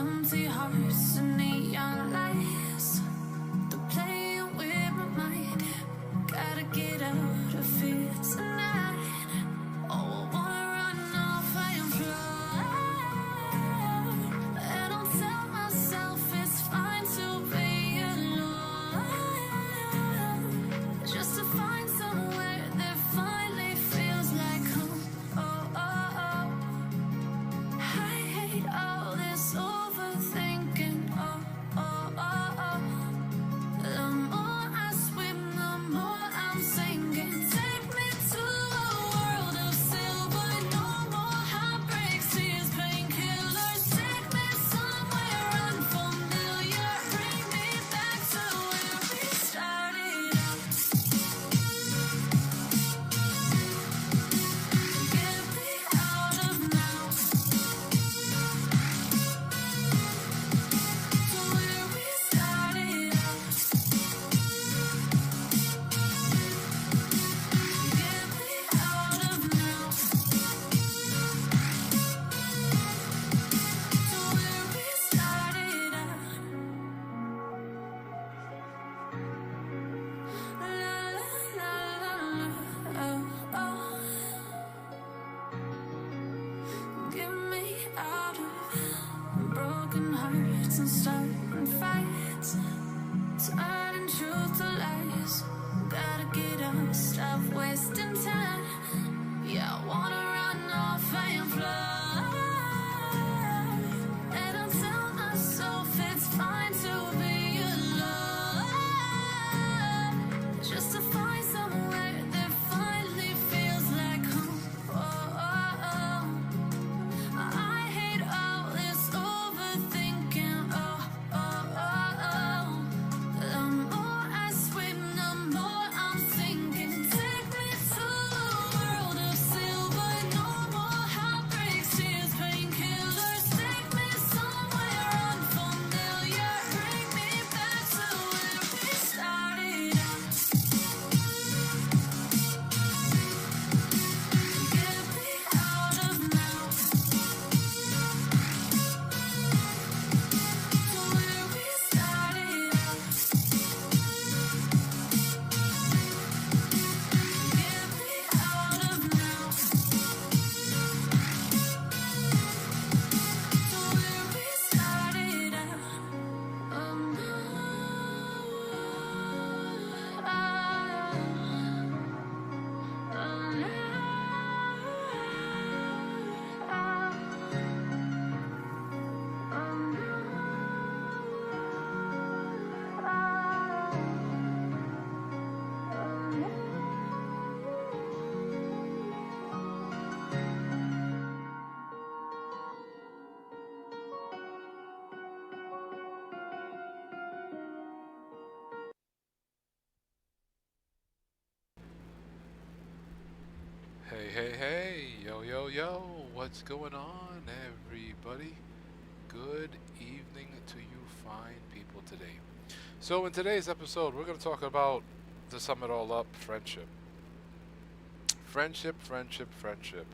empty hearts and neon lights. They're playing with my mind. Gotta get out of here tonight. Oh, I wanna run off and fly. And I'll tell myself it's fine to be alone. Just to find somewhere that finally feels like home. Oh, oh, oh. I hate all this overthinking. Oh, oh, oh, oh. The more I swim, the more I'm sinking. Take me to a world of silver. No more heartbreaks, tears, painkillers. Take me somewhere unfamiliar. Bring me back to where we started out. Get me out of now. To where we started out. Get me out of now. To where we started out. La la la la, oh oh. Get me out of broken hearts and starting fights, turning truth to lies. Gotta get up, stop wasting time. Yeah, I wanna run off and fly. And I'll tell myself it's fine to be alone. Just to find somewhere that finally feels like home. Oh, oh, oh. I hate all this overthinking. Oh, oh, oh, oh. The more I swim, the more I'm sinking. Take me to a world of silver. No more heartbreaks, tears, painkillers. Take me somewhere unfamiliar. Bring me back to where we started out. Get me out of now. To where we started out. Get me out of now. To where we started out. Hey, hey, hey, yo, yo, yo, what's going on, everybody? Good evening to you fine people today. So, in today's episode, we're going to talk about, to sum it all up, friendship. Friendship, friendship, friendship.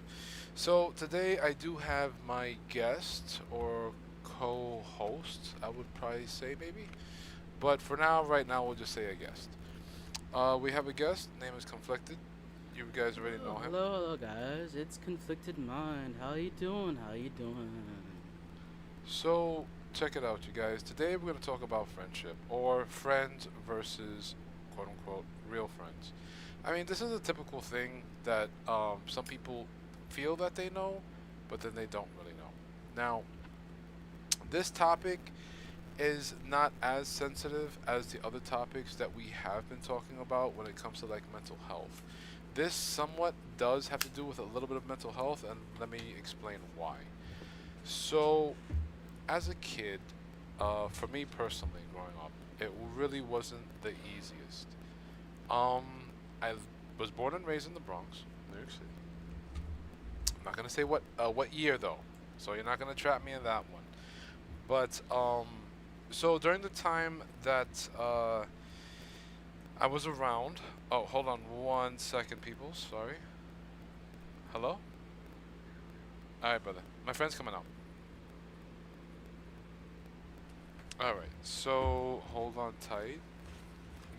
So, today I do have my guest, or co host, I would probably say maybe. But for now, right now, we'll just say a guest. We have a guest, name is Conflicted. You guys already know him. Hello, hello, guys. It's Conflicted Mind. How you doing? How you doing? So, check it out, you guys. Today we're going to talk about friendship, or friends versus quote unquote real friends. I mean, this is a typical thing that some people feel that they know, but then they don't really know. Now, this topic is not as sensitive as the other topics that we have been talking about when it comes to like mental health. This somewhat does have to do with a little bit of mental health, and let me explain why. So, as a kid, for me personally, growing up, it really wasn't the easiest. I was born and raised in the Bronx, New York City. I'm not gonna say what year though, so you're not gonna trap me in that one. But so during the time that I was around. Oh, hold on 1 second, people. Sorry. Hello? Alright, brother. My friend's coming out. All right. So hold on tight.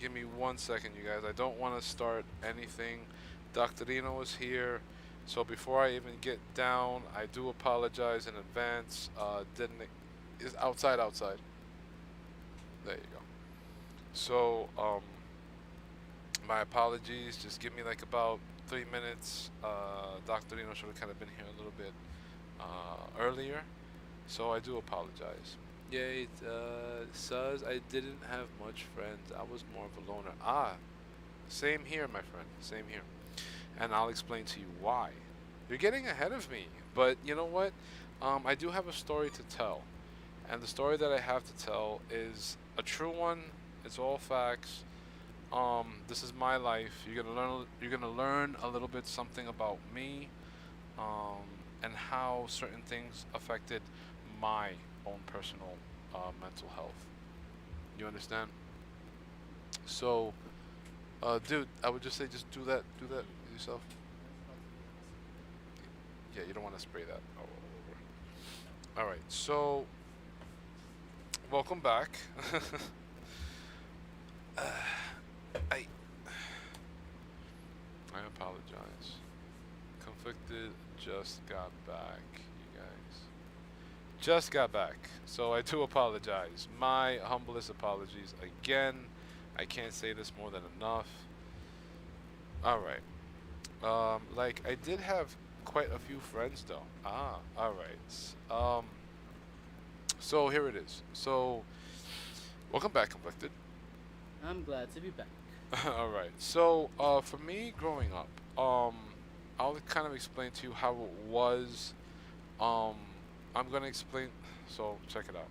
Give me 1 second, you guys. I don't want to start anything. Dr. Dino is here. So before I even get down, I do apologize in advance. Didn't is outside. There you go. So my apologies. Just give me like about 3 minutes. Dr. Dino should have kind of been here a little bit earlier. So I do apologize. Yeah, says I didn't have much friends. I was more of a loner. Ah, same here, my friend. Same here. And I'll explain to you why. You're getting ahead of me, but you know what? I do have a story to tell, and the story that I have to tell is a true one. It's all facts. This is my life. You're gonna learn. You're gonna learn a little bit something about me, um, and how certain things affected my own personal mental health. You understand? So, dude, I would just say, just do that yourself. Yeah, you don't want to spray that all over. All right, so welcome back. uh, I I apologize. Conflicted just got back, you guys. Just got back. So I do apologize. My humblest apologies again. I can't say this more than enough. All right. Like I did have quite a few friends though. Ah, all right. So here it is. So welcome back, Conflicted. I'm glad to be back. All right. So for me growing up, I'll kind of explain to you how it was. Um, I'm gonna explain. So check it out.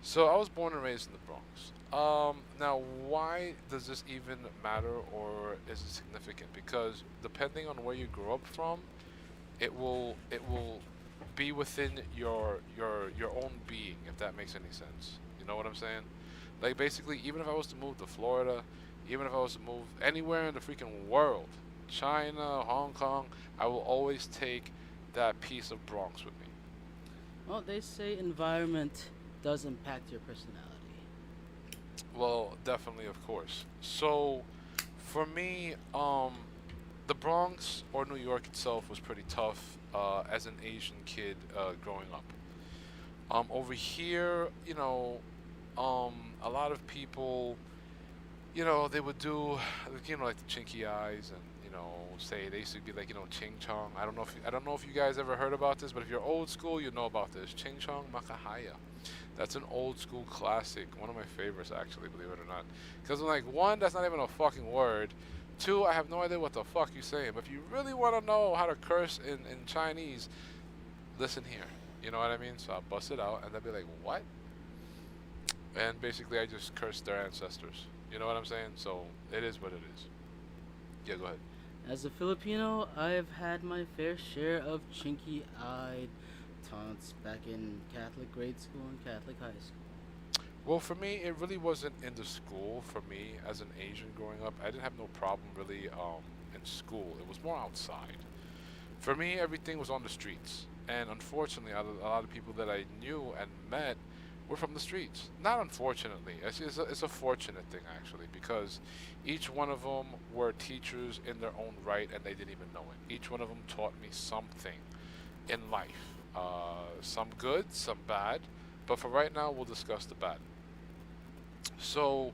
So I was born and raised in the Bronx. Now why does this even matter or is it significant? Because depending on where you grew up from, it will be within your own being, if that makes any sense. You know what I'm saying? Like basically, even if I was to move to Florida, even if I was to move anywhere in the freaking world, China, Hong Kong, I will always take that piece of Bronx with me. Well, they say environment does impact your personality. Well, definitely, of course. So, for me, the Bronx or New York itself was pretty tough as an Asian kid growing up. Over here, a lot of people, they would do, like the chinky eyes and, say they used to be like, ching chong. I don't know if you guys ever heard about this, but if you're old school, you know about this. Ching chong makahaya. That's an old school classic, one of my favorites actually, believe it or not. Because I'm like, one, that's not even a fucking word. Two, I have no idea what the fuck you're saying. But if you really want to know how to curse in Chinese, listen here. You know what I mean? So I bust it out, and they'll be like, what? And basically, I just curse their ancestors. You know what I'm saying? So it is what it is. Yeah, go ahead. As a Filipino, I've had my fair share of chinky-eyed taunts back in Catholic grade school and Catholic high school. Well, for me, it really wasn't in the school. For me, as an Asian growing up, I didn't have no problem really in school. It was more outside. For me, everything was on the streets. And unfortunately, a lot of people that I knew and met were from the streets. Not unfortunately, it's a fortunate thing actually, because each one of them were teachers in their own right, and they didn't even know it. Each one of them taught me something in life. Some good, some bad, but for right now, we'll discuss the bad. So,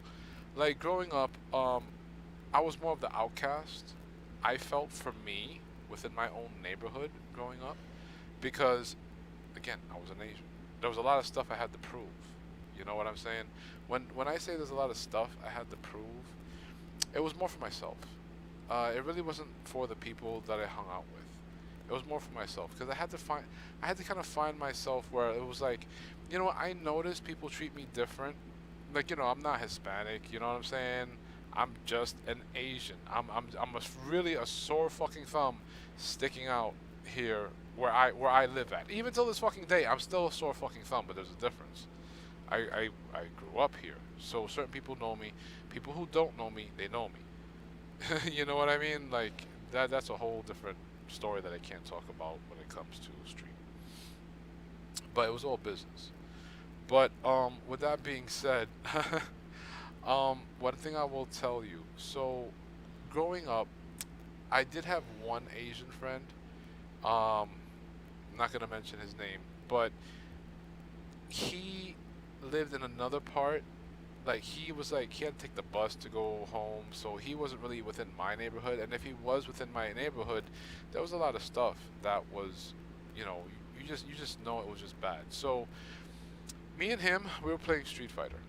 like growing up, I was more of the outcast. I felt for me within my own neighborhood growing up because, again, I was an Asian. There was a lot of stuff I had to prove. You know what I'm saying? When I say there's a lot of stuff I had to prove, it was more for myself. It really wasn't for the people that I hung out with. It was more for myself because I had to kind of find myself where it was like, I noticed people treat me different. Like, I'm not Hispanic. You know what I'm saying? I'm just an Asian. I'm really a sore fucking thumb sticking out here where I live at. Even till this fucking day, I'm still a sore fucking thumb. But there's a difference. I grew up here, so certain people know me. People who don't know me, they know me. You know what I mean? Like that's a whole different story that I can't talk about when it comes to street. But it was all business. But with that being said, one thing I will tell you. So, growing up, I did have one Asian friend. Um, not gonna mention his name, but he lived in another part. Like he had to take the bus to go home, so he wasn't really within my neighborhood. And if he was within my neighborhood, there was a lot of stuff that was, you just know it was just bad. So me and him, we were playing Street Fighter.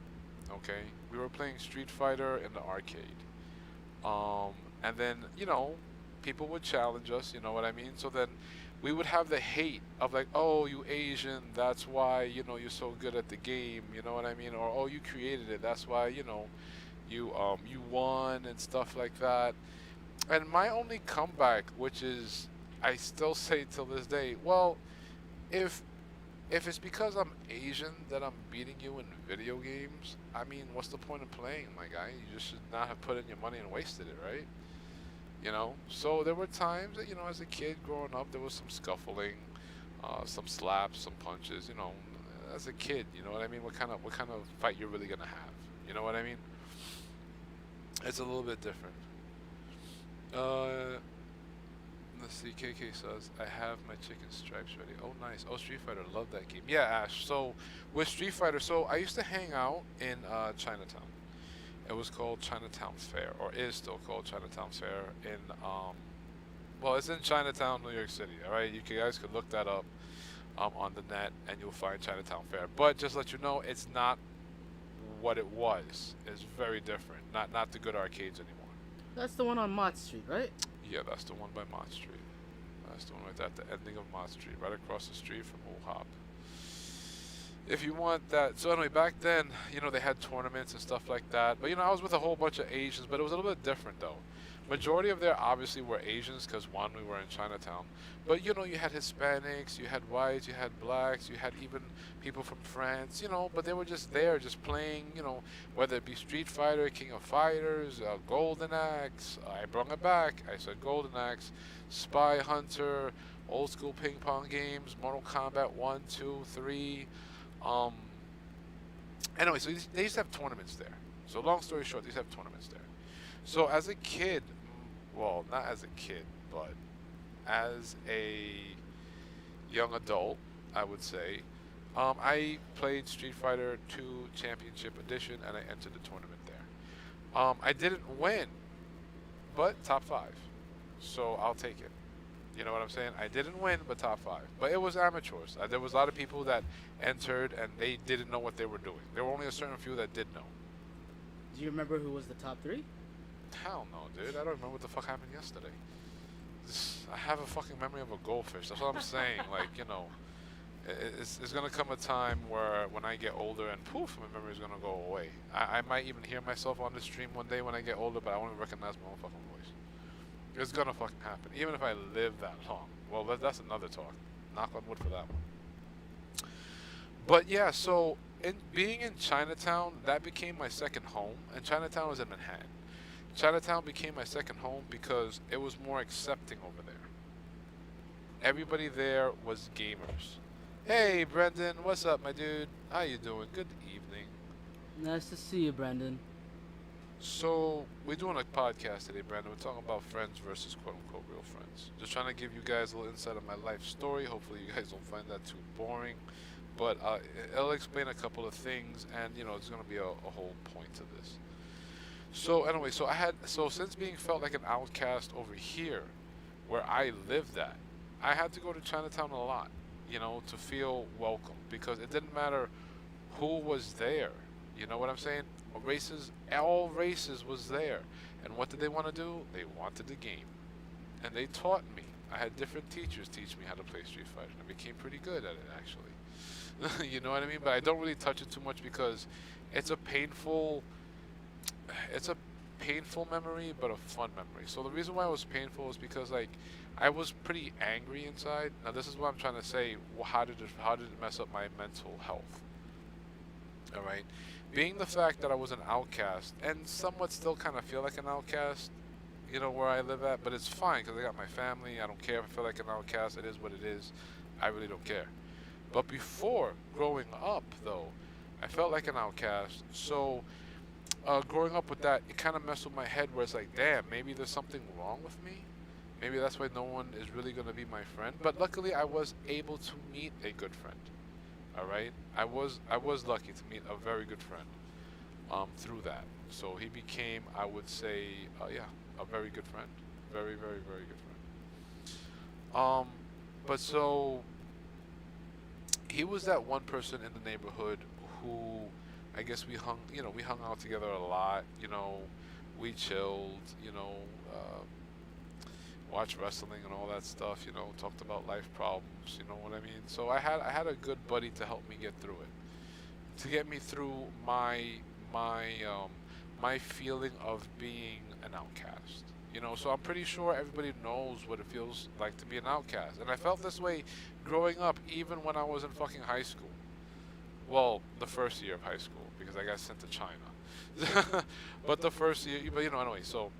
Okay, we were playing Street Fighter in the arcade. Um, and then, people would challenge us, you know what I mean? So then we would have the hate of like, oh, you Asian, that's why, you're so good at the game, you know what I mean? Or, oh, you created it, that's why, you won and stuff like that. And my only comeback, which is I still say till this day, well, if if it's because I'm Asian that I'm beating you in video games, I mean, what's the point of playing, my guy? You just should not have put in your money and wasted it, right? So there were times that, as a kid growing up, there was some scuffling, some slaps, some punches. As a kid, you know what I mean. What kind of fight you're really gonna have? You know what I mean? It's a little bit different. Uh, let's see. KK says I have my chicken stripes ready. Oh, nice. Oh, Street Fighter, love that game. Yeah, Ash. So with Street Fighter, so I used to hang out in Chinatown. It was called Chinatown Fair, or is still called Chinatown Fair in well, it's in Chinatown, New York City. All right, guys could look that up on the net, and you'll find Chinatown Fair. But just let you know, it's not what it was. It's very different. Not the good arcades anymore. That's the one on Mott Street, right? Yeah, that's the one by Mott Street. That's the one right at the ending of Mott Street, right across the street from Old Hop. If you want that. So anyway, back then, they had tournaments and stuff like that. But I was with a whole bunch of Asians, but it was a little bit different though. Majority of there obviously were Asians because one, we were in Chinatown. But you had Hispanics, you had whites, you had blacks, you had even people from France, but they were just there, just playing, whether it be Street Fighter, King of Fighters, Golden Axe, I brought it back, I said Golden Axe, Spy Hunter, old school ping pong games, Mortal Kombat 1, 2, 3. Um, anyway, so they used to have tournaments there. So long story short, they used to have tournaments there. So as a kid, well, not as a kid, but as a young adult, I would say, I played Street Fighter 2 Championship Edition, and I entered the tournament there. I didn't win, but top 5. So I'll take it. You know what I'm saying? I didn't win, but top 5. But it was amateurs. There was a lot of people that entered, and they didn't know what they were doing. There were only a certain few that did know. Do you remember who was the top 3? Hell no, dude. I don't remember what the fuck happened yesterday. I have a fucking memory of a goldfish. That's what I'm saying. Like, it's gonna come a time where when I get older and poof, my memory's gonna go away. I might even hear myself on the stream one day when I get older, but I won't even recognize my own fucking voice. It's gonna fucking happen, even if I live that long. Well, that's another talk. Knock on wood for that one. But yeah, so being in Chinatown, that became my second home, and Chinatown was in Manhattan. Chinatown became my second home because it was more accepting over there. Everybody there was gamers. Hey, Brendan, what's up, my dude? How you doing? Good evening. Nice to see you, Brandon. So, we're doing a podcast today, Brandon. We're talking about friends versus quote-unquote real friends. Just trying to give you guys a little insight of my life story. Hopefully you guys don't find that too boring. But it'll explain a couple of things, and, there's going to be a whole point to this. So, anyway, so since being felt like an outcast over here, where I lived at, I had to go to Chinatown a lot, to feel welcome. Because it didn't matter who was there. You know what I'm saying? All races was there. And what did they want to do? They wanted the game. And they taught me. I had different teachers teach me how to play Street Fighter. And I became pretty good at it, actually. You know what I mean? But I don't really touch it too much because it's a painful memory, but a fun memory. So the reason why it was painful is because, like, I was pretty angry inside. Now this is what I'm trying to say. How did it mess up my mental health? All right. Being the fact that I was an outcast and somewhat still kind of feel like an outcast, where I live at, but it's fine because I got my family. I don't care if I feel like an outcast. It is what it is. I really don't care. But before growing up, though, I felt like an outcast. So growing up with that, it kind of messed with my head where it's like, damn, maybe there's something wrong with me. Maybe that's why no one is really gonna be my friend. But luckily, I was able to meet a good friend. All right, I was lucky to meet a very good friend through that. So he became, I would say, yeah, a very good friend, very very very good friend. But so he was that one person in the neighborhood who, I guess we hung out together a lot. We chilled. Uh, watched wrestling and all that stuff. Talked about life problems. You know what I mean? So I had a good buddy to help me get through it, to get me through my feeling of being an outcast. So I'm pretty sure everybody knows what it feels like to be an outcast, and I felt this way growing up, even when I was in fucking high school. Well, the first year of high school because I got sent to China. But the first year, but anyway. So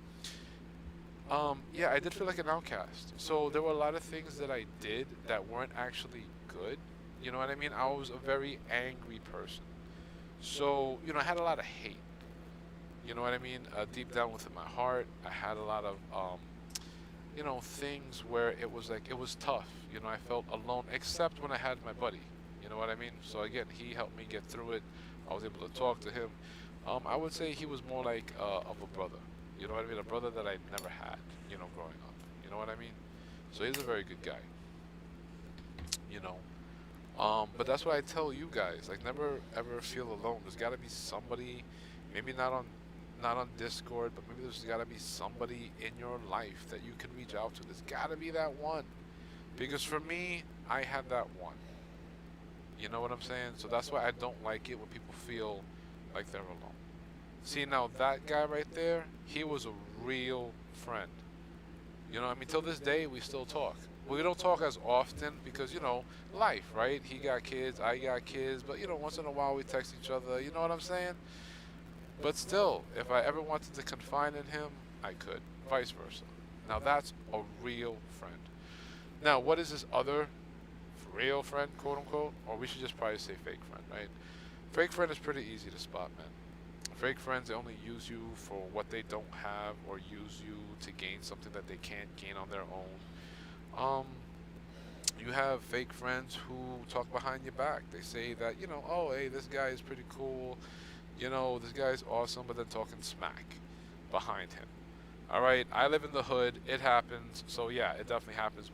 yeah, I did feel like an outcast. So there were a lot of things that I did that weren't actually good. You know what I mean? I was a very angry person. So, I had a lot of hate. You know what I mean? Deep down within my heart, I had a lot of, things where it was like, it was tough. I felt alone, except when I had my buddy. You know what I mean? So again, he helped me get through it. I was able to talk to him. I would say he was more like of a brother. You know what I mean? A brother that I never had, growing up. You know what I mean? So he's a very good guy. You know. But that's what I tell you guys. Like, never ever feel alone. There's got to be somebody, maybe not on Discord, but maybe there's got to be somebody in your life that you can reach out to. There's got to be that one. Because for me, I had that one. You know what I'm saying? So that's why I don't like it when people feel like they're alone. See, now that guy right there, he was a real friend. I mean, till this day, we still talk. We don't talk as often because, life, right? He got kids, I got kids, but, once in a while we text each other, you know what I'm saying? But still, if I ever wanted to confide in him, I could, vice versa. Now that's a real friend. Now, what is this other real friend, quote unquote? Or we should just probably say fake friend, right? Fake friend is pretty easy to spot, man. Fake friends, they only use you for what they don't have or use you to gain something that they can't gain on their own. You have fake friends who talk behind your back. They say that, oh, hey, this guy is pretty cool. This guy's awesome, but then talking smack behind him. All right, I live in the hood. It happens. So yeah, it definitely happens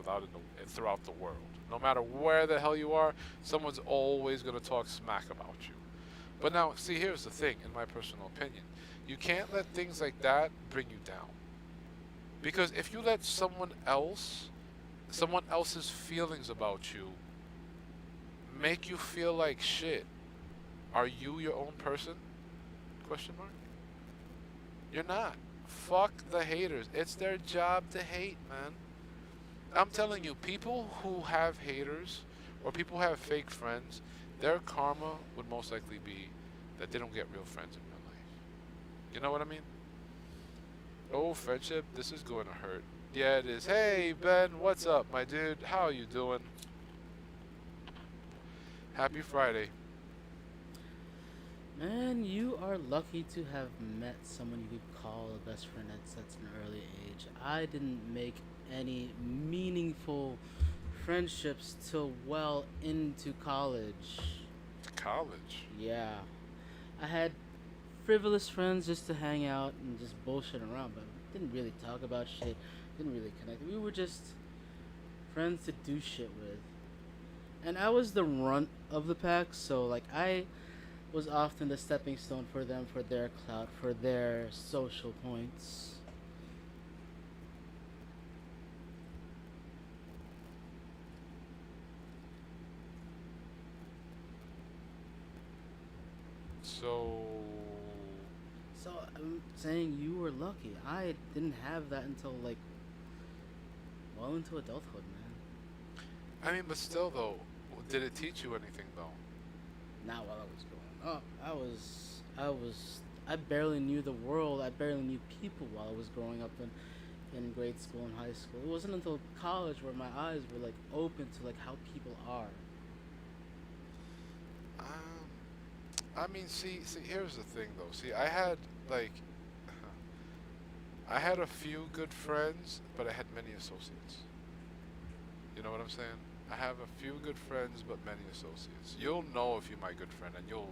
throughout the world. No matter where the hell you are, someone's always going to talk smack about you. But now, see, here's the thing, in my personal opinion. You can't let things like that bring you down. Because if you let someone else's feelings about you make you feel like shit, are you your own person? Question mark. You're not. Fuck the haters. It's their job to hate, man. I'm telling you, people who have haters or people who have fake friends, their karma would most likely be that they don't get real friends in real life. You know what I mean? Oh, friendship, this is going to hurt. Yeah, it is. Hey, Ben, what's up, my dude? How you doing? Happy Friday. Man, you are lucky to have met someone you could call a best friend at such an early age. I didn't make any meaningful friendships till well into college. College. Yeah. I had frivolous friends just to hang out and just bullshit around, but we didn't really talk about shit, didn't really connect. We were just friends to do shit with. And I was the runt of the pack, so like I was often the stepping stone for them, for their clout, for their social points. So, So I'm saying you were lucky. I didn't have that until like well into adulthood, man. I mean, but still, though, did it teach you anything, though? Not while I was growing up. I barely knew the world. I barely knew people while I was growing up in grade school and high school. It wasn't until college where my eyes were like open to like how people are. Um, I mean, see, here's the thing though. See, I had like, I had a few good friends, but I had many associates. You know what I'm saying? I have a few good friends, but many associates. You'll know if you're my good friend, and you'll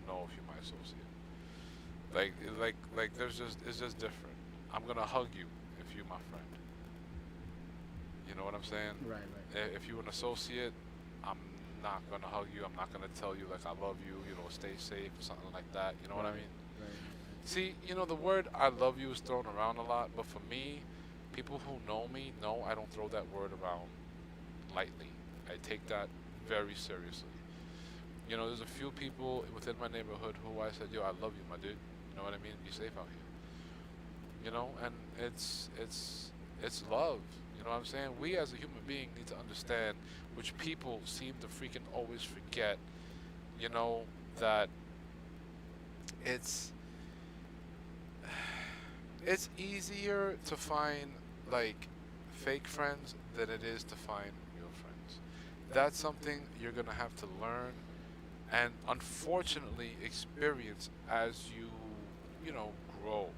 know if you're my associate. There's just it's just different. I'm gonna hug you if you're my friend. You know what I'm saying? Right, right, If you're an associate, I'm not gonna hug you. I'm not gonna tell you like I love you. You know, stay safe or something like that. You know what I right, mean? right, See, the word I love you is thrown around a lot, but for me, people who know me know I don't throw that word around lightly. I take that very seriously. There's a few people within my neighborhood who I said, "Yo, I love you, my dude." You know what I mean? Be safe out here. And it's love. You know what I'm saying? We as a human being need to understand, which people seem to freaking always forget. You know that it's it's easier to find like fake friends than it is to find real friends. That's something you're gonna have to learn and unfortunately experience as grow.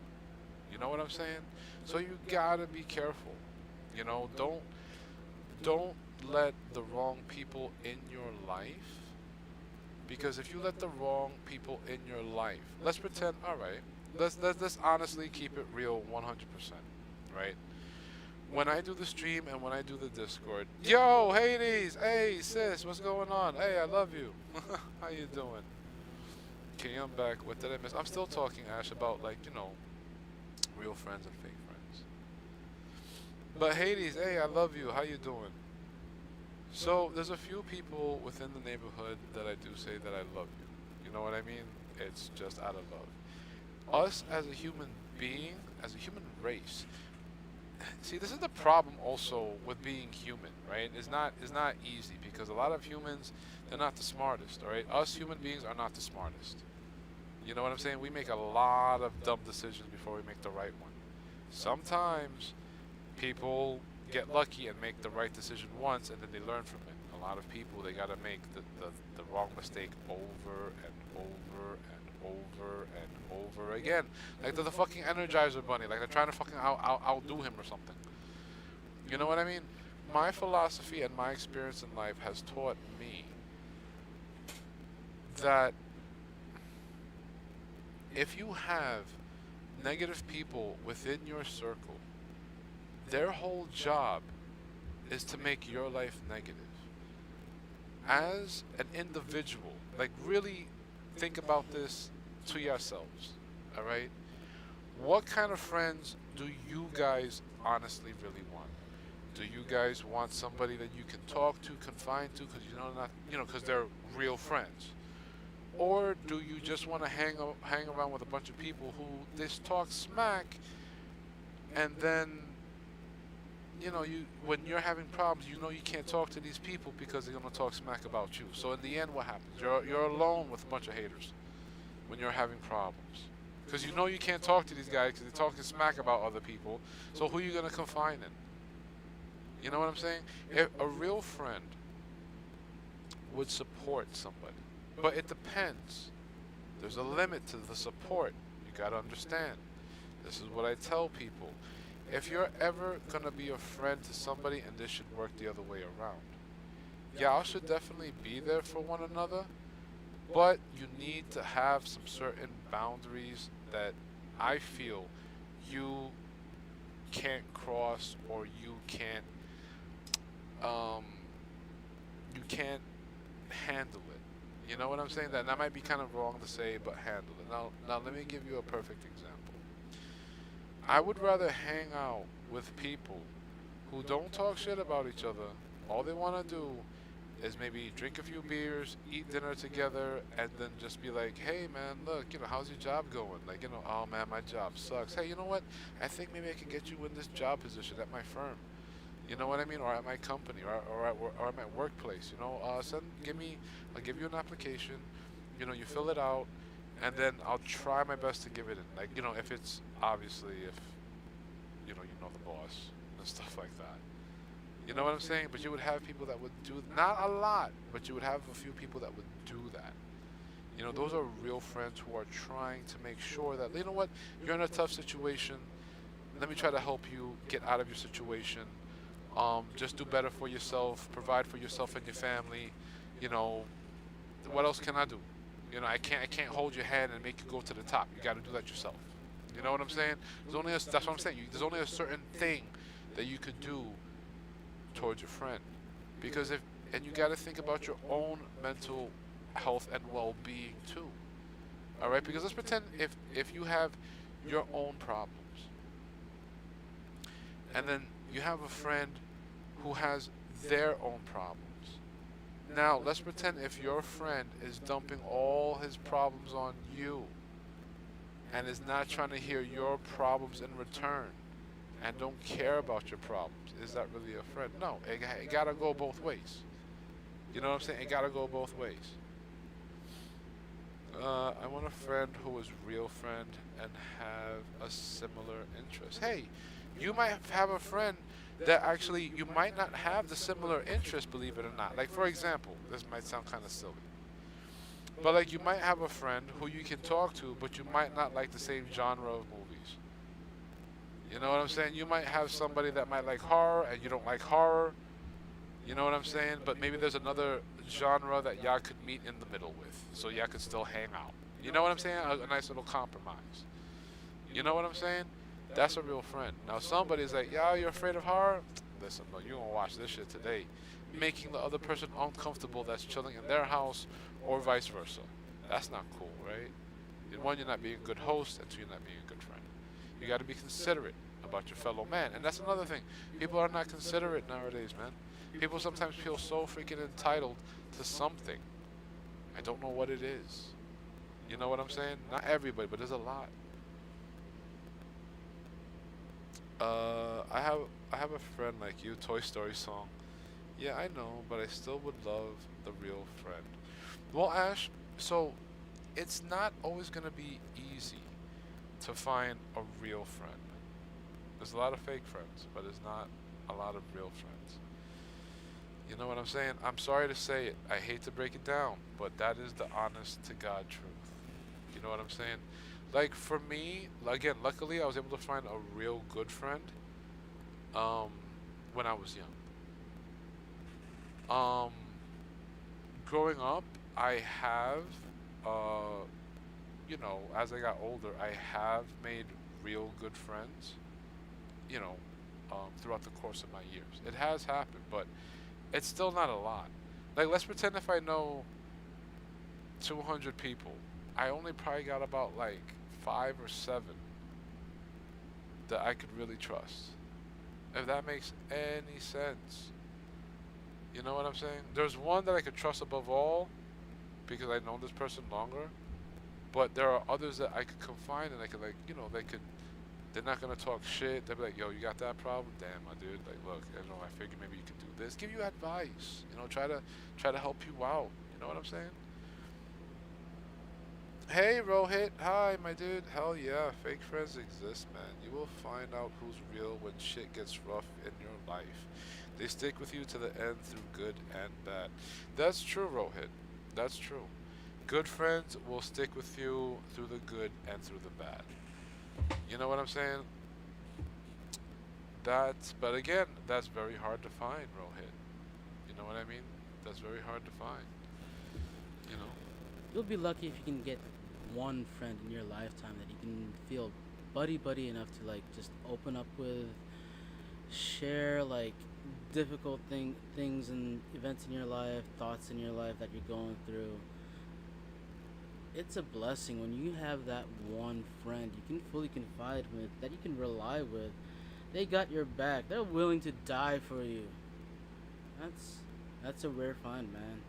You know what I'm saying? So you gotta be careful. Don't let the wrong people in your life, because if you let the wrong people in your life, let's pretend, all right, let's honestly keep it real 100%, right? When I do the stream and when I do the Discord, yo, Hades, hey sis, what's going on? Hey, I love you. How you doing? Okay, I'm back. What did I miss? I'm still talking, Ash, about like real friends and fake friends. But Hades, hey, I love you. How you doing? So there's a few people within the neighborhood that I do say that I love you. You know what I mean? It's just out of love. Us as a human being, as a human race. See, this is the problem also with being human, right? It's not easy because a lot of humans, they're not the smartest, all right? Us human beings are not the smartest. You know what I'm saying? We make a lot of dumb decisions before we make the right one. Sometimes people get lucky and make the right decision once and then they learn from it. A lot of people, they gotta make the wrong mistake over and over and over and over again. Like they're the fucking Energizer Bunny. Like they're trying to fucking outdo him or something. You know what I mean? My philosophy and my experience in life has taught me that if you have negative people within your circle, their whole job is to make your life negative. As an individual, like really think about this to yourselves, all right? What kind of friends do you guys honestly really want? Do you guys want somebody that you can talk to, confide to, because because they're real friends? Or do you just want to hang around with a bunch of people who just talk smack, and then when you're having problems, you can't talk to these people because they're gonna talk smack about you. So in the end, what happens? You're alone with a bunch of haters when you're having problems, because you can't talk to these guys because they're talking smack about other people. So who are you gonna confide in? You know what I'm saying? If a real friend would support somebody, but it depends. There's a limit to the support. You gotta understand. This is what I tell people. If you're ever gonna be a friend to somebody, and this should work the other way around, y'all should definitely be there for one another, but you need to have some certain boundaries that I feel you can't cross, or um you can't handle it. You know what I'm saying? That might be kind of wrong to say, but handle it. Now let me give you a perfect example. I would rather hang out with people who don't talk shit about each other. All they want to do is maybe drink a few beers, eat dinner together, and then just be like, hey man, look, how's your job going? Like, oh man, my job sucks. Hey, you know what? I think maybe I can get you in this job position at my firm. You know what I mean? Or at my company, or at my workplace. I'll give you an application. You fill it out, and then I'll try my best to give it in. Like, if it's obviously if you know the boss and stuff like that. You know what I'm saying? But you would have people that would do, not a lot, but you would have a few people that would do that. You know, those are real friends who are trying to make sure that, you know what, you're in a tough situation. Let me try to help you get out of your situation. Just do better for yourself, provide for yourself and your family. You know, what else can I do? You know, I can't hold your hand and make you go to the top. You got to do that yourself. You know what I'm saying? That's what I'm saying. There's only a certain thing that you could do towards your friend, because if and you got to think about your own mental health and well-being too. All right? Because let's pretend if you have your own problems, and then you have a friend who has their own problems. Now, let's pretend if your friend is dumping all his problems on you and is not trying to hear your problems in return and don't care about your problems. Is that really a friend? No, it gotta go both ways. You know what I'm saying? It gotta go both ways. I want a friend who is real friend and have a similar interest. Hey, you might have a friend that actually you might not have the similar interest, believe it or not. Like, for example, this might sound kind of silly, but like you might have a friend who you can talk to, but you might not like the same genre of movies. You know what I'm saying? You might have somebody that might like horror and you don't like horror. You know what I'm saying? But maybe there's another genre that y'all could meet in the middle with, so y'all could still hang out. You know what I'm saying? A nice little compromise. You know what I'm saying? That's a real friend. Now somebody's like, yo, you're afraid of horror? Listen, bro, you gonna watch this shit today. Making the other person uncomfortable that's chilling in their house, or vice versa. That's not cool, right? One, you're not being a good host, and two, you're not being a good friend. You gotta be considerate about your fellow man. And that's another thing. People are not considerate nowadays, man. People sometimes feel so freaking entitled to something. I don't know what it is. You know what I'm saying? Not everybody, but there's a lot. I have a friend like you, Toy Story song. Yeah, I know, but I still would love the real friend. Well, Ash, so it's not always gonna be easy to find a real friend. There's a lot of fake friends, but there's not a lot of real friends. You know what I'm saying? I'm sorry to say it. I hate to break it down, but that is the honest to God truth. You know what I'm saying? Like for me, again, luckily I was able to find a real good friend um when I was young. Growing up, I have you know, as I got older, I have made real good friends, you know, throughout the course of my years. It has happened, but it's still not a lot. Like, let's pretend if I know 200 people, I only probably got about like 5 or 7 that I could really trust. If that makes any sense. You know what I'm saying? There's one that I could trust above all because I know this person longer. But there are others that I could confide and I could, like, you know, they're not gonna talk shit. They'll be like, yo, you got that problem? Damn, my dude. Like, look, I know, I figured maybe you can do this. Give you advice. You know, try to help you out. You know what I'm saying? Hey, Rohit. Hi, my dude. Hell yeah, fake friends exist, man. You will find out who's real when shit gets rough in your life. They stick with you to the end through good and bad. That's true, Rohit. That's true. Good friends will stick with you through the good and through the bad. You know what I'm saying? But again, that's very hard to find, Rohit. You know what I mean? That's very hard to find. You know? You'll be lucky if you can get one friend in your lifetime that you can feel buddy enough to like just open up with, share like difficult things and events in your life, thoughts in your life that you're going through. It's a blessing when you have that one friend you can fully confide with, that you can rely with. They got your back. They're willing to die for you. That's a rare find, man.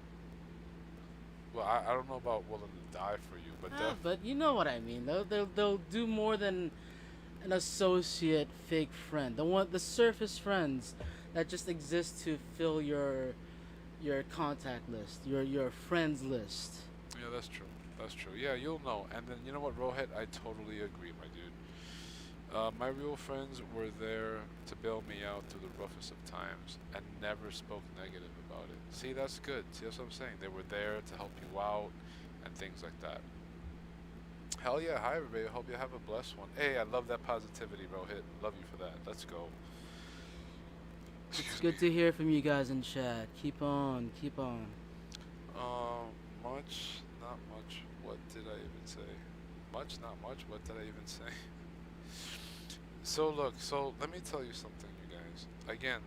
Well, I don't know about willing to die for you, but But you know what I mean. They'll do more than an associate fake friend. The surface friends that just exist to fill your contact list, your friends list. yeah, that's true. That's true. Yeah, you'll know. And then you know what, Rohit? I totally agree, my dude. My real friends were there to bail me out through the roughest of times and never spoke negative about it. See, that's good. See, that's what I'm saying. They were there to help you out and things like that. Hell yeah, hi everybody. Hope you have a blessed one. Hey, I love that positivity, bro. Hit, love you for that. Let's go. It's Excuse me. good to hear from you guys in chat. Keep on, keep on. Much, not much. What did I even say? Much, not much. What did I even say? So look, so let me tell you something, you guys. Again,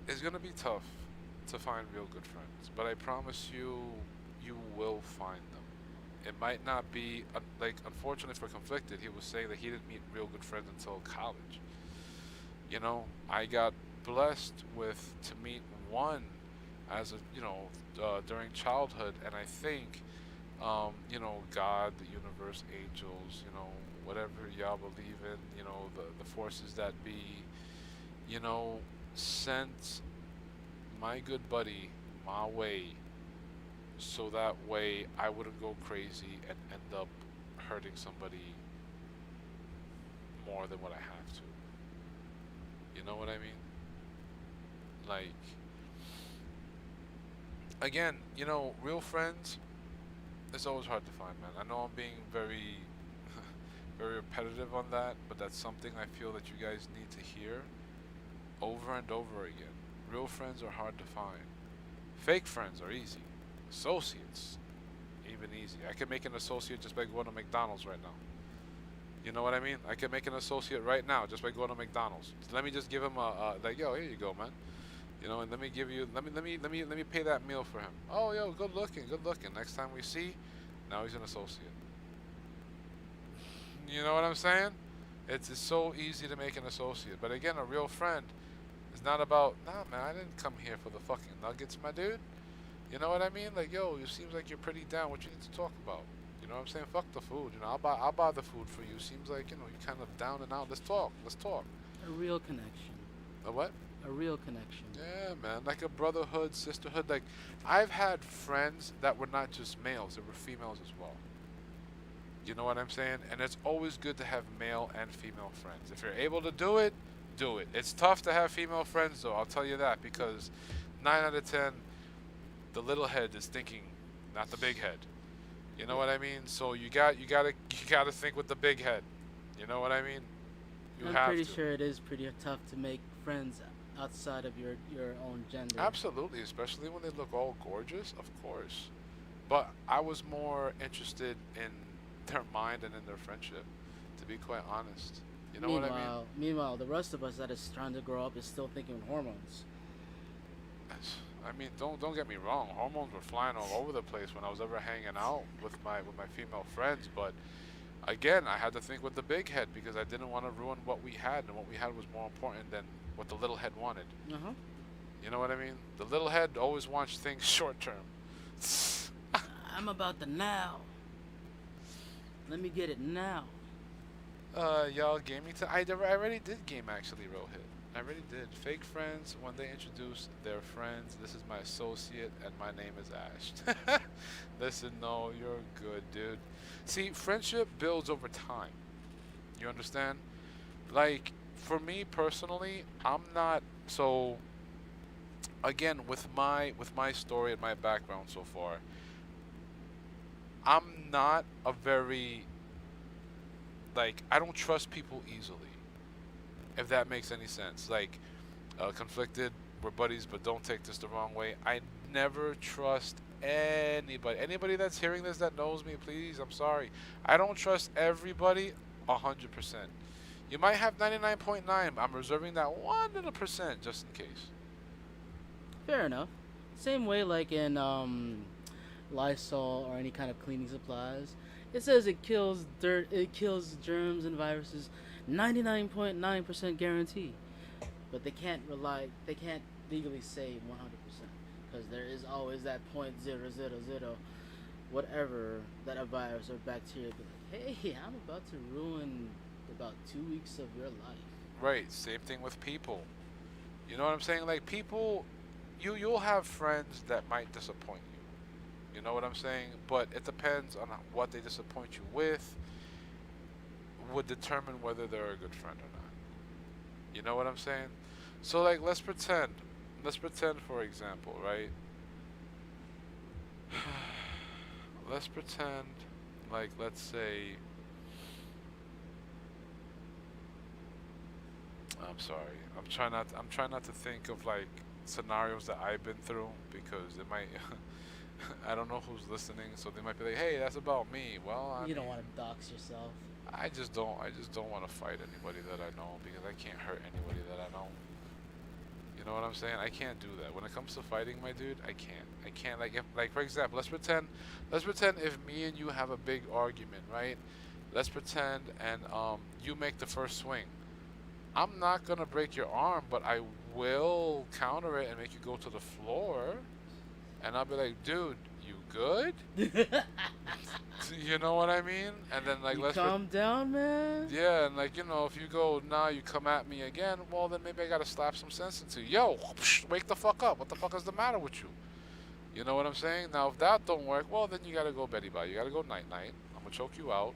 it's gonna be tough to find real good friends, but I promise you, you will find them. It might not be like, unfortunately for Conflicted, he was saying that he didn't meet real good friends until college. You know, I got blessed with to meet one as a during childhood, and I think God, the universe, angels, whatever y'all believe in, the forces that be, you know, sent my good buddy my way so that way I wouldn't go crazy and end up hurting somebody more than what I have to. You know what I mean? Like, again, real friends, it's always hard to find, man. I know I'm being very, very repetitive on that, but that's something I feel that you guys need to hear over and over again. Real friends are hard to find. Fake friends are easy. Associates, even easy. I can make an associate just by going to McDonald's right now. You know what I mean? I can make an associate right now just by going to McDonald's. Let me just give him like, yo, here you go, man. And let me give you, let me pay that meal for him. Oh, yo, good looking, good looking. Next time we see, now he's an associate. You know what I'm saying? It's so easy to make an associate. But again, a real friend is not about, nah, man, I didn't come here for the fucking nuggets, my dude. You know what I mean? Like, yo, it seems like you're pretty down. What you need to talk about? You know what I'm saying? Fuck the food. I'll buy the food for you. Seems like, you're kind of down and out. Let's talk. Let's talk. A real connection. A what? A real connection. Yeah, man. Like a brotherhood, sisterhood. Like, I've had friends that were not just males. They were females as well. You know what I'm saying? And it's always good to have male and female friends. If you're able to do it, do it. It's tough to have female friends, though. I'll tell you that, because 9 out of 10, the little head is thinking, not the big head. You know what I mean? So you gotta think with the big head. You know what I mean? I'm pretty sure it is pretty tough to make friends outside of your own gender. Absolutely, especially when they look all gorgeous, of course. But I was more interested in their mind and in their friendship, to be quite honest. You know what I mean? Meanwhile, the rest of us that is trying to grow up is still thinking in hormones. I mean, don't get me wrong. Hormones were flying all over the place when I was ever hanging out with my female friends. But again, I had to think with the big head because I didn't want to ruin what we had, and what we had was more important than what the little head wanted. Uh-huh. You know what I mean? The little head always wants things short term. I'm about the now. Let me get it now. Y'all gaming I already did game actually, Rohit. I already did. Fake friends, when they introduce their friends, this is my associate and my name is Ash. Listen, no, you're good, dude. See, friendship builds over time. You understand? Like, for me personally, I'm not so again with my story and my background so far, I'm not a very like I don't trust people easily. If that makes any sense. Like, Conflicted, we're buddies, but don't take this the wrong way. I never trust anybody. Anybody that's hearing this that knows me, please, I'm sorry. I don't trust everybody 100%. You might have 99.9. I'm reserving that 1% just in case. Fair enough. Same way like in Lysol or any kind of cleaning supplies. It says it kills dirt, it kills germs and viruses. 99.9% guarantee, but they can't legally say 100% because there is always that 0.000 whatever that a virus or bacteria be like, hey, I'm about to ruin about 2 weeks of your life. Right. Same thing with people. You know what I'm saying? Like, people, you'll have friends that might disappoint you. You know what I'm saying? But it depends on what they disappoint you with. Would determine whether they're a good friend or not. You know what I'm saying? So, like, let's pretend for example, right? let's pretend, like, let's say, I'm sorry. I'm trying not to think of like scenarios that I've been through because it might. I don't know who's listening, so they might be like, "Hey, that's about me." Well, I You don't mean, want to dox yourself. I just don't. I just don't want to fight anybody that I know because I can't hurt anybody that I know. You know what I'm saying? I can't do that. When it comes to fighting, my dude, I can't. I can't. Like, if, like for example, let's pretend if me and you have a big argument, right? Let's pretend and you make the first swing. I'm not gonna break your arm, but I will counter it and make you go to the floor. And I'll be like, dude, you good? You know what I mean? And then like You calm down, man. yeah, and like if you go now, you come at me again. Well, then maybe I gotta slap some sense into you. Yo, wake the fuck up! What the fuck is the matter with you? You know what I'm saying? Now, if that don't work, well, then you gotta go Betty Bye. You gotta go night night. I'm gonna choke you out,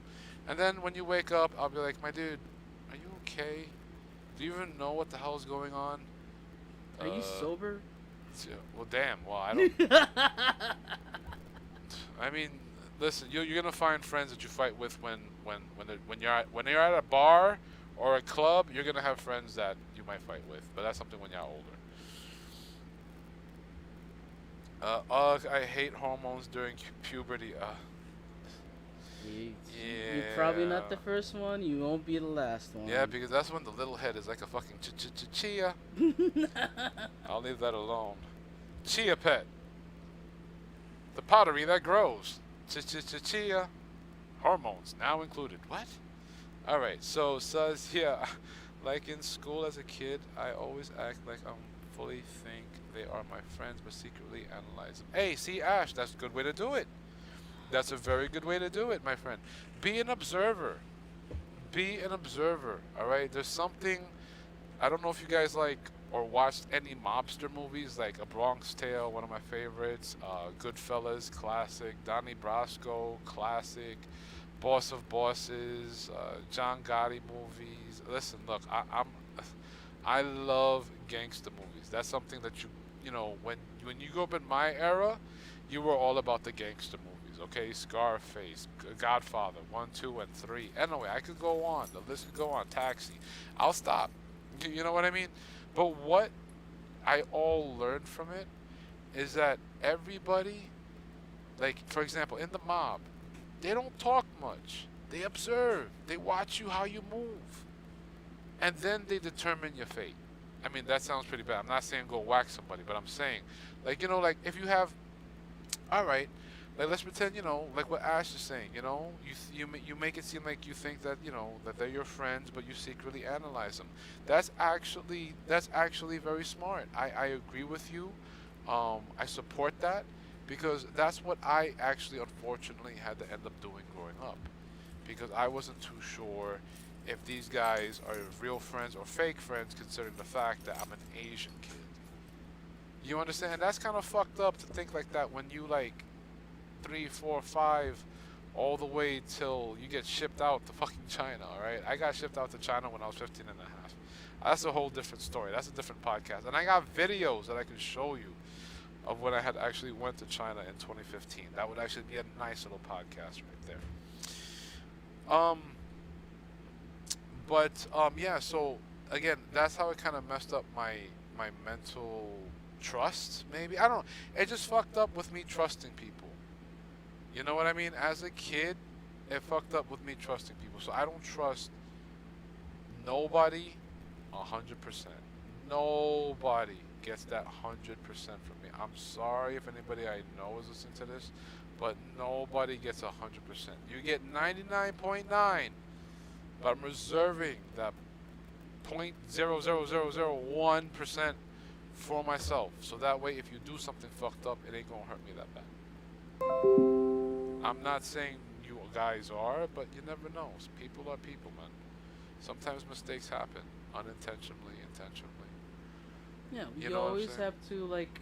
and then when you wake up, I'll be like, my dude, are you okay? Do you even know what the hell's going on? Are you sober? Well, damn. Well, I don't. I mean, listen. You're gonna find friends that you fight with when you're at a bar or a club. You're gonna have friends that you might fight with, but that's something when you're older. Ugh, I hate hormones during puberty. You're probably not the Yeah. first one. You won't be the last one. Yeah, because that's when the little head is like a fucking chia. I'll leave that alone. Chia pet. The pottery that grows. Chia. Hormones now included. What? Alright, so says, yeah, like in school as a kid, I always act like I'm fully think they are my friends, but secretly analyze them. Hey, see, Ash, that's a good way to do it. That's a very good way to do it, my friend. Be an observer. Be an observer, alright? There's something, I don't know if you guys like or watched any mobster movies, like A Bronx Tale, one of my favorites, Goodfellas, classic, Donnie Brasco, classic, Boss of Bosses, John Gotti movies. Listen, look, I love gangster movies. That's something that when you grew up in my era, you were all about the gangster movies, okay? Scarface, Godfather, 1, 2, and 3. Anyway, I could go on. The list could go on. Taxi. I'll stop. You know what I mean? But what I all learned from it is that everybody, like, for example, in the mob, they don't talk much. They observe. They watch you how you move. And then they determine your fate. I mean, that sounds pretty bad. I'm not saying go whack somebody, but I'm saying, like, like if you have, all right, like let's pretend, like what Ash is saying, you make it seem like you think that, that they're your friends, but you secretly analyze them. That's actually very smart. I agree with you. I support that because that's what I actually unfortunately had to end up doing growing up because I wasn't too sure if these guys are real friends or fake friends considering the fact that I'm an Asian kid. You understand? That's kind of fucked up to think like that when you like 3, 4, 5 all the way till you get shipped out to fucking China, alright? I got shipped out to China when I was 15 and a half. That's a whole different story. That's a different podcast. And I got videos that I can show you of when I had actually went to China in 2015. That would actually be a nice little podcast right there. Yeah, so again, that's how it kind of messed up my mental trust, maybe. I don't know. It just fucked up with me trusting people. You know what I mean? As a kid, it fucked up with me trusting people. So I don't trust nobody 100%. Nobody gets that 100% from me. I'm sorry if anybody I know is listening to this, but nobody gets 100%. You get 99.9, but I'm reserving that 0.00001% for myself. So that way, if you do something fucked up, it ain't gonna hurt me that bad. I'm not saying you guys are, but you never know. People are people, man. Sometimes mistakes happen, unintentionally, intentionally. Yeah, You you know what I'm always saying? have to like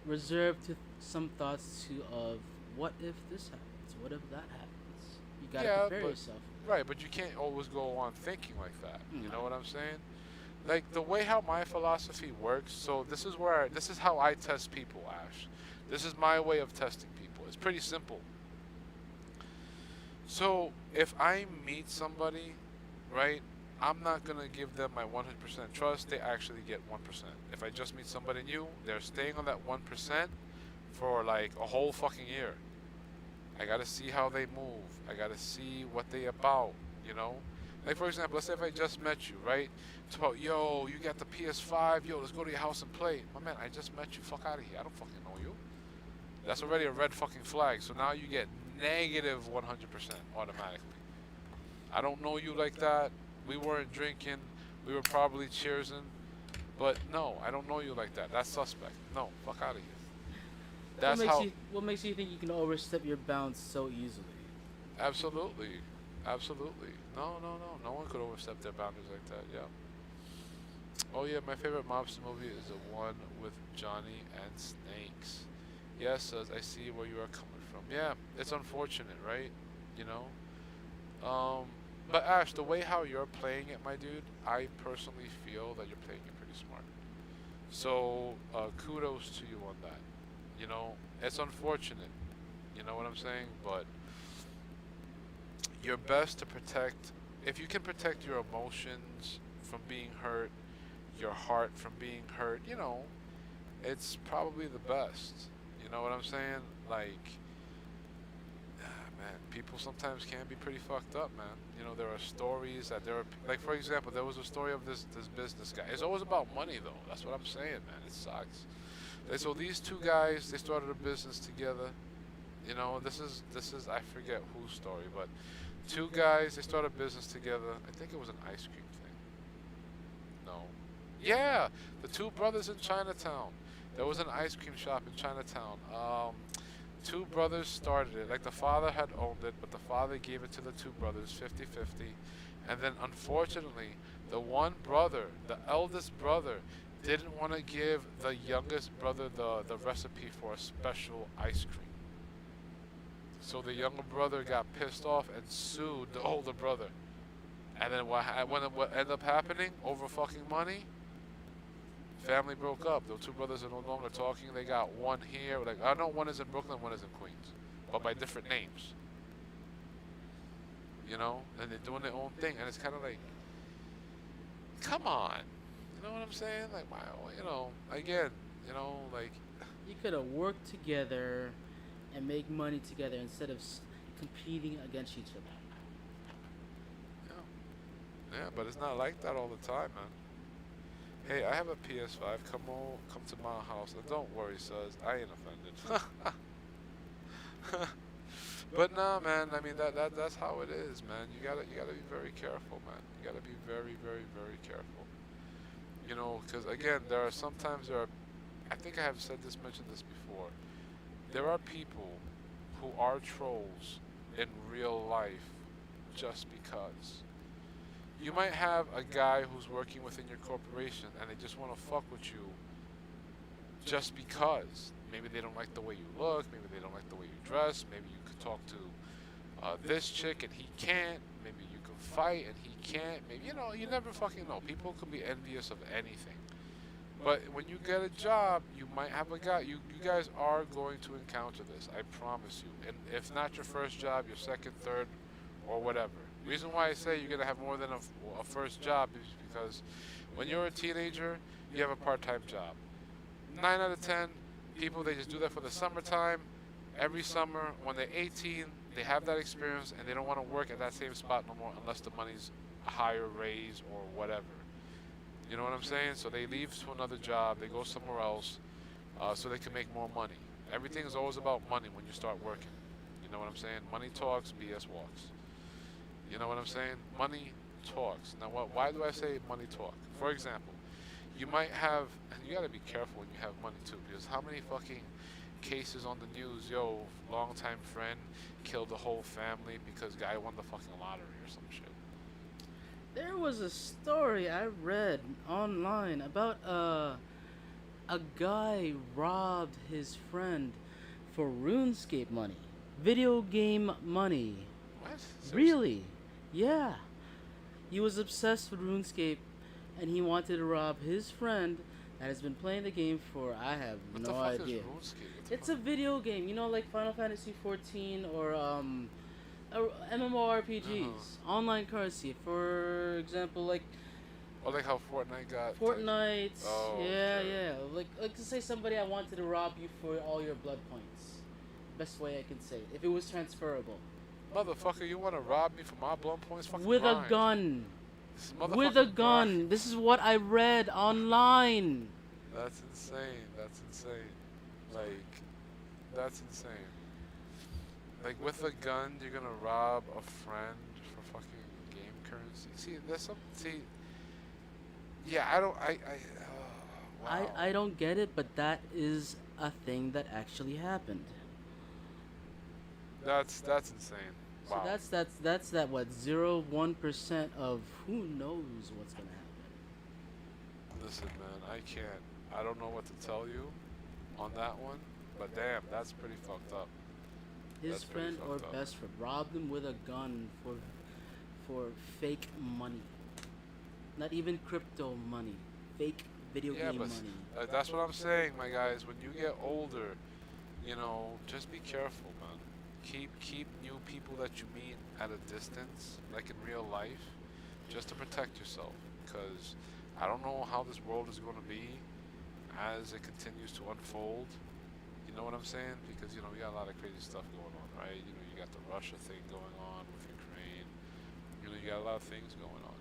reserve to some thoughts to of what if this happens, what if that happens. You gotta Yeah, prepare but yourself. right, but you can't always go on thinking like that. You know No. what I'm saying? Like the way how my philosophy works. So this is how I test people, Ash. This is my way of testing people. It's pretty simple. So if I meet somebody, right, I'm not gonna give them my 100% trust. They actually get 1%. If I just meet somebody new, they're staying on that 1% for like a whole fucking year. I gotta see how they move. I gotta see what they about, you know? Like for example, let's say if I just met you, right? It's about, yo, you got the PS5, yo, let's go to your house and play. My man, I just met you. Fuck out of here. I don't fucking know you. That's already a red fucking flag. So now you get negative 100% automatically. I don't know you like that. We weren't drinking. We were probably cheersing. But no, I don't know you like that. That's suspect. No, fuck out of here. That's how. What makes you think you can overstep your bounds so easily? Absolutely. Absolutely. No, no, no. No one could overstep their boundaries like that. Yeah. Oh, yeah. My favorite mobster movie is the one with Johnny and Snakes. Yes, says, I see where you are coming from. Yeah, it's unfortunate, right? You know? But Ash, the way how you're playing it, my dude, I personally feel that you're playing it pretty smart. So, kudos to you on that. You know, it's unfortunate. You know what I'm saying? But you're best to protect, if you can protect your emotions from being hurt, your heart from being hurt, you know, it's probably the best. You know what I'm saying? Like, man, people sometimes can be pretty fucked up, man. You know, there are stories that there are, like for example, there was a story of this business guy. It's always about money, though. That's what I'm saying, man. It sucks. So these two guys, they started a business together. You know, this is I forget whose story, but two guys, they started a business together. I think it was an ice cream thing. No. Yeah, the two brothers in Chinatown. There was an ice cream shop in Chinatown. Two brothers started it. Like the father had owned it, but the father gave it to the two brothers 50-50. And then unfortunately, the one brother, the eldest brother, didn't want to give the youngest brother the recipe for a special ice cream. So the younger brother got pissed off and sued the older brother. And then what ended up happening over fucking money? Family broke up. The two brothers are no longer talking. They got one here. Like I know one is in Brooklyn, one is in Queens, but by different names. You know, and they're doing their own thing, and it's kind of like, come on, you know what I'm saying? Like my, you know, again, you know, like, You could have worked together and make money together instead of competing against each other. yeah, yeah, but it's not like that all the time, man. Hey, I have a PS5. Come to my house, and don't worry, sus. I ain't offended. But nah, man. I mean that's how it is, man. You gotta be very careful, man. You gotta be very very very careful. You know, because again, there are sometimes there are. I think I have mentioned this before. There are people who are trolls in real life just because. You might have a guy who's working within your corporation and they just want to fuck with you just because. Maybe they don't like the way you look, maybe they don't like the way you dress, maybe you could talk to this chick and he can't, maybe you can fight and he can't, maybe, you know, you never fucking know. People could be envious of anything. But when you get a job, you might have a guy, you guys are going to encounter this, I promise you. And if not your first job, your second, third, or whatever. Reason why I say you're going to have more than a first job is because when you're a teenager, you have a part-time job. 9 out of 10 people, they just do that for the summertime. Every summer, when they're 18, they have that experience and they don't want to work at that same spot no more unless the money's a higher raise or whatever. You know what I'm saying? So they leave to another job, they go somewhere else so they can make more money. Everything is always about money when you start working. You know what I'm saying? Money talks, BS walks. You know what I'm saying? Money talks. Now, why do I say money talk? For example, you might have, and you gotta be careful when you have money too, because how many fucking cases on the news, yo, longtime friend killed the whole family because guy won the fucking lottery or some shit. There was a story I read online about a guy robbed his friend for RuneScape money, video game money. What? Seriously? Really? Yeah. He was obsessed with RuneScape and he wanted to rob his friend that has been playing the game for I have What the no fuck idea. is RuneScape? What the It's a fuck? video game, you know, like Final Fantasy 14 or MMORPGs, online currency. For example, like Or like how Fortnite got. Fortnite. Oh, Yeah, okay. yeah. Like to say somebody I wanted to rob you for all your blood points. Best way I can say it. If it was transferable. Motherfucker, you want to rob me for my blood points? Fucking With a grind. gun. This With a motherfucking grind. gun. This is what I read online. That's insane. That's insane. Like, that's insane. Like, with a gun, you're gonna rob a friend for fucking game currency. See, there's some. See, yeah, I don't. Wow. I don't get it, but that is a thing that actually happened. That's insane. So Wow. that's that what 0.1% of who knows what's gonna happen. Listen, man, I can't. I don't know what to tell you on that one, but damn, that's pretty fucked up. His That's pretty friend or fucked up. best friend robbed him with a gun for fake money. Not even crypto money. Fake video Yeah, game but money. that's what I'm saying, my guys. When you get older, just be careful, man. Keep new people that you meet at a distance, like in real life, just to protect yourself. Because I don't know how this world is going to be as it continues to unfold. You know what I'm saying? Because we got a lot of crazy stuff going on, right? You got the Russia thing going on with Ukraine. You got a lot of things going on.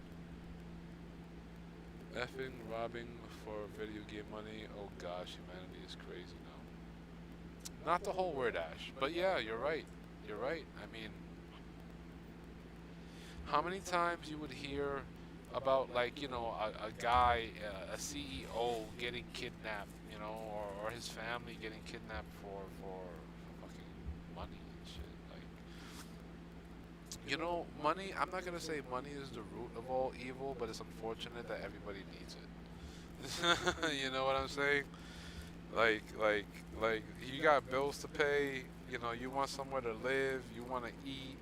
Effing robbing for video game money. Oh gosh, humanity is crazy now. Not the whole word, Ash, but yeah, you're right. You're right. I mean, how many times you would hear about like a guy, a CEO getting kidnapped, or his family getting kidnapped for fucking money and shit. Like, money. I'm not gonna say money is the root of all evil, but it's unfortunate that everybody needs it. You know what I'm saying? Like, like, like, you got bills to pay. You want somewhere to live. You want to eat.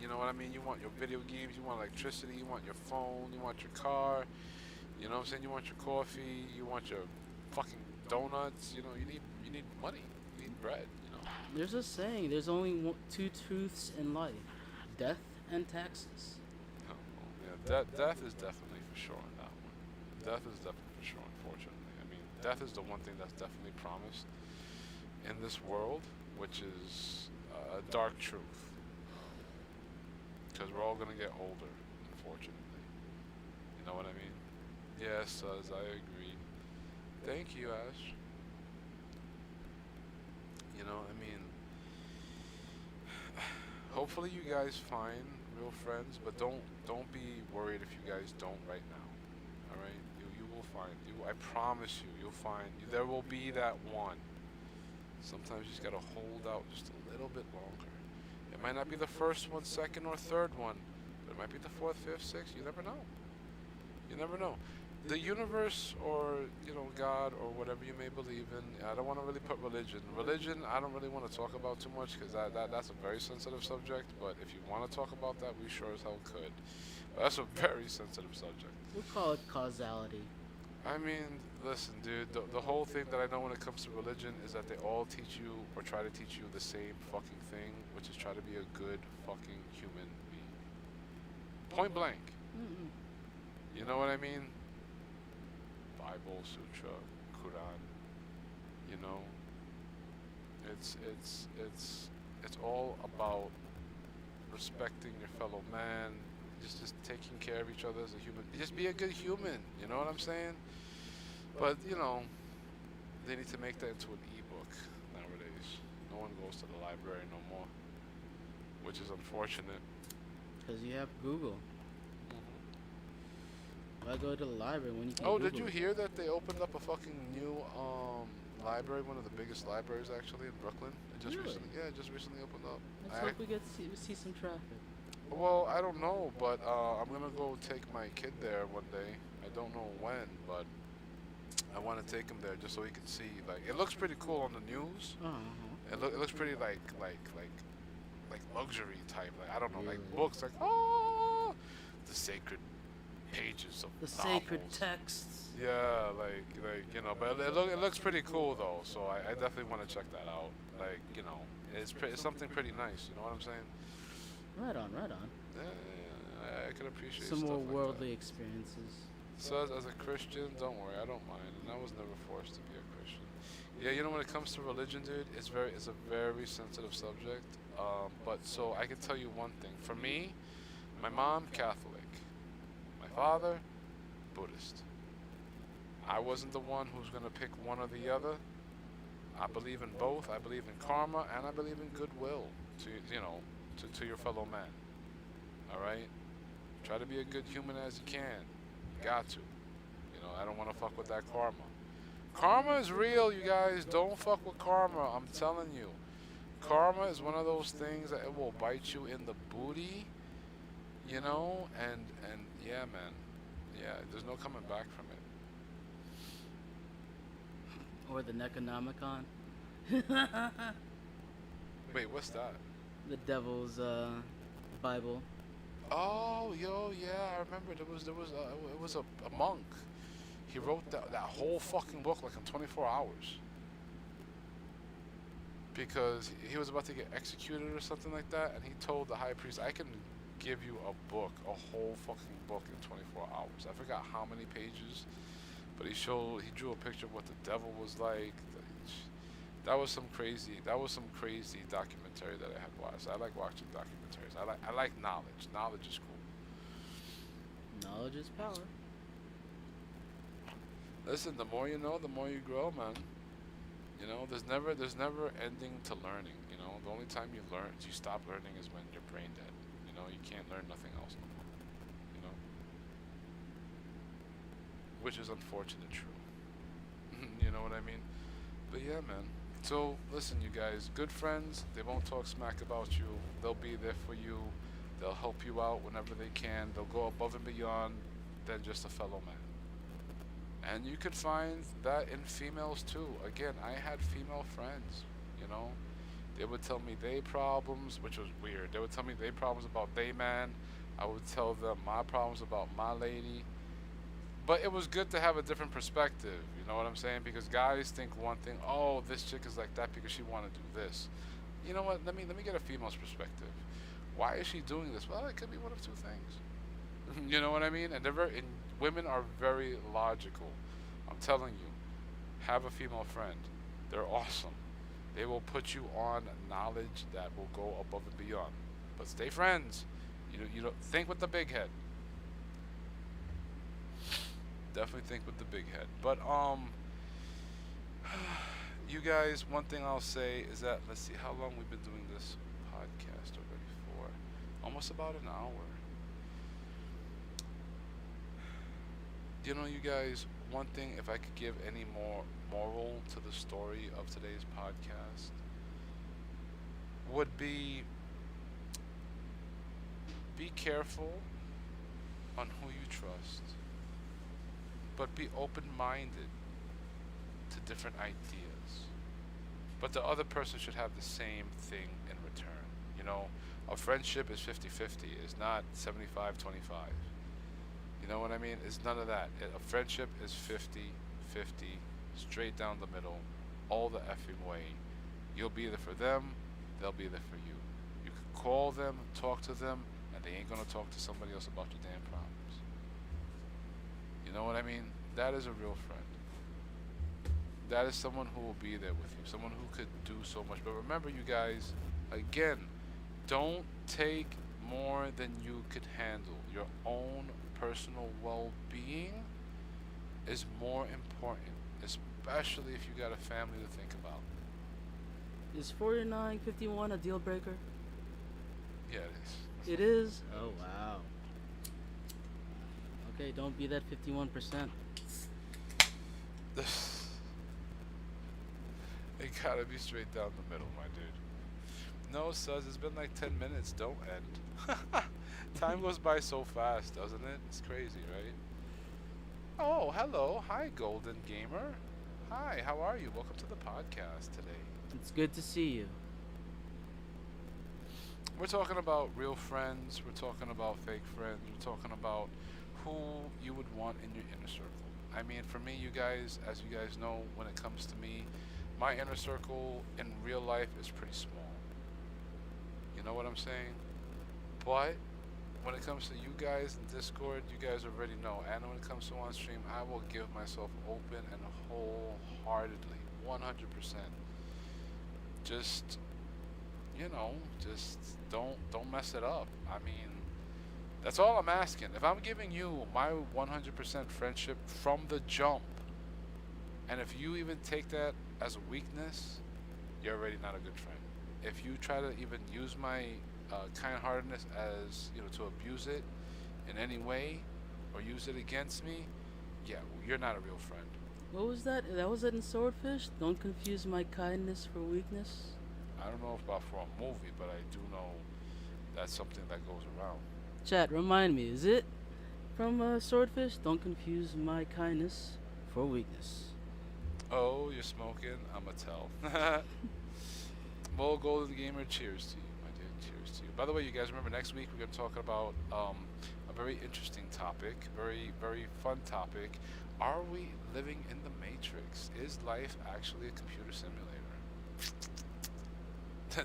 You know what I mean? You want your video games. You want electricity. You want your phone. You want your car. You know what I'm saying? You want your coffee. You want your fucking donuts. You need money. You need bread. There's a saying. There's only two truths in life: death and taxes. Oh, yeah, death is definitely for sure on that one. Death is definitely for sure. Unfortunately, I mean, death is the one thing that's definitely promised in this world, which is a dark truth. Because we're all gonna get older, unfortunately. You know what I mean? Yes, as I agree. Thank you, Ash. I mean, hopefully you guys find real friends, but don't be worried if you guys don't right now. All right, you will find. I promise you, you'll find. There will be that one. Sometimes you just gotta hold out just a little bit longer. It might not be the first one, second, or third one, but it might be the fourth, fifth, sixth. You never know. You never know. The universe, or God, or whatever you may believe in. I don't want to really put religion. Religion, I don't really want to talk about too much because that's a very sensitive subject. But if you want to talk about that, we sure as hell could. But that's a very sensitive subject. We'll call it causality. I mean, listen, dude. The whole thing that I know when it comes to religion is that they all teach you or try to teach you the same fucking thing, which is try to be a good fucking human being. Point blank. Mm-mm. You know what I mean? Bible, Sutra, Quran. You know, it's all about respecting your fellow man, just taking care of each other as a human. Just be a good human. You know what I'm saying? But they need to make that into an ebook nowadays. No one goes to the library no more, which is unfortunate. Because you have Google. Mhm. Why go to the library when you can Oh, Google did you it? hear that they opened up a fucking new library, one of the biggest libraries actually in Brooklyn? It just Really? recently, yeah, it just recently opened up. Let's hope we get to see some traffic. Well, I don't know, but I'm gonna go take my kid there one day. I don't know when, but I want to take him there just so he can see. Like, it looks pretty cool on the news. Uh-huh. It looks pretty like luxury type. Like, I don't know, like Really? books, like the sacred pages of The novels. sacred texts. Yeah, but it looks pretty cool though. So I definitely want to check that out. Like, it's something pretty nice. You know what I'm saying? Right on, right on. Yeah, I can appreciate Some stuff more like worldly that. experiences. So as a Christian, don't worry, I don't mind, and I was never forced to be a Christian. Yeah, you know, when it comes to religion, dude, it's a very sensitive subject. But so I can tell you one thing. For me, my mom Catholic, my father Buddhist. I wasn't the one who's gonna pick one or the other. I believe in both. I believe in karma, and I believe in goodwill to to your fellow man. All right. Try to be a good human as you can. You got to. You know, I don't want to fuck with that karma. Karma is real, you guys. Don't fuck with karma. I'm telling you. Karma is one of those things that it will bite you in the booty, you know, and yeah, man. Yeah, there's no coming back from it. Or the Necronomicon. Wait, what's that? The devil's Bible. Oh, yo, yeah, I remember it was a monk. He wrote that whole fucking book like in 24 hours because he was about to get executed or something like that, and he told the high priest, "I can give you a whole fucking book in 24 hours." I forgot how many pages, but he drew a picture of what the devil was like. That was some crazy documentary that I had watched. I like watching documentaries. I like knowledge. Knowledge is cool. Knowledge is power. Listen, the more you know, the more you grow, man. You know, there's never ending to learning. You know, the only time you stop learning is when you're brain dead. You know, you can't learn nothing else no more. You know, which is unfortunate true. You know what I mean? But yeah, man. So listen, you guys, good friends. They won't talk smack about you. They'll be there for you. They'll help you out whenever they can. They'll go above and beyond than just a fellow man. And you could find that in females too. Again, I had female friends, you know. They would tell me they problems, which was weird. They would tell me they problems about they man. I would tell them my problems about my lady. But it was good to have a different perspective, you know what I'm saying? Because guys think one thing, oh, this chick is like that because she want to do this. You know what? Let me get a female's perspective. Why is she doing this? Well, it could be one of two things. You know what I mean? And women are very logical. I'm telling you, have a female friend. They're awesome. They will put you on knowledge that will go above and beyond. But stay friends. You know, think with the big head. Definitely think with the big head. But you guys, one thing I'll say is that let's see how long we've been doing this podcast already for. Almost about an hour. You know, you guys, one thing, if I could give any more moral to the story of today's podcast, would be careful on who you trust, but be open-minded to different ideas. But the other person should have the same thing in return. You know, a friendship is 50-50. It's not 75-25. You know what I mean? It's none of that. A friendship is 50-50, straight down the middle, all the effing way. You'll be there for them, they'll be there for you. You can call them, talk to them, and they ain't gonna talk to somebody else about your damn problems. You know what I mean? That is a real friend. That is someone who will be there with you, someone who could do so much. But remember, you guys, again, don't take more than you could handle. Your own personal well-being is more important, especially if you got a family to think about. Is 49.51 a deal breaker? Yeah, it is. It is? Oh, wow. Okay, don't be that 51%. It gotta be straight down the middle, my dude. No, Suz, it's been like 10 minutes. Don't end. Time goes by so fast, doesn't it? It's crazy, right? Oh, hello. Hi, Golden Gamer. Hi, how are you? Welcome to the podcast today. It's good to see you. We're talking about real friends. We're talking about fake friends. We're talking about who you would want in your inner circle. I mean, for me, you guys, as you guys know, when it comes to me, my inner circle in real life is pretty small. You know what I'm saying? But when it comes to you guys in Discord, you guys already know. And when it comes to on stream, I will give myself open and wholeheartedly, 100%. Just just don't mess it up. I mean, that's all I'm asking. If I'm giving you my 100% friendship from the jump, and if you even take that as a weakness, you're already not a good friend. If you try to even use my kind-heartedness as to abuse it in any way, or use it against me, yeah, you're not a real friend. What was that? That was it in Swordfish? Don't confuse my kindness for weakness? I don't know about for a movie, but I do know that's something that goes around. Chat, remind me, is it from Swordfish? Don't confuse my kindness for weakness. Oh, you're smoking? I'ma tell. Well, Golden Gamer, cheers to you, my dude. Cheers to you. By the way, you guys remember next week we're gonna talk about a very interesting topic, very fun topic. Are we living in the Matrix? Is life actually a computer simulator?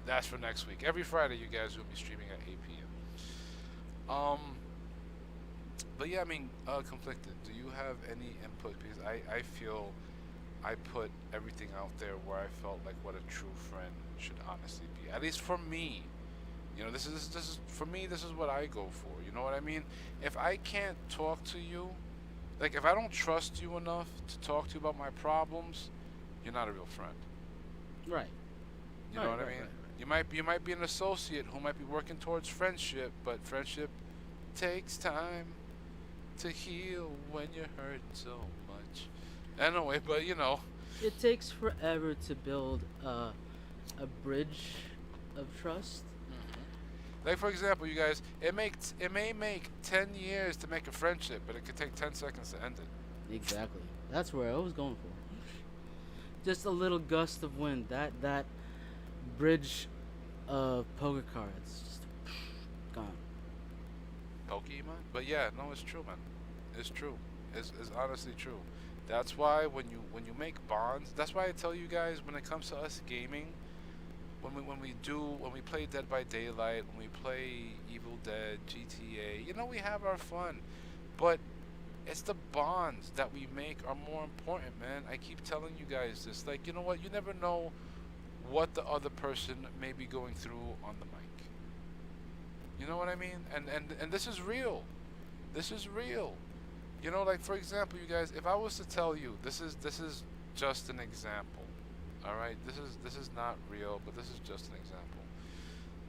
That's for next week. Every Friday, you guys will be streaming at 8 p.m. But yeah, I mean, conflicted. Do you have any input? Because I feel I put everything out there where I felt like what a true friend should honestly be. At least for me. This is for me. This is what I go for. You know what I mean? If I can't talk to you, like if I don't trust you enough to talk to you about my problems, you're not a real friend. Right. You know what I mean? Right. You might be an associate who might be working towards friendship, but friendship takes time to heal when you're hurt so much. Anyway, but It takes forever to build a bridge of trust. like for example, you guys, it may make 10 years to make a friendship, but it could take 10 seconds to end it. Exactly. That's where I was going for. Just a little gust of wind. That bridge of poker cards just gone. Pokemon? But yeah, no, it's true, man. It's true. It's honestly true. That's why when you make bonds, that's why I tell you guys when it comes to us gaming, when we play Dead by Daylight, when we play Evil Dead, GTA, we have our fun. But it's the bonds that we make are more important, man. I keep telling you guys this. Like, you know what? You never know what the other person may be going through on the mic. You know what I mean? And this is real. This is real. Like for example, you guys, if I was to tell you, this is just an example. All right? This is not real, but this is just an example.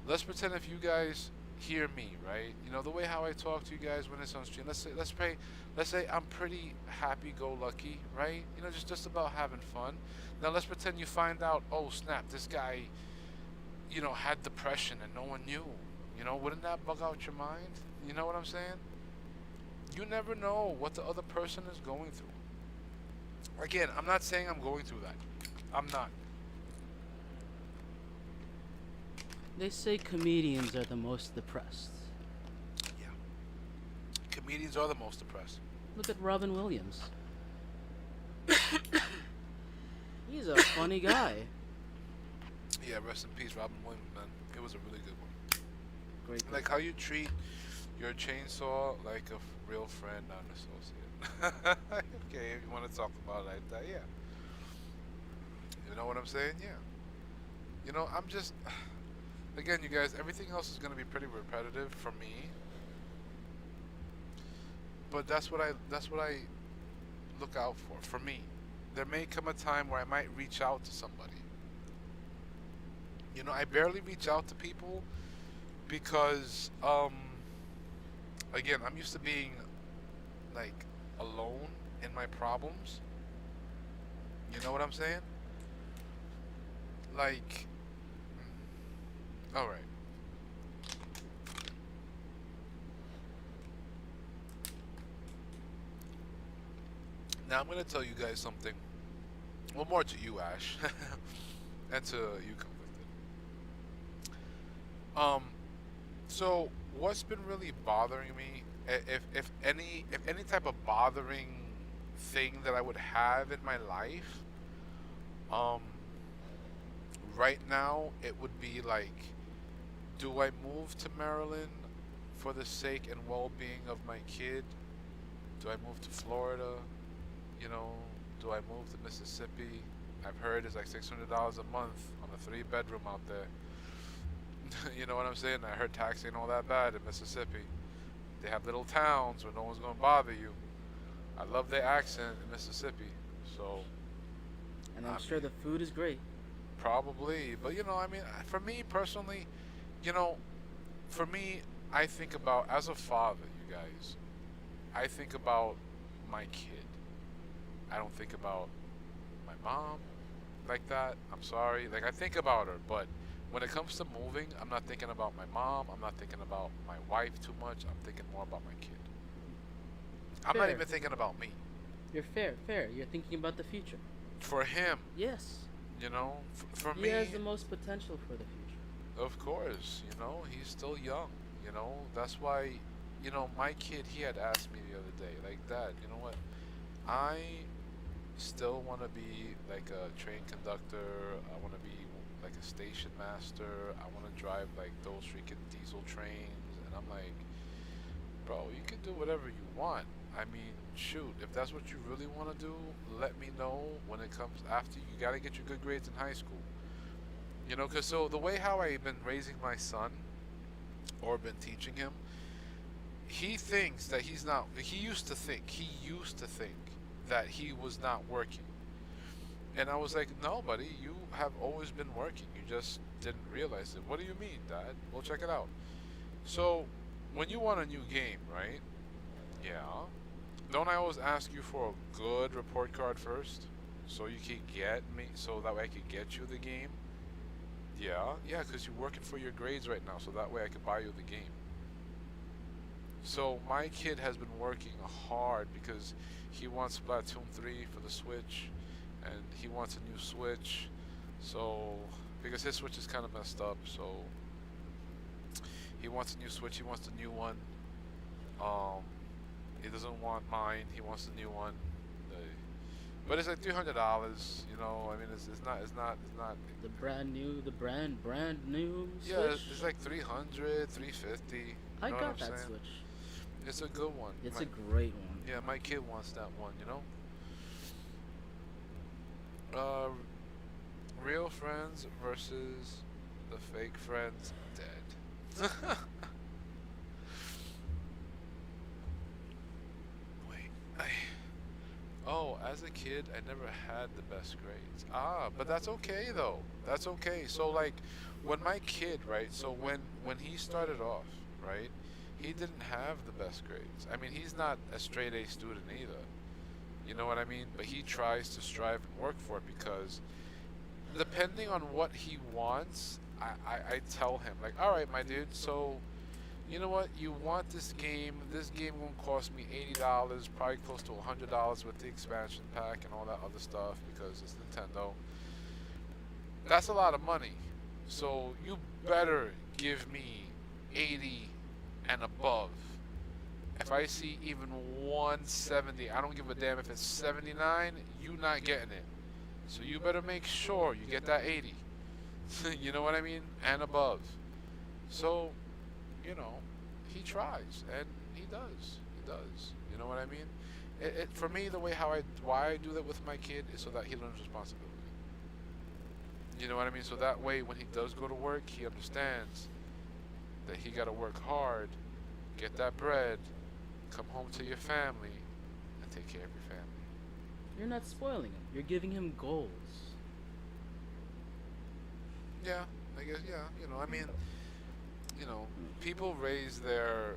Let's pretend if you guys hear me, right? The way how I talk to you guys when it's on stream. Let's say I'm pretty happy-go-lucky, right? Just about having fun. Now let's pretend you find out, oh snap, this guy, had depression and no one knew. Wouldn't that bug out your mind? You know what I'm saying? You never know what the other person is going through. Again, I'm not saying I'm going through that. I'm not. They say comedians are the most depressed. Yeah. Comedians are the most depressed. Look at Robin Williams. He's a funny guy. Yeah, rest in peace, Robin Williams, man. It was a really good one. Great. Like how you treat your chainsaw like a real friend, not an associate. Okay, if you want to talk about it like that, yeah. You know what I'm saying? Yeah. I'm just... Again, you guys, everything else is going to be pretty repetitive for me. But that's what I look out for me. There may come a time where I might reach out to somebody. I barely reach out to people because, again, I'm used to being, like, alone in my problems. You know what I'm saying? Like, alright. Now I'm gonna tell you guys something. Well, more to you, Ash, and to you, Conflicted. So what's been really bothering me, if any type of bothering thing that I would have in my life, right now it would be like, do I move to Maryland for the sake and well-being of my kid, do I move to Florida? You know, do I move to Mississippi? I've heard it's like $600 a month on a three-bedroom out there. You know what I'm saying? I heard taxi ain't all that bad in Mississippi. They have little towns where no one's gonna bother you. I love their accent in Mississippi. So And I I'm sure mean, the food is great. probably, but I mean, for me personally, you know, for me, I think about as a father, you guys. I think about my kid. I don't think about my mom like that. I'm sorry. Like I think about her, but when it comes to moving, I'm not thinking about my mom. I'm not thinking about my wife too much. I'm thinking more about my kid. I'm not Fair. even thinking about me. You're fair. You're thinking about the future. For him, Yes. for He me, has the most potential for the future. of course, he's still young. That's why, my kid, he had asked me the other day, like, Dad, you know what? I still want to be like a train conductor. I want to be like a station master. I want to drive like those freaking diesel trains. And I'm like, bro, you can do whatever you want. I mean, shoot, if that's what you really want to do, let me know when it comes after. You got to get your good grades in high school. Because so the way how I've been raising my son or been teaching him, he thinks that he's not, he used to think that he was not working. And I was like, no, buddy, you have always been working. You just didn't realize it. What do you mean, Dad? Well, check it out. So, when you want a new game, right? Yeah. Don't I always ask you for a good report card first? So you can get me, so that way I could get you the game? Yeah, because you're working for your grades right now, so that way I could buy you the game. So my kid has been working hard because he wants Splatoon 3 for the Switch, and he wants a new Switch. So, because his Switch is kind of messed up, so he wants a new Switch. He wants a new one. He doesn't want mine. He wants the new one. Uh, But it's like $300. I mean, it's not. The brand new Yeah, Switch. it's like 300, 350. I You know what got I'm that saying? Switch. It's a good one. It's My- a great one. Yeah, my kid wants that one. Uh, real friends versus the fake friends dead. Wait, oh, as a kid, I never had the best grades. But that's okay though. That's okay. So like, when my kid, right? So when he started off, right? He didn't have the best grades. I mean, he's not a straight A student either. You know what I mean? But he tries to strive and work for it because depending on what he wants, I tell him, like, all right, my dude, so you know what? You want this game. This game won't cost me $80, probably close to $100 with the expansion pack and all that other stuff because it's Nintendo. That's a lot of money. So you better give me 80 and above. If I see even 170, I don't give a damn if it's 79, you not getting it. So you better make sure you get that 80. You know what I mean? And above. So, he tries and he does. He does. You know what I mean? For me, why I do that with my kid is so that he learns responsibility. You know what I mean? So that way, when he does go to work, he understands that he got to work hard, get that bread, come home to your family, and take care of your family. You're not spoiling him. You're giving him goals. Yeah, I guess. Yeah, I mean, people raise their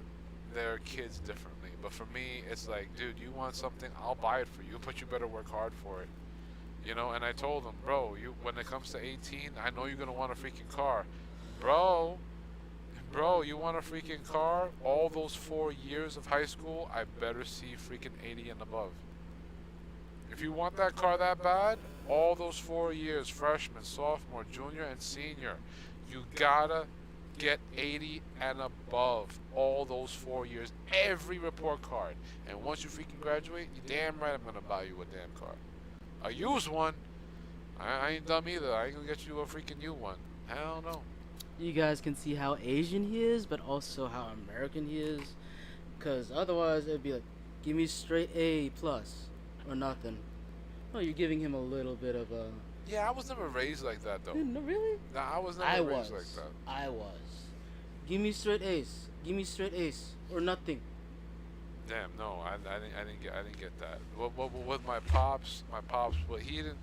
kids differently. But for me, it's like, dude, you want something, I'll buy it for you, but you better work hard for it. And I told him, bro, when it comes to 18, I know you're gonna want a freaking car, bro. Bro, you want a freaking car? All those 4 years of high school, I better see freaking 80 and above. If you want that car that bad, all those 4 years, freshman, sophomore, junior, and senior, you gotta get 80 and above. All those 4 years, every report card. And once you freaking graduate, you damn right I'm gonna buy you a damn car. A used one. I ain't dumb either. I ain't gonna get you a freaking new one. Hell no. you guys can see how Asian he is, but also how American he is. Cause otherwise it'd be like, give me straight A plus or nothing. No, you're giving him a little bit of a. Yeah, I was never raised like that though. No, really? Nah, I was I never was. raised like that. I was. Give me straight A's. Give me straight A's or nothing. Damn, no, I didn't get that. With my pops, what he didn't.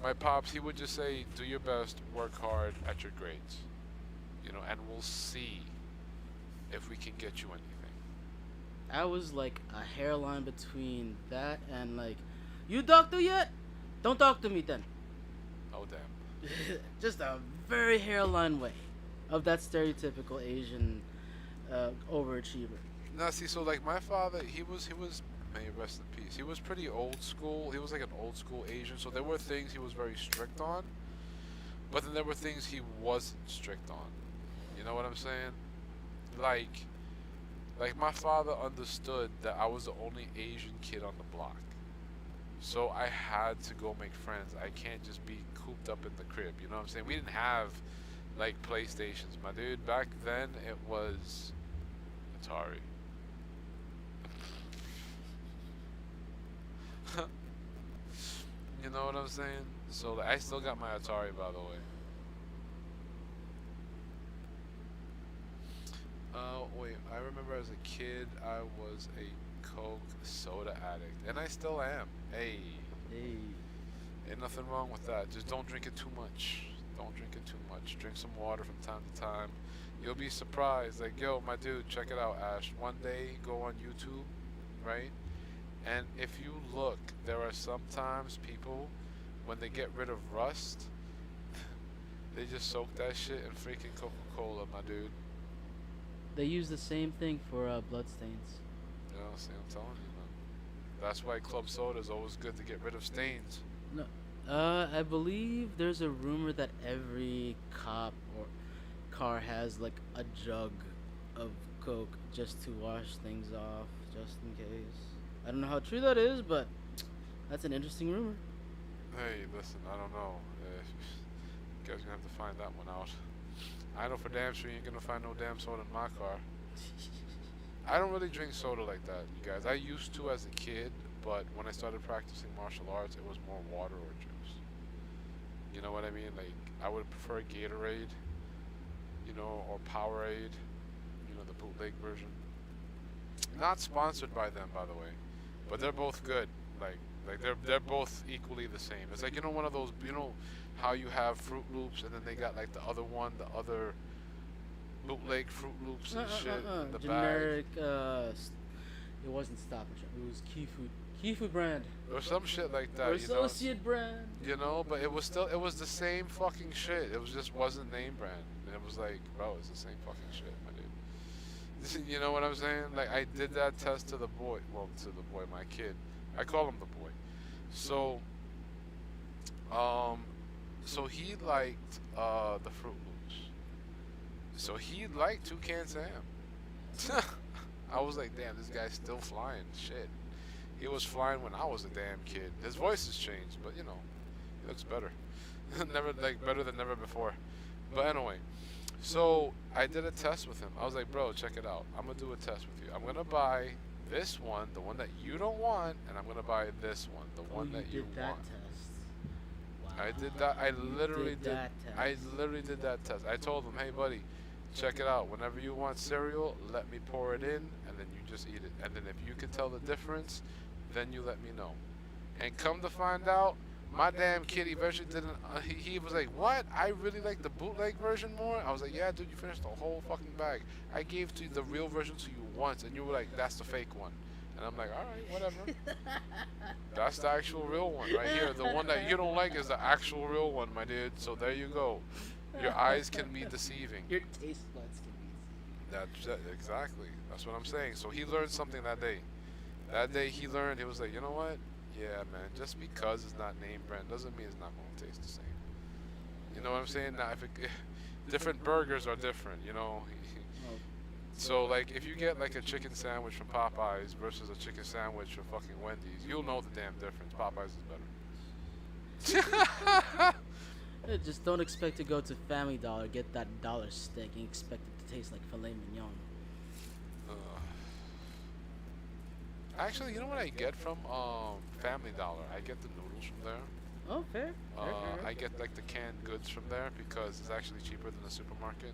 My pops, he would just say, "Do your best, work hard at your grades, and we'll see if we can get you anything." I was like a hairline between that and like, you doctor yet? Don't talk to me then. Oh damn. Just a very hairline way of that stereotypical Asian overachiever. Now see, so like my father, he was may he rest in peace. He was pretty old school. He was like an old school Asian. So there were things he was very strict on, but then there were things he wasn't strict on. You know what I'm saying? Like my father understood that I was the only Asian kid on the block. So I had to go make friends. I can't just be cooped up in the crib. You know what I'm saying? We didn't have like PlayStations, my dude. Back then it was Atari. You know what I'm saying? So like, I still got my Atari, by the way. Wait, I remember as a kid I was a Coke soda addict, and I still am. Hey, Hey, ain't nothing wrong with that. Just don't drink it too much. Don't drink it too much. Drink some water from time to time. You'll be surprised. Like, yo, my dude, check it out, Ash. One day, go on YouTube, right? And if you look, there are sometimes people, when they get rid of rust, they just soak that shit in freaking Coca-Cola, my dude. they use the same thing for bloodstains. You know, see, I'm telling you, man. That's why club soda is always good to get rid of stains. No, I believe there's a rumor that every cop or car has like a jug of Coke just to wash things off, just in case. I don't know how true that is, but that's an interesting rumor. Hey, listen, I don't know. You guys gonna have to find that one out. I know for damn sure you ain't gonna find no damn soda in my car. I don't really drink soda like that, you guys. I used to as a kid, but when I started practicing martial arts, it was more water or juice. You know what I mean? Like, I would prefer Gatorade, or Powerade, the bootleg version. Not sponsored by them, by the way, but they're both good. Like they're both equally the same. It's like, one of those, how you have Fruit Loops and then they got like the other bootleg Fruit Loops and shit in the Generic. bag. It wasn't Stop and Shop. It was Key Food brand. Or some shit like that, Or Associate brand. But it was the same fucking shit. It was just wasn't name brand. And it was like, bro, it's the same fucking shit, my dude. You know what I'm saying? Like, I did that test to the boy, my kid. I call him the boy. So, so he liked the Fruit Loops. So he liked Toucan Sam. I was like, damn, this guy's still flying. Shit. He was flying when I was a damn kid. His voice has changed, but he looks better. Never better than never before. But anyway, so I did a test with him. I was like, bro, check it out. I'm gonna do a test with you. I'm gonna buy this one, the one that you don't want, and I'm gonna buy this one, the one that you did that want. test. Wow. I did that. I literally did. that test. I literally did that test. I told him, hey, buddy, check it out. Whenever you want cereal, let me pour it in, and then you just eat it. And then if you can tell the difference, then you let me know. And come to find out, my damn kid eventually didn't. He was like, what? I really like the bootleg version more? I was like, yeah, dude, you finished the whole fucking bag. I gave to you the real version to you once, and you were like, that's the fake one. And I'm like, all right, whatever. That's the actual real one right here. The one that you don't like is the actual real one, my dude. So there you go. Your eyes can be deceiving. Your taste buds can be. Exactly. That's what I'm saying. So he learned something that day. That day he learned. He was like, you know what? Yeah, man. Just because it's not name brand doesn't mean it's not going to taste the same. You know what I'm saying? Now, different burgers are different. So like, if you get like a chicken sandwich from Popeyes versus a chicken sandwich from fucking Wendy's, you'll know the damn difference. Popeyes is better. Yeah, just don't expect to go to Family Dollar, get that dollar steak, and expect it to taste like filet mignon. Uh, Actually, you know what I get from Family Dollar? I get the noodles from there. Oh, fair, fair, fair. I get like the canned goods from there because it's actually cheaper than the supermarket.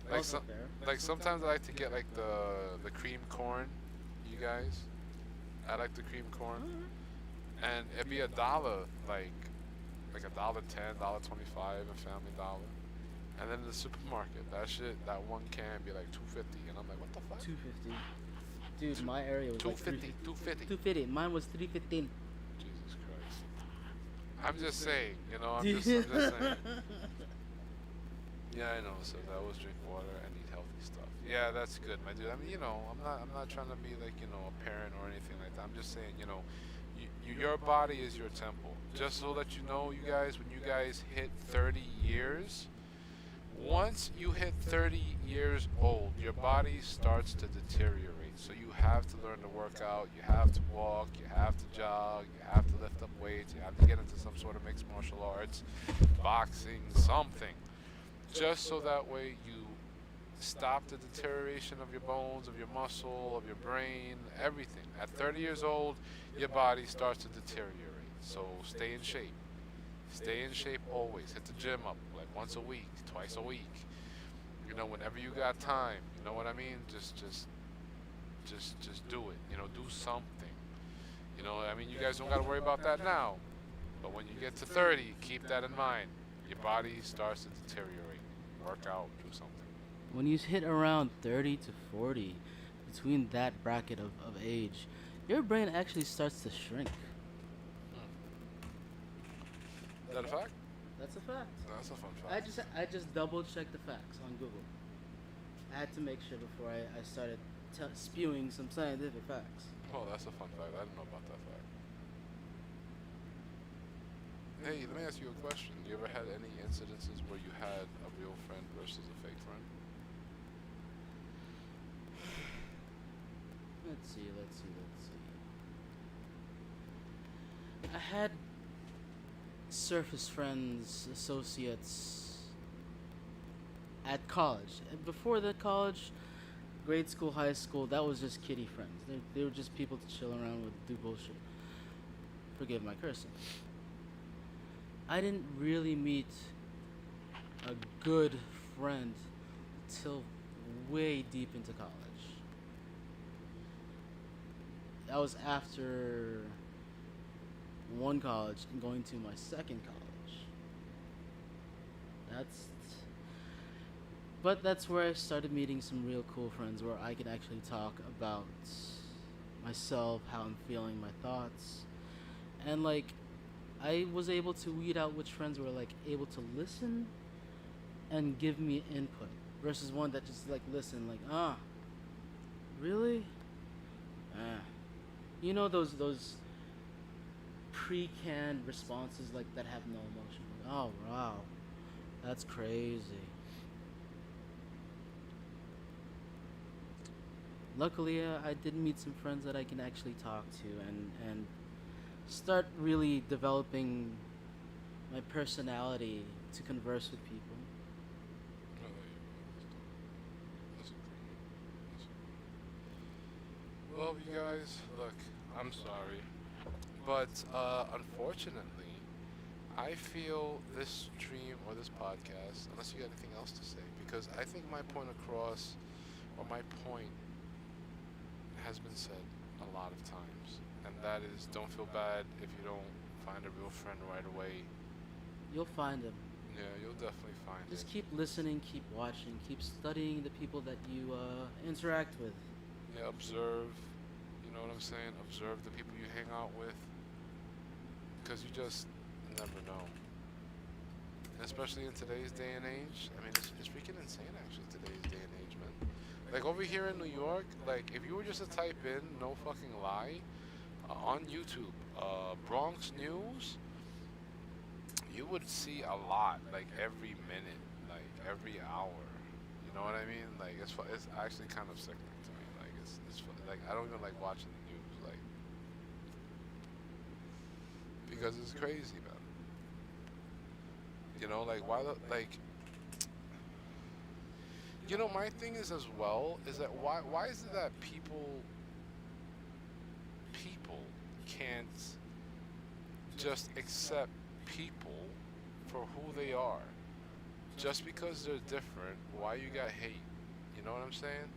Like Also some, fair. like sometimes I like to get like the cream corn. You guys, I like the cream corn, Alright. and it'd be $1, like $1.10, $1.25 at Family Dollar, and then in the supermarket, that shit, that one can be like 250, and I'm like, what the fuck? 250. Dude, Two- my area was Two like fifty, 250. 250. Mine was 315. Jesus Christ. I'm just saying, you know, I'm Dude. just saying. Yeah, I know. So I always drink water and eat healthy stuff. Yeah, that's good, my dude. I mean, you know, I'm not trying to be like, you know, a parent or anything like that. I'm just saying, you know, your body is your temple. Just so that you know, you guys, when you guys hit 30 years, once you hit 30 years old, your body starts to deteriorate. So you have to learn to work out, you have to walk, you have to jog, you have to lift up weights, you have to get into some sort of mixed martial arts, boxing, something. Just so that way you stop the deterioration of your bones, of your muscle, of your brain, everything. At 30 years old, your body starts to deteriorate. So stay in shape. Stay in shape always. Hit the gym up like once a week, twice a week. You know, whenever you got time. You know what I mean? Just do it. You know, do something. You know, I mean, you guys don't got to worry about that now. But when you get to 30, keep that in mind. Your body starts to deteriorate. Work out, do something. When you hit around 30 to 40, between that bracket of age, your brain actually starts to shrink. Is that a fact? That's a fact. That's a fun I fact. just double checked the facts on Google. I had to make sure before I started spewing some scientific facts. Oh, that's a fun fact. I didn't know about that fact. Hey, let me ask you a question. You ever had any incidences where you had a real friend versus a fake friend? Let's see. I had surface friends, associates at college. And before the college, grade school, high school, that was just kiddie friends. They were just people to chill around with, do bullshit. Forgive my cursing. I didn't really meet a good friend till way deep into college. That was after one college and going to my second college. That's where I started meeting some real cool friends where I could actually talk about myself, how I'm feeling, my thoughts. And like I was able to weed out which friends were like able to listen and give me input versus one that just like listen like really you know those pre-canned responses like that have no emotion. Like, oh wow, that's crazy. Luckily, I did meet some friends that I can actually talk to and start really developing my personality to converse with people. Oh, there you go. That's agreed. Well, you guys, look, I'm sorry. But unfortunately, I feel this stream or this podcast, unless you got anything else to say, because I think my point across, or my point has been said a lot of times, and that is don't feel bad if you don't find a real friend right away. You'll find them. Yeah, you'll definitely find Just it. keep listening, keep watching, keep studying the people that you interact with. Yeah, observe. You know what I'm saying? Observe the people you hang out with, because you just never know. And especially in today's day and age, I mean, it's freaking insane actually today's day and age, man. Like over here in New York, like if you were just to type in, no fucking lie, on YouTube, Bronx News, you would see a lot, like every minute, like every hour. You know what I mean? Like it's actually kind of sickening to me. Like like I don't even like watching the news, like because it's crazy, man. You know, like why the like my thing is as well is that why is it that people can't just accept people for who they are? Just because they're different, why you got hate? You know what I'm saying?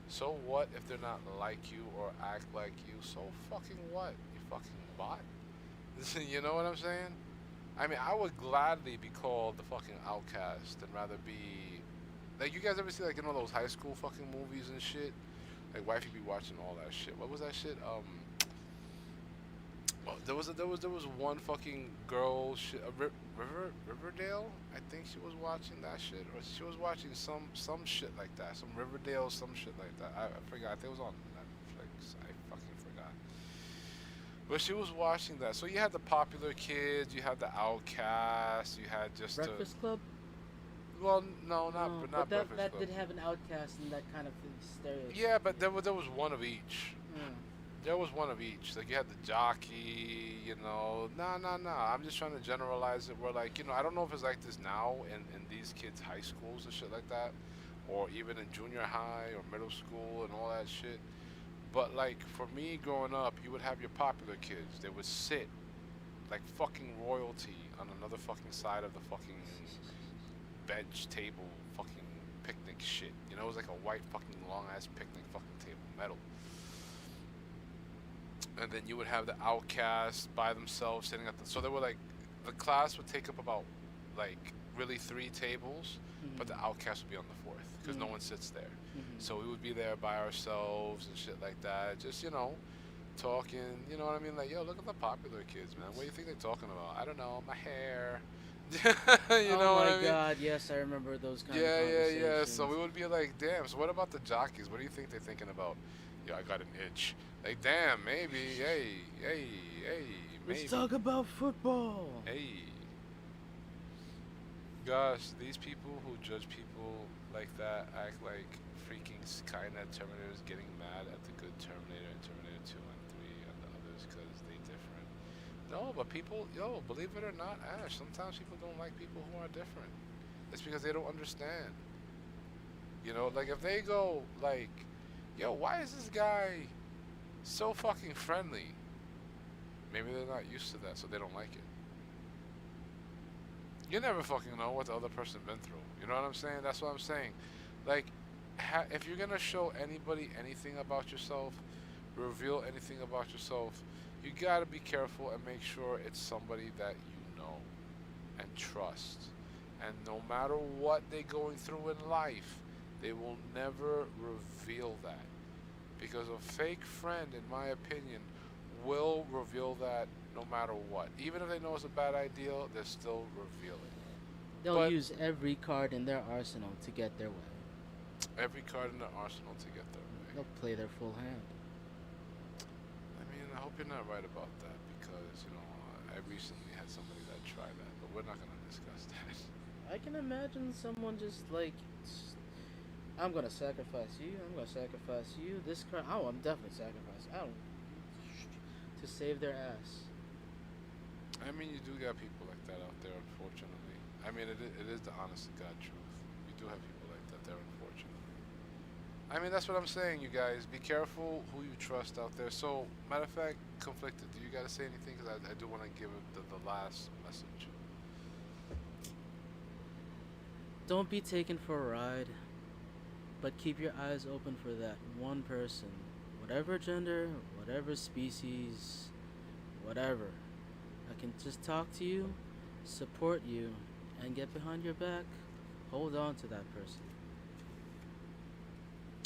So what if they're not like you or act like you? So fucking what? You fucking bot? You know what I'm saying? I mean, I would gladly be called the fucking outcast and rather be like you guys ever see like in all those high school fucking movies and shit? Like wifey be watching all that shit. What was that shit? Well, there was one fucking girl shit, Riverdale. I think she was watching that shit, or she was watching some shit like that, some Riverdale, some shit like that. I forgot. I think it was on Netflix. I fucking forgot. But she was watching that. So you had the popular kids, you had the outcasts, you had just Breakfast Club. well, no, No, not but that Breakfast that Club. did have an outcast and that kind of stereotype. Yeah, but there was one of each. Yeah. There was one of each. Like you had the jockey, No, no, no. I'm just trying to generalize it. Where like, I don't know if it's like this now in these kids' high schools and shit like that, or even in junior high or middle school and all that shit. But like for me growing up, you would have your popular kids. They would sit like fucking royalty on another fucking side of the fucking bench table, fucking picnic shit. It was like a white fucking long ass picnic fucking table, metal. And then you would have the outcasts by themselves sitting at the. So they were like, the class would take up about like really three tables, but the Mhm. outcast would be on the fourth because no Mhm. one sits there. Mhm. So we would be there by ourselves and shit like that. Just talking. You know what I mean? Like, yo, look at the popular kids, man. What do you think they're talking about? I don't know, my hair. You Oh know what my I mean? God! Yes, I remember those kind of Yeah, yeah, yeah. So we conversations. would be like, damn. So what about the jockeys? What do you think they're thinking about? Yo, I got an itch. Like, damn, maybe. Hey, hey, hey, Let's maybe. talk about football. Hey. Gosh, these people who judge people like that act like freaking Skynet Terminators getting mad at the good Terminator and Terminator 2 and 3 and the others because they different. No, but people, yo, believe it or not, Ash, sometimes people don't like people who are different. It's because they don't understand. Like if they go like, yo, why is this guy so fucking friendly? Maybe they're not used to that, so they don't like it. You never fucking know what the other person been through. You know what I'm saying? That's what I'm saying. Like, if you're gonna show anybody anything about yourself, reveal anything about yourself, you gotta be careful and make sure it's somebody that you know and trust. And no matter what they're going through in life, they will never reveal that. Because a fake friend, in my opinion, will reveal that no matter what. Even if they know it's a bad idea, they'll still reveal it. They'll But use every card in their arsenal to get their way. every card in the arsenal to get their way. They'll play their full hand. I mean, I hope you're not right about that because, I recently had somebody that tried that, but we're not going to discuss that. I can imagine someone just like, I'm gonna sacrifice you. I'm gonna sacrifice you. This card. Oh, I'm definitely sacrificing. I don't to save their ass. I mean, you do got people like that out there, unfortunately. I mean, it is the honest to God truth. We do have people like that there, unfortunately. I mean, that's what I'm saying, you guys. Be careful who you trust out there. So, matter of fact, Conflicted, do you got to say anything? Because I do want to give it the last message. Don't be taken for a ride, but keep your eyes open for that one person, whatever gender, whatever species, whatever. I can just talk to you, support you, and get behind your back. Hold on to that person.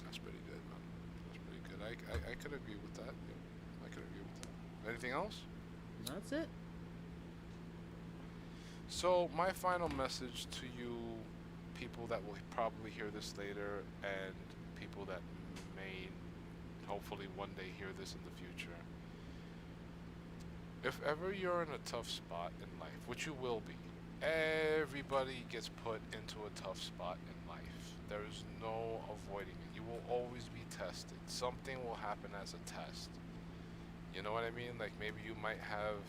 That's pretty good, man. That's pretty good. I could agree with that. Yep. I could agree with that. Anything else? That's it. So, my final message to you, people that will probably hear this later, and people that may hopefully one day hear this in the future. If ever you're in a tough spot in life, which you will be, everybody gets put into a tough spot in life. There is no avoiding it. You will always be tested. Something will happen as a test. You know what I mean? Like maybe you might have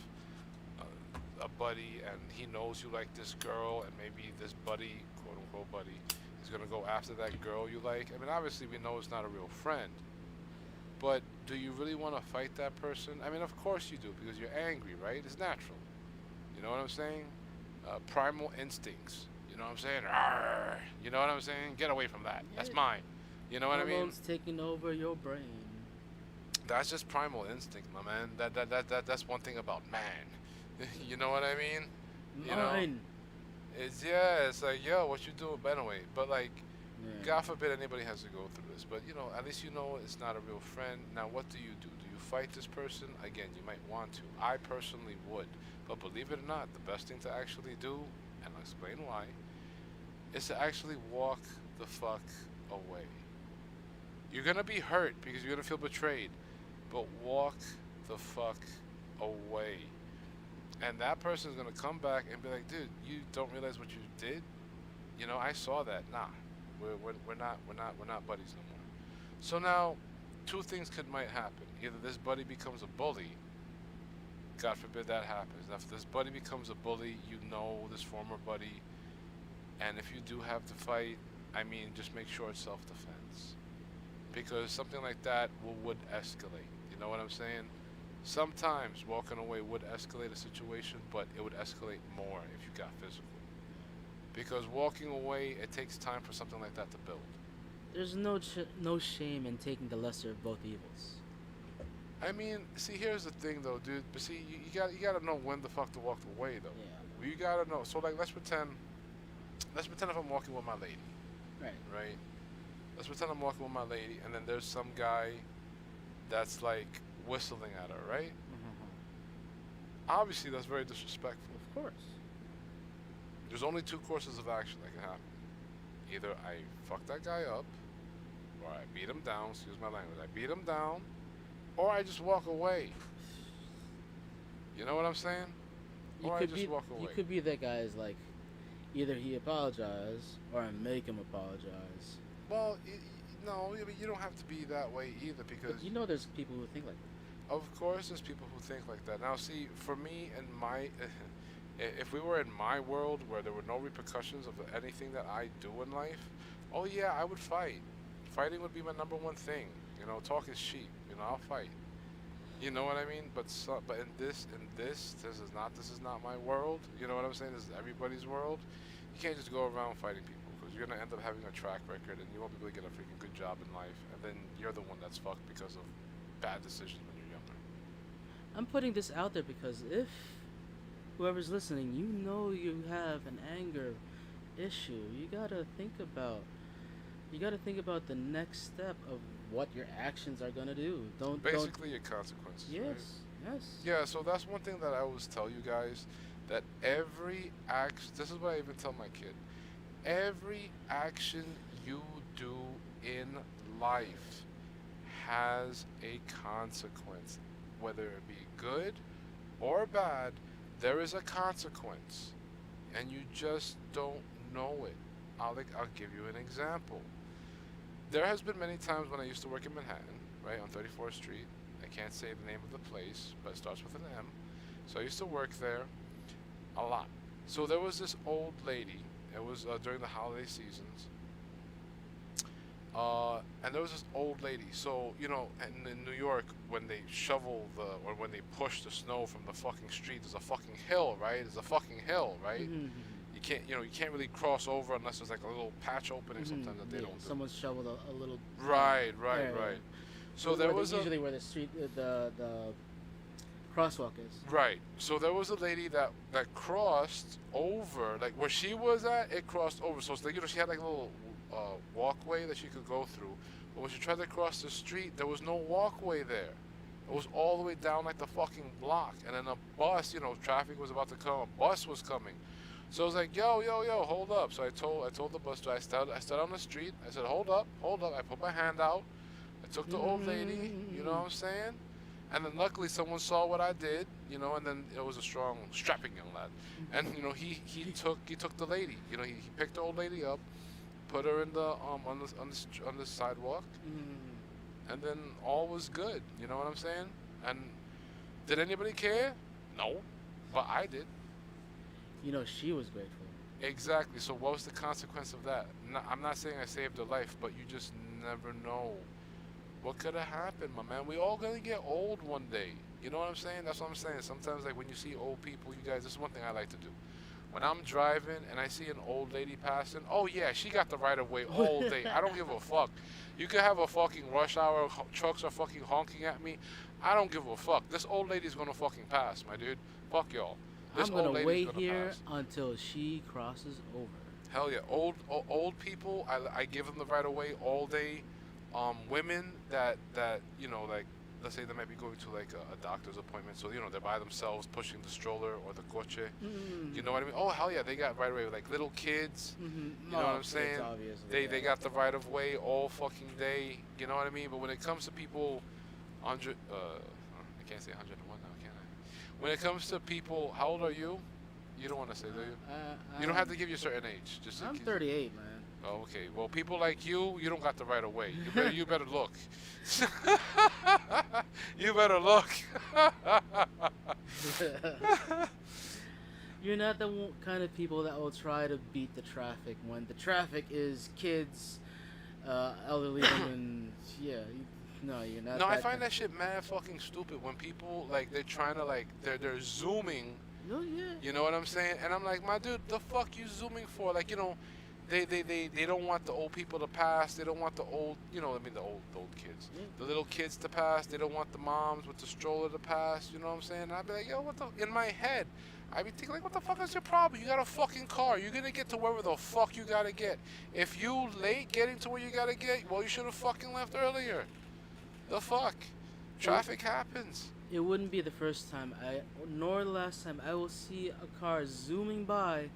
a buddy, and he knows you like this girl, and maybe this buddy, quote unquote buddy, is gonna go after that girl you like. I mean, obviously we know it's not a real friend, but do you really want to fight that person? I mean, of course you do, because you're angry, right? It's natural. You know what I'm saying? Primal instincts. You know what I'm saying? Arrgh. You know what I'm saying? Get away from that. That's Yeah. mine. You know what I mean? Hormones taking over your brain. That's just primal instinct, my man. That's one thing about man. You know what I mean? You know, Mine. it's yeah. It's like yo, what you doing, but anyway. But like, Yeah. God forbid anybody has to go through this. But you know, at least you know it's not a real friend. Now, what do? Do you fight this person? Again, you might want to. I personally would. But believe it or not, the best thing to actually do, and I'll explain why, is to actually walk the fuck away. You're gonna be hurt because you're gonna feel betrayed, but walk the fuck away. And that person's gonna come back and be like, dude, you don't realize what you did? You know, I saw that. Nah, we're not buddies no more. So now, two things might happen. Either this buddy becomes a bully. God forbid that happens. Now, if this buddy becomes a bully, you know this former buddy, and if you do have to fight, I mean, just make sure it's self-defense, because something like that would escalate. You know what I'm saying? Sometimes walking away would escalate a situation, but it would escalate more if you got physical. Because walking away, it takes time for something like that to build. There's no shame in taking the lesser of both evils. I mean, see, here's the thing, though, dude. But see, you gotta know when the fuck to walk away, though. Yeah. You gotta know. So, like, let's pretend if I'm walking with my lady, Right. right? Let's pretend I'm walking with my lady, and then there's some guy that's like whistling at her, right? Obviously, that's very disrespectful. Of course. There's only two courses of action that can happen. Either I fuck that guy up, or I beat him down. Excuse my language. I beat him down, or I just walk away. You know what I'm saying? You Or I could just be walk away. you could be that guy's like, either he apologize or I make him apologize. Well, no, you don't have to be that way either, because But you know, there's people who think like that. of course there's people who think like that. Now, see, for me and my, if we were in my world where there were no repercussions of anything that I do in life, oh yeah, I would fight. Fighting would be my number one thing. You know, talk is cheap. You know, I'll fight. You know what I mean? But this is not my world. You know what I'm saying? This is everybody's world. You can't just go around fighting people, because you're gonna end up having a track record, and you won't be able to get a freaking good job in life, and then you're the one that's fucked because of bad decisions when you're younger. I'm putting this out there because if whoever's listening, you know you have an anger issue, you gotta think about the next step of what your actions are gonna do. Don't Basically, your consequences. Yes, Right? yes. Yeah. So that's one thing that I always tell you guys, that every action. This is what I even tell my kid. Every action you do in life has a consequence, whether it be good or bad. There is a consequence, and you just don't know it. I'll give you an example. There has been many times when I used to work in Manhattan, right, on 34th Street. I can't say the name of the place, but it starts with an M. So I used to work there a lot. So there was this old lady. It was during the holiday seasons. And there was this old lady. So, you know, in New York, when they or when they push the snow from the fucking street, there's a fucking hill, right? There's a fucking hill, right? Mhm. You can't really cross over unless there's like a little patch opening sometimes that they Yeah, don't do. someone's shoveled a little. Right. Yeah. So there was usually where the street the crosswalk is. Right. So there was a lady that crossed over, like where she was at, it crossed over. So it's like, you know, she had like a little walkway that she could go through. But when she tried to cross the street, there was no walkway there. It was all the way down like the fucking block. And then a bus, you know, traffic was about to come. A bus was coming. So I was like, yo, hold up. So I told the bus driver, I stood on the street. I said, hold up. I put my hand out. I took the old lady, you know what I'm saying? And then luckily someone saw what I did, you know, and then it was a strong, strapping young lad. And, you know, he took the lady. You know, he picked the old lady up, put her in the on the sidewalk, and then all was good. You know what I'm saying? And did anybody care? No, but I did. You know, she was grateful. Exactly. So what was the consequence of that? No, I'm not saying I saved her life, but you just never know what could have happened, my man. We all gonna get old one day. You know what I'm saying? That's what I'm saying. Sometimes, like when you see old people, you guys, this is one thing I like to do. When I'm driving and I see an old lady passing, oh yeah, she got the right of way all day. I don't give a fuck. You could have a fucking rush hour, trucks are fucking honking at me. I don't give a fuck. This old lady's gonna fucking pass, my dude. Fuck y'all. This I'm old gonna lady's wait gonna here pass. until she crosses over. Hell yeah, old people. I give them the right of way all day. Women that like let's say they might be going to like a doctor's appointment, so they're by themselves pushing the stroller or the coche. You know what I mean? Oh hell yeah, they got right of way. Like little kids, Mm-hmm. you know what I'm saying? Obviously, They got the right of way all fucking day. You know what I mean? But when it comes to people, hundred I can't say 101 now, can I? When it comes to people, how old are you? You don't want to say, do you? You don't have to give you a certain age. Just I'm 38, man. Oh, okay. Well, people like you don't got the right of way. You better look. You better look. You're not the kind of people that will try to beat the traffic when the traffic is kids, elderly women. Yeah, no, you're not. No, I that find kind- that shit mad fucking stupid when people like they're trying to like they're zooming. No, yeah. You know what I'm saying? And I'm like, my dude, the fuck you zooming for? Like, they don't want the old people to pass. They don't want the old, the old kids, Yeah. the little kids to pass. They don't want the moms with the stroller to pass. You know what I'm saying? And I'd be like, yo, what the? In my head, I'd be thinking like, what the fuck is your problem? You got a fucking car. You're gonna get to wherever the fuck you gotta get. If you late getting to where you gotta get, well, you should have fucking left earlier. The fuck? Traffic happens. It wouldn't be the first time nor the last time I will see a car zooming by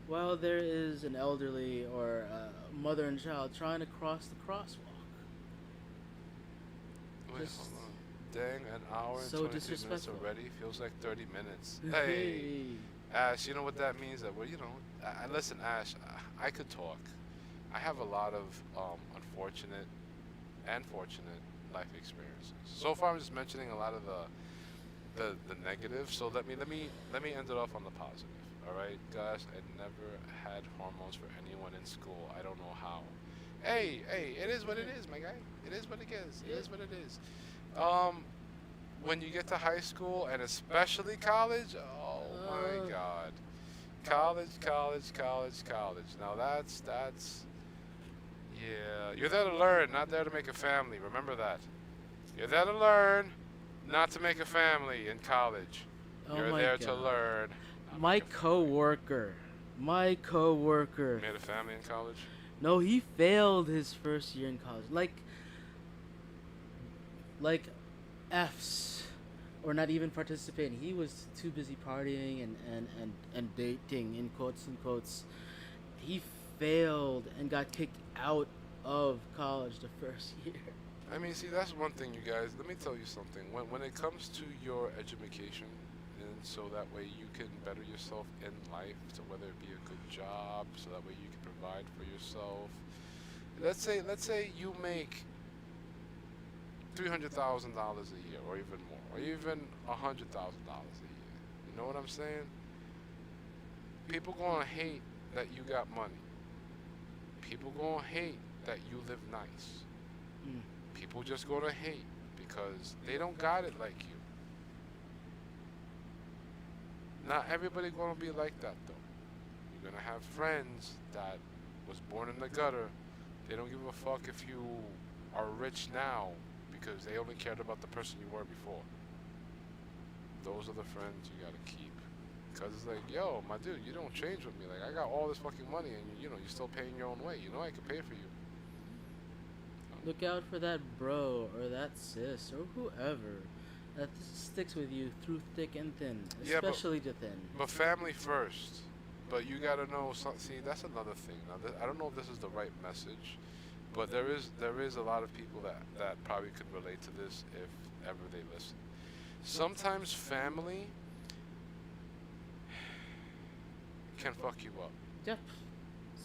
while there is an elderly or mother and child trying to cross the crosswalk. Wait, Just- hold on. Dang, an hour and So 23 minutes disrespectful. already? Feels like 30 minutes. Hey, Ash, you know what that means? That listen, Ash, I could talk. I have a lot of unfortunate and fortunate life experiences. So far, I'm just mentioning a lot of the negative. So let me end it off on the positive. All right, guys, I never had hormones for anyone in school. I don't know how. Hey, it is what it is, my guy. It is what it is. It is what it is. When you get to high school and especially college, oh my God, college. Now that's yeah. You're there to learn, not there to make a family. Remember that. You're there to learn, not to make a family in college. Oh You're my there to God. learn. not My make a family. coworker. My coworker. Made a family in college. No, he failed his first year in college. Like F's or not even participating. He was too busy partying and dating in quotes. He failed and got kicked out of college the first year. I mean, see, that's one thing, you guys. Let me tell you something. When it comes to your education, and so that way you can better yourself in life, so whether it be a good job, so that way you can provide for yourself. Let's say you make $300,000 a year, or even more, or even $100,000 a year. You know what I'm saying? People gonna hate that you got money. People gonna hate that you live nice. Mm. People just gonna hate because they don't got it like you. Not everybody gonna be like that though. You're gonna have friends that was born in the gutter. They don't give a fuck if you are rich now because they only cared about the person you were before. Those are the friends you gotta keep. Cause it's like, yo, my dude, you don't change with me. Like, I got all this fucking money and you're still paying your own way. You know I could pay for you. Look out for that bro or that sis or whoever that sticks with you through thick and thin, Yeah, but- especially to thin. But family first. But you gotta know. See, that's another thing. Now, I don't know if this is the right message, but there is a lot of people that probably could relate to this if ever they listen. Sometimes family can fuck you up. Yep,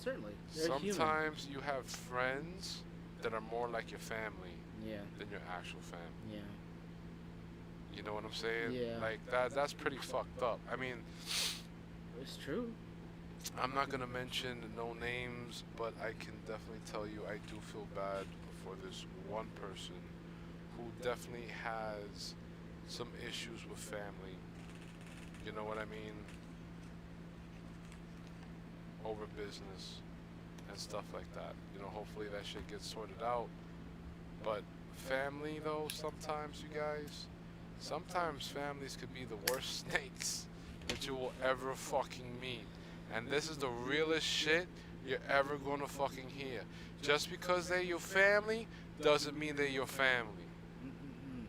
certainly. They're human. Sometimes you have friends that are more like your family Yeah, than your actual family. yeah. You know what I'm saying? Yeah. Like that's pretty fucked up. I mean, It's true. I'm not gonna mention no names, but I can definitely tell you I do feel bad for this one person who definitely has some issues with family. You know what I mean? Over business and stuff like that. You know, hopefully that shit gets sorted out. But family, though, sometimes, you guys, sometimes families could be the worst snakes that you will ever fucking meet. And this is the realest shit you're ever gonna fucking hear. Just because they're your family doesn't mean they're your family. Mm-mm-mm.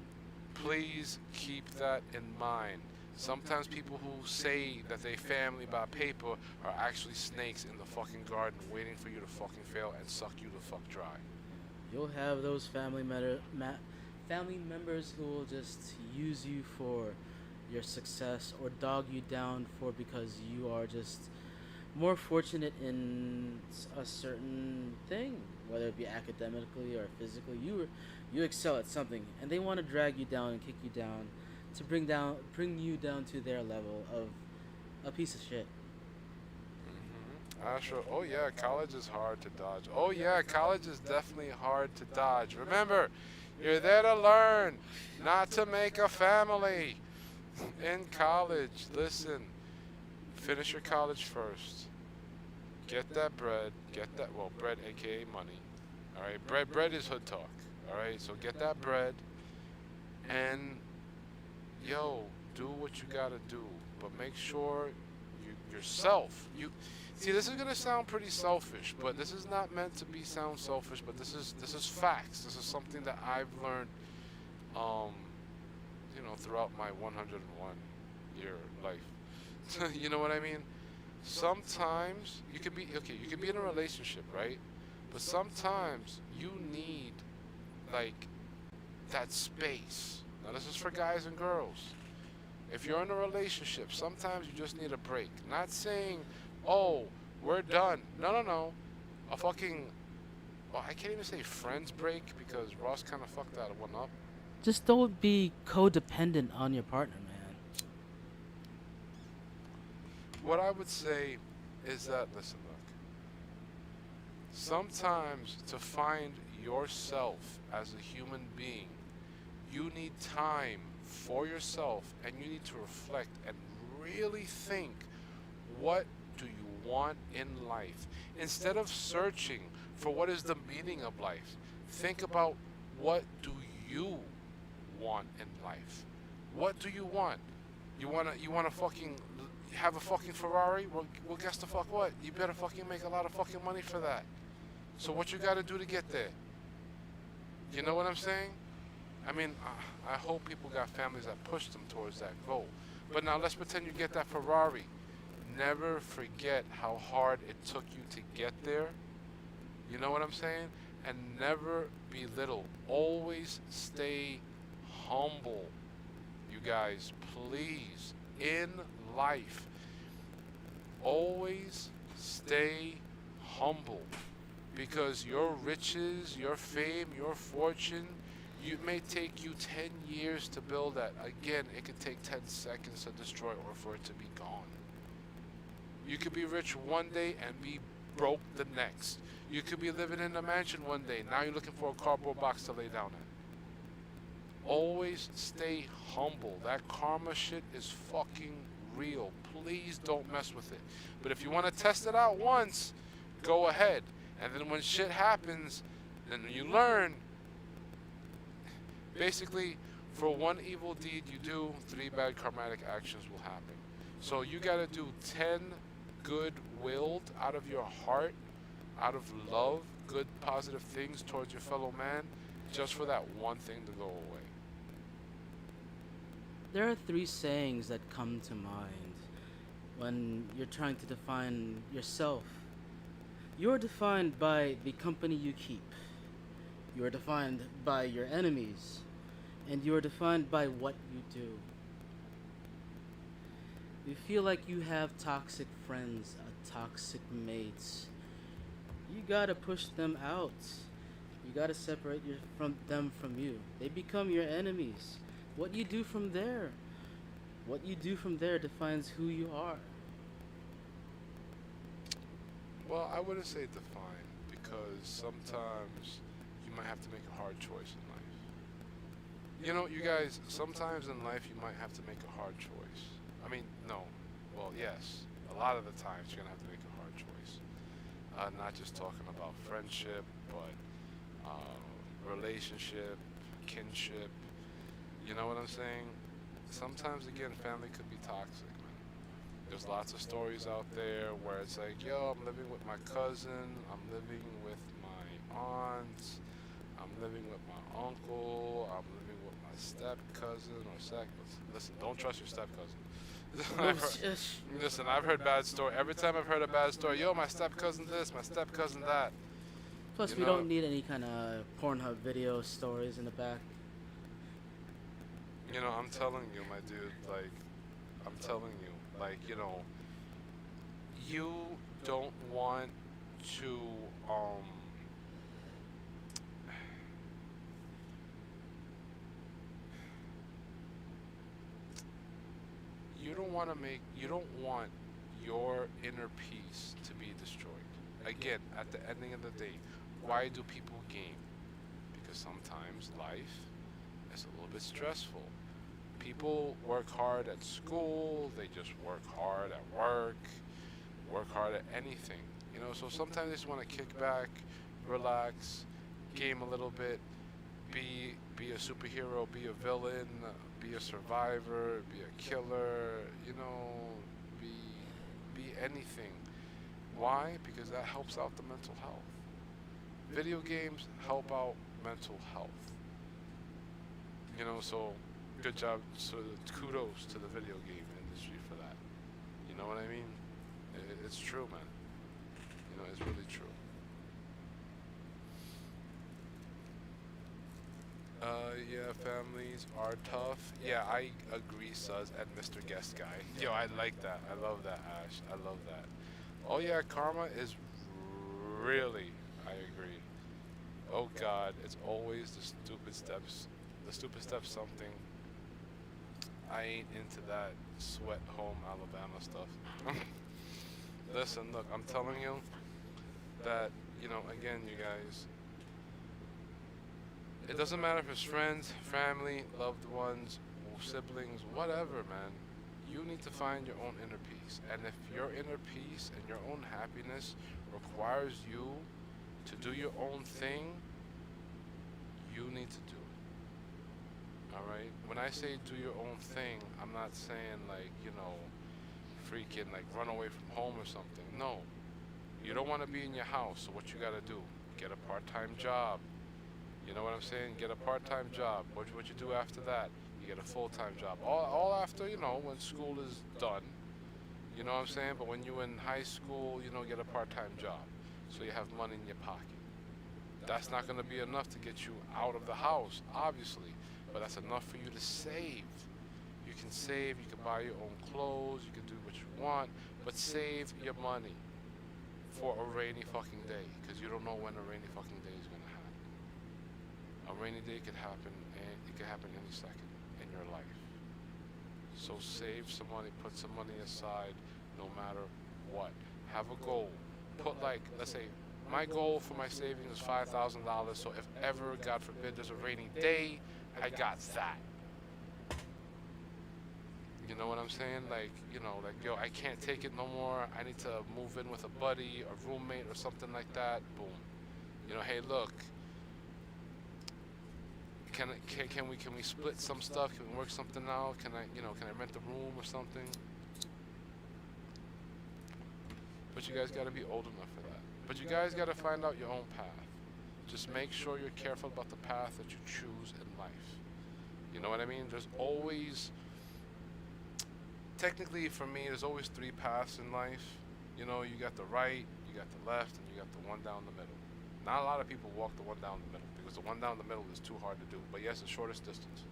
Please keep that in mind. Sometimes people who say that they family by paper are actually snakes in the fucking garden waiting for you to fucking fail and suck you the fuck dry. You'll have those family members who will just use you for your success or dog you down for because you are just more fortunate in a certain thing, whether it be academically or physically. You excel at something, and they want to drag you down and kick you down to bring you down to their level of a piece of shit. Asher, oh yeah, college is hard to dodge. Oh yeah, college is definitely hard to dodge. Remember, you're there to learn, not to make a family. In college, listen, finish your college first. Get that bread, well, bread aka money. Alright, bread is hood talk. Alright, so get that bread and, yo, do what you gotta do. But make sure yourself, see, this is gonna sound pretty selfish, but this is not meant to sound selfish, but this is facts. This is something that I've learned, um, throughout my 101 year life. You know what I mean? Sometimes you could be okay. You could be in a relationship, right? But sometimes you need like that space. Now this is for guys and girls. If you're in a relationship, sometimes you just need a break. Not saying, oh, we're done. No, no, no. A fucking, well, I can't even say friends break because Ross kind of fucked that one up. Just don't be codependent on your partner, man. What I would say is that, listen, look, sometimes to find yourself as a human being, you need time for yourself and you need to reflect and really think, what do you want in life? Instead of searching for what is the meaning of life, think about what do you want in life? What do you want? You wanna fucking have a fucking Ferrari? Well, guess the fuck what? You better fucking make a lot of fucking money for that. So what you gotta do to get there? You know what I'm saying? I mean, I hope people got families that push them towards that goal. But now let's pretend you get that Ferrari. Never forget how hard it took you to get there. You know what I'm saying? And never belittle. Always stay humble. You guys, please, in life, always stay humble. Because your riches, your fame, your fortune, it may take you 10 years to build that. Again, it could take 10 seconds to destroy or for it to be gone. You could be rich one day and be broke the next. You could be living in a mansion one day. Now you're looking for a cardboard box to lay down in. Always stay humble. That karma shit is fucking real. Please don't mess with it. But if you want to test it out once, go ahead. And then when shit happens, then you learn. Basically, for one evil deed you do, 3 bad karmatic actions will happen. So you gotta do 10 good-willed out of your heart, out of love, good positive things towards your fellow man, just for that one thing to go away. There are 3 sayings that come to mind when you're trying to define yourself. You're defined by the company you keep. You are defined by your enemies. And you are defined by what you do. You feel like you have toxic friends, toxic mates. You gotta push them out. You gotta separate them from you. They become your enemies. What you do from there defines who you are. Well, I wouldn't say define because sometimes you might have to make a hard choice in life. You know, you guys, sometimes in life you might have to make a hard choice. I mean, no. Well, yes. A lot of the times you're going to have to make a hard choice. Not just talking about friendship, but relationship, kinship. You know what I'm saying? Sometimes, again, family could be toxic, man. There's lots of stories out there where it's like, yo, I'm living with my cousin, I'm living with my aunt, I'm living with my uncle, I'm living with my step cousin or sec. Listen, don't trust your step cousin. Oh, Listen, I've heard bad story. Every time I've heard a bad story, yo, my step cousin this, my step cousin that. Plus, You we know, don't need any kind of Pornhub video stories in the back. I'm telling you, my dude. Like, I'm telling you, like, you don't want to um you don't want your inner peace to be destroyed. Again, at the ending of the day, why do people game? Because sometimes life is a little bit stressful. People work hard at school, they just work hard at work hard at anything. So sometimes they just want to kick back, relax, game a little bit, be a superhero, be a villain, be a survivor, be a killer, be be anything. Why? Because that helps out the mental health. Video games help out mental health. So good job. So kudos to the video game industry for that. You know what I mean? It's true, man. It's really true. Yeah, families are tough. Yeah, I agree, Suz and Mr. Guest Guy. Yo, I like that. I love that, Ash. I love that. Oh yeah, karma is really. I agree. Oh God, it's always the stupid steps. The stupid steps something. I ain't into that sweat home Alabama stuff. Listen, look, I'm telling you that, again, you guys, it doesn't matter if it's friends, family, loved ones, siblings, whatever, man. You need to find your own inner peace. And if your inner peace and your own happiness requires you to do your own thing, you need to do it. Alright? When I say do your own thing, I'm not saying like, freaking like run away from home or something. No. You don't want to be in your house, so what you gotta do? Get a part-time job. You know what I'm saying? Get a part-time job. What you do after that? You get a full-time job. All after, when school is done. You know what I'm saying? But when you're in high school, get a part-time job. So you have money in your pocket. That's not going to be enough to get you out of the house, obviously. But that's enough for you to save. You can save, you can buy your own clothes, you can do what you want. But save your money for a rainy fucking day. Because you don't know when a rainy fucking day is going to happen. A rainy day could happen, and it could happen any second in your life. So save some money, put some money aside, no matter what. Have a goal. Put like, let's say, my goal for my savings is $5,000. So if ever, God forbid, there's a rainy day, I got that. You know what I'm saying? Like, yo, I can't take it no more. I need to move in with a buddy, a roommate, or something like that. Boom. Hey, look. Can we split some stuff? Can we work something out? Can I rent a room or something? But you guys got to be old enough for that. But you guys got to find out your own path. Just make sure you're careful about the path that you choose in life. You know what I mean? There's always, technically for me, there's always three paths in life. You got the right, you got the left, and you got the one down the middle. Not a lot of people walk the one down the middle because the one down the middle is too hard to do. But yes, the shortest distance.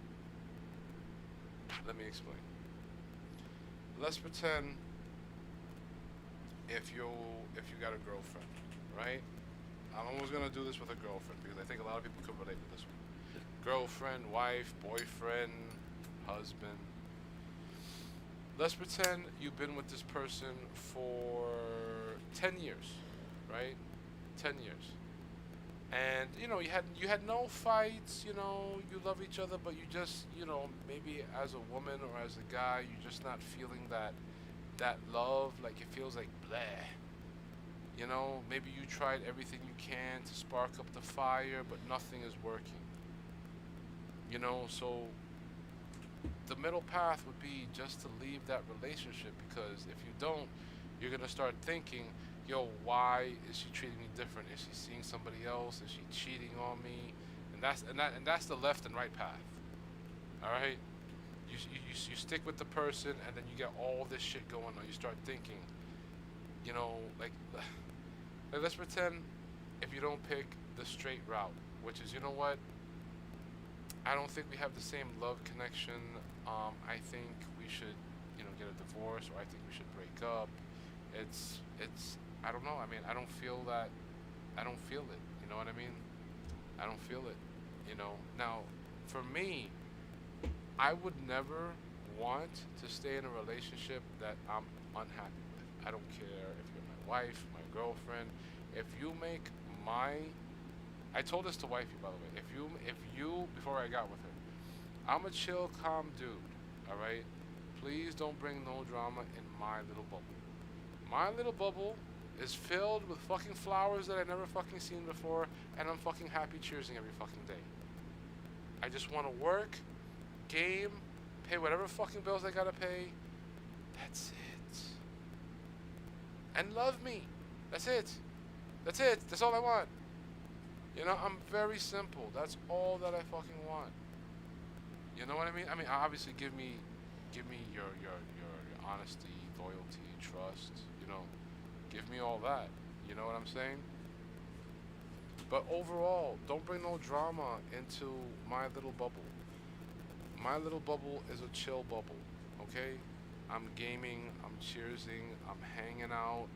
Let me explain. Let's pretend if you got a girlfriend, right? I'm always gonna do this with a girlfriend because I think a lot of people could relate with this one. Girlfriend, wife, boyfriend, husband. Let's pretend you've been with this person for 10 years. right? 10 years. And you had no fights. You love each other, but you just maybe as a woman or as a guy, you're just not feeling that love. Like it feels like bleh. Maybe you tried everything you can to spark up the fire, but nothing is working. So the middle path would be just to leave that relationship, because if you don't, you're gonna start thinking, yo, why is she treating me different? Is she seeing somebody else? Is she cheating on me? And that's the left and right path. All right. You stick with the person, and then you get all this shit going on. You start thinking, like let's pretend if you don't pick the straight route, which is, you know what? I don't think we have the same love connection. I think we should, get a divorce, or I think we should break up. It's. I don't know. I mean, I don't feel that. I don't feel it. You know what I mean? I don't feel it. Now, for me, I would never want to stay in a relationship that I'm unhappy with. I don't care if you're my wife, my girlfriend. If you make my, I told this to wifey, by the way. If you before I got with her, I'm a chill, calm dude. All right. Please don't bring no drama in my little bubble. My little bubble is filled with fucking flowers that I never fucking seen before, and I'm fucking happy cheersing every fucking day. I just want to work, game, pay whatever fucking bills I gotta pay. That's it. And love me. That's it. That's it. That's all I want. I'm very simple. That's all that I fucking want. You know what I mean? I mean, obviously, give me your honesty, loyalty, trust. Give me all that. You know what I'm saying? But overall, don't bring no drama into my little bubble. My little bubble is a chill bubble. Okay? I'm gaming. I'm cheersing. I'm hanging out.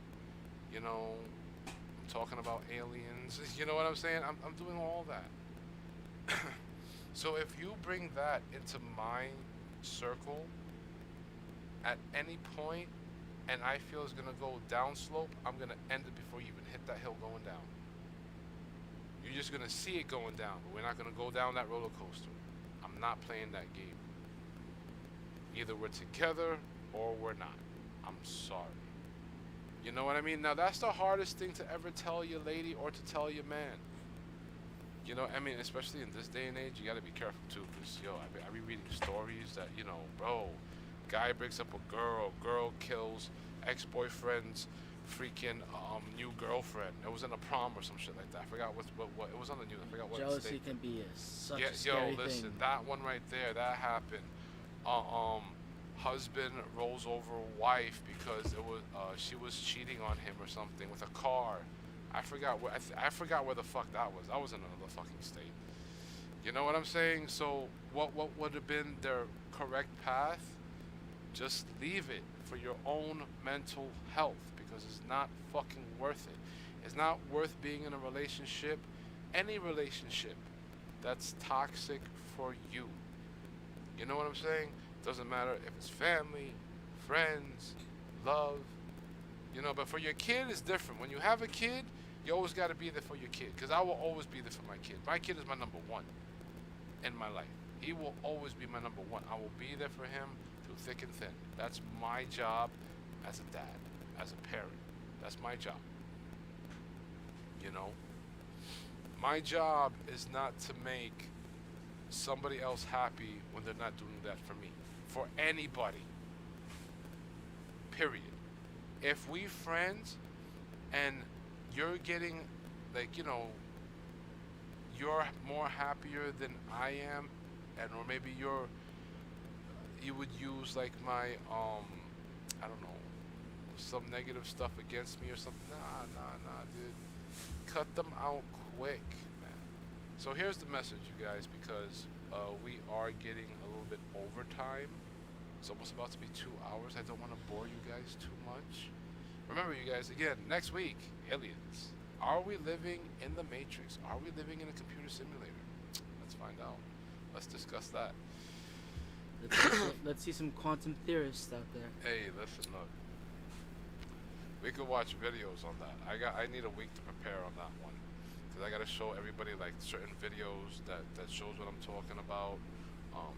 I'm talking about aliens. You know what I'm saying? I'm doing all that. So if you bring that into my circle at any point, and I feel it's gonna go downslope, I'm gonna end it before you even hit that hill going down. You're just gonna see it going down, but we're not gonna go down that roller coaster. I'm not playing that game. Either we're together or we're not. I'm sorry. You know what I mean? Now that's the hardest thing to ever tell your lady or to tell your man. I mean, especially in this day and age, you gotta be careful too, because I be reading stories that, bro, guy breaks up a girl kills ex-boyfriend's freaking new girlfriend. It was in a prom or some shit like that. I forgot what it was on the news. I forgot what Jealousy state. can be such Yeah, a scary listen, thing. that one right there, that happened. Husband rolls over wife because she was cheating on him or something with a car. I forgot where the fuck that was. That was in another fucking state. You know what I'm saying? So what would have been their correct path? Just leave it for your own mental health, because it's not fucking worth it. It's not worth being in a relationship, any relationship, that's toxic for you. You know what I'm saying? Doesn't matter if it's family, friends, love, but for your kid, it's different. When you have a kid, you always got to be there for your kid, because I will always be there for my kid. My kid is my number one in my life. He will always be my number one. I will be there for him through thick and thin. That's my job as a dad, as a parent. That's my job. My job is not to make somebody else happy when they're not doing that for me. For anybody. Period. If we friends and you're getting, you're more happier than I am, or maybe you would use like my I don't know, some negative stuff against me or something. Nah, dude. Cut them out quick, man. So here's the message, you guys, because we are getting a little bit overtime. It's almost about to be 2 hours. I don't want to bore you guys too much. Remember, you guys, again, next week, aliens. Are we living in the Matrix? Are we living in a computer simulator? Let's find out. Let's discuss that. Let's see some quantum theorists out there. Hey, listen, look. we could watch videos on that. I need a week to prepare on that one, because I gotta show everybody like certain videos that shows what I'm talking about, um,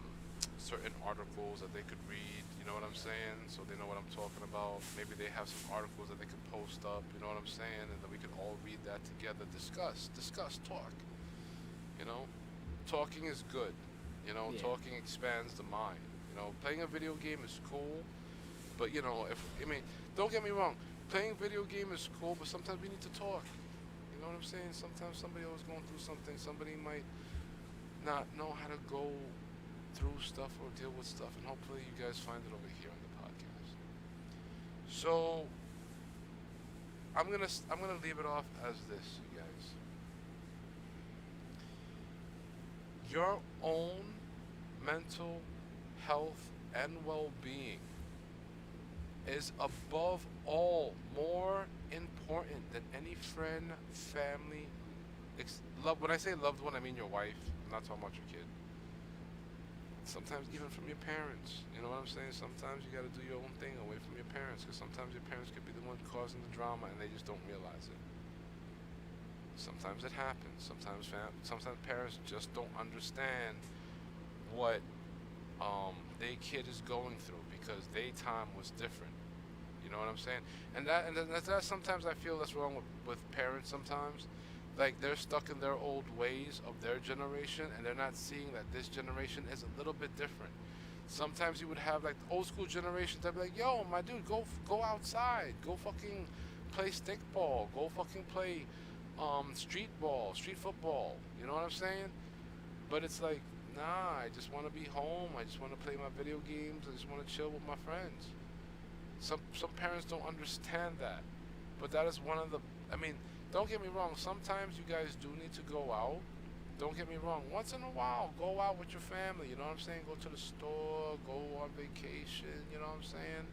certain articles that they could read. You know what I'm saying? So they know what I'm talking about. Maybe they have some articles that they could post up. You know what I'm saying? And then we could all read that together. Discuss, talk. You know, talking is good. You know, Yeah. talking expands the mind. You know, playing a video game is cool, but you know, if I mean, don't get me wrong, playing video game is cool, but sometimes we need to talk. You know what I'm saying? Sometimes somebody else going through something. Somebody might not know how to go through stuff or deal with stuff, and hopefully you guys find it over here on the podcast. So I'm gonna leave it off as this, you guys. Your own mental health and well-being is above all more important than any friend, family, love. When I say loved one, I mean your wife. I'm not talking about your kid. Sometimes even from your parents. You know what I'm saying? Sometimes you got to do your own thing away from your parents, because sometimes your parents could be the one causing the drama and they just don't realize it. Sometimes it happens. Sometimes parents just don't understand what their kid is going through, because their time was different. You know what I'm saying? And that's sometimes I feel that's wrong with parents sometimes. Like they're stuck in their old ways of their generation, and they're not seeing that this generation is a little bit different. Sometimes you would have like old school generations that be like, "Yo, my dude, go outside, go fucking play stickball, go fucking play street ball, street football." You know what I'm saying? But it's like, nah, I just want to be home. I just want to play my video games. I just want to chill with my friends. Some parents don't understand that, but that is one of the. I mean, don't get me wrong. Sometimes you guys do need to go out. Don't get me wrong. Once in a while, go out with your family. You know what I'm saying? Go to the store. Go on vacation. You know what I'm saying?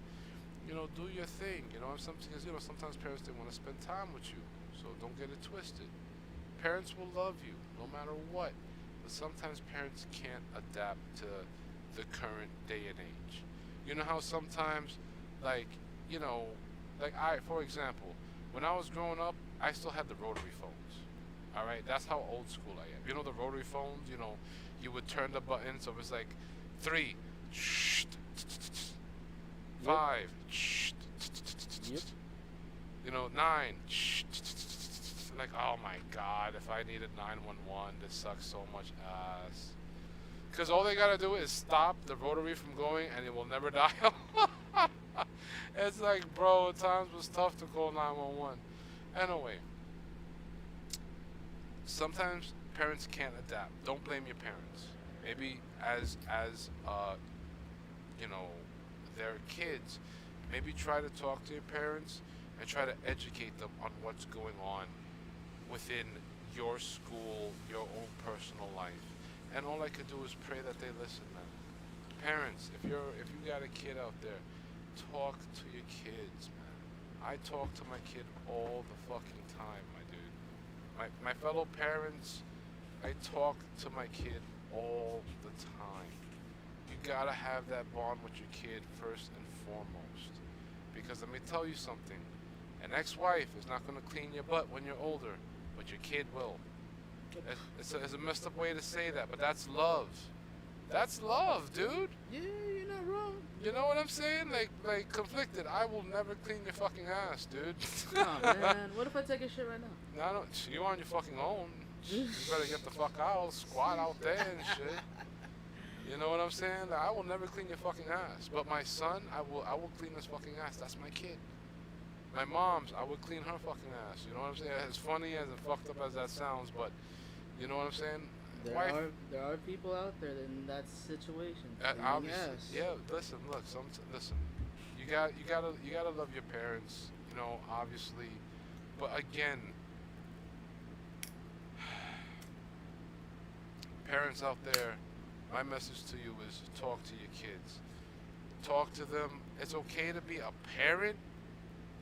You know, do your thing. You know, sometimes parents they want to spend time with you. So don't get it twisted. Parents will love you no matter what, but sometimes parents can't adapt to the current day and age. You know how sometimes, like, you know, like for example, when I was growing up, I still had the rotary phones. All right, that's how old school I am. You know the rotary phones. You know, you would turn the button, so it was like 3, Yep. 5, Yep. you know, 9. Like, oh my God, if I needed 911, this sucks so much ass. Because all they gotta do is stop the rotary from going, and it will never dial. It's like, bro, at times it was tough to call 911. Anyway, sometimes parents can't adapt. Don't blame your parents. Maybe as you know, their kids, maybe try to talk to your parents and try to educate them on what's going on within your school, your own personal life. And all I could do is pray that they listen, man. Parents, if you got a kid out there, talk to your kids, man. I talk to my kid all the fucking time, my dude. My fellow parents, I talk to my kid all the time. You gotta have that bond with your kid first and foremost. Because let me tell you something, an ex-wife is not gonna clean your butt when you're older, but your kid will. It's a messed up way to say that, but that's love. That's love, dude. Yeah, you're not wrong. You know what I'm saying? Like conflicted. I will never clean your fucking ass, dude. Oh man, what if I take a shit right now? No, you on your fucking own. You better get the fuck out, squat out there and shit. You know what I'm saying? Like, I will never clean your fucking ass. But my son, I will clean his fucking ass. That's my kid. My mom's, I would clean her fucking ass. You know what I'm saying? As funny as and fucked up as that sounds, but you know what I'm saying? Wife, There are people out there in that situation. obviously, Yes. yeah. Listen, look, listen. You gotta love your parents. You know, obviously, but again, parents out there, my message to you is talk to your kids. Talk to them. It's okay to be a parent,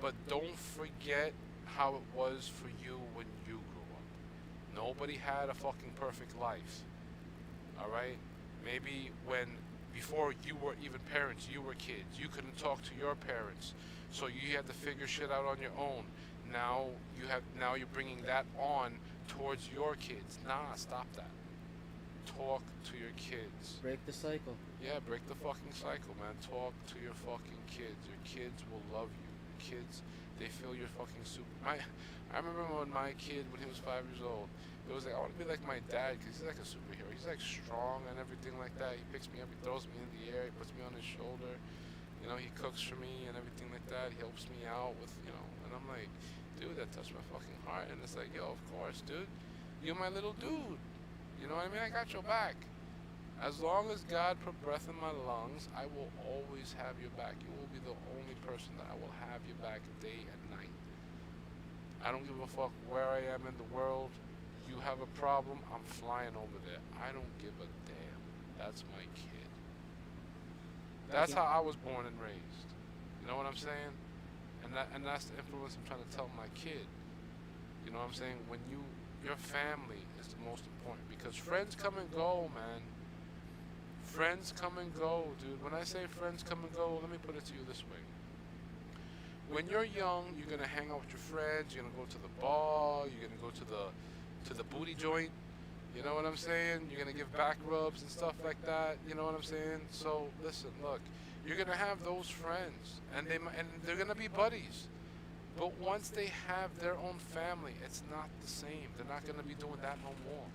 but don't forget how it was for you when you grew up. Nobody had a fucking perfect life. Alright? Maybe when Before you were even parents, you were kids. You couldn't talk to your parents, so you had to figure shit out on your own. Now you're bringing that on towards your kids. Nah, stop that. Talk to your kids. Break the cycle. Yeah, break the fucking cycle, man. Talk to your fucking kids. Your kids will love you. Kids, they feel you're fucking super. I remember when my kid, when he was 5 years old, it was like, I want to be like my dad because he's like a superhero. He's like strong and everything like that. He picks me up, he throws me in the air, he puts me on his shoulder. You know, he cooks for me and everything like that. He helps me out with, and I'm like, dude, that touched my fucking heart. And it's like, yo, of course, dude. You're my little dude. You know what I mean? I got your back. As long as God put breath in my lungs, I will always have your back. You will be the only person that I will have your back day and night. I don't give a fuck where I am in the world. You have a problem, I'm flying over there. I don't give a damn. That's my kid. That's how I was born and raised. You know what I'm saying? And that's the influence I'm trying to tell my kid. You know what I'm saying? Your family is the most important because friends come and go, man. Friends come and go, dude. When I say friends come and go, let me put it to you this way. When you're young, you're gonna hang out with your friends. You're gonna go to the bar. You're gonna go to the booty joint. You know what I'm saying? You're gonna give back rubs and stuff like that. You know what I'm saying? So listen, look, you're gonna have those friends, and they're gonna be buddies. But once they have their own family, it's not the same. They're not gonna be doing that no more.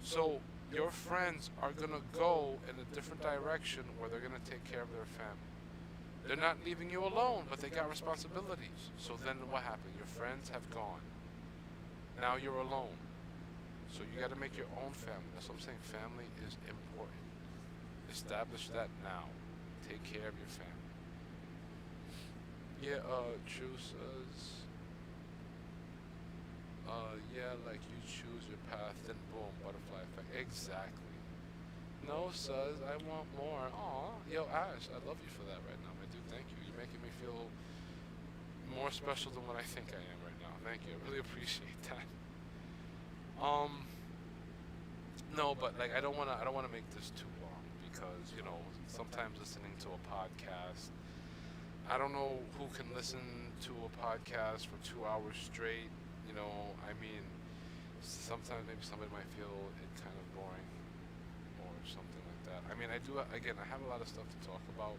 So your friends are gonna go in a different direction where they're gonna take care of their family. They're not leaving you alone, but they got responsibilities. So then what happened? Your friends have gone. Now you're alone. So you got to make your own family. That's what I'm saying. Family is important. Establish that now. Take care of your family. Yeah, True says, yeah, like you choose your path, then boom, butterfly effect. Exactly. No, says, I want more. Aw, yo, Ash, I love you for that right now, my dude. Thank you. You're making me feel more special than what I think I am right now. Thank you. I really appreciate that. No, but like I don't wanna make this too long because sometimes listening to a podcast, I don't know who can listen to a podcast for 2 hours straight. I mean, sometimes maybe somebody might feel it kind of boring or something like that. I mean, I have a lot of stuff to talk about.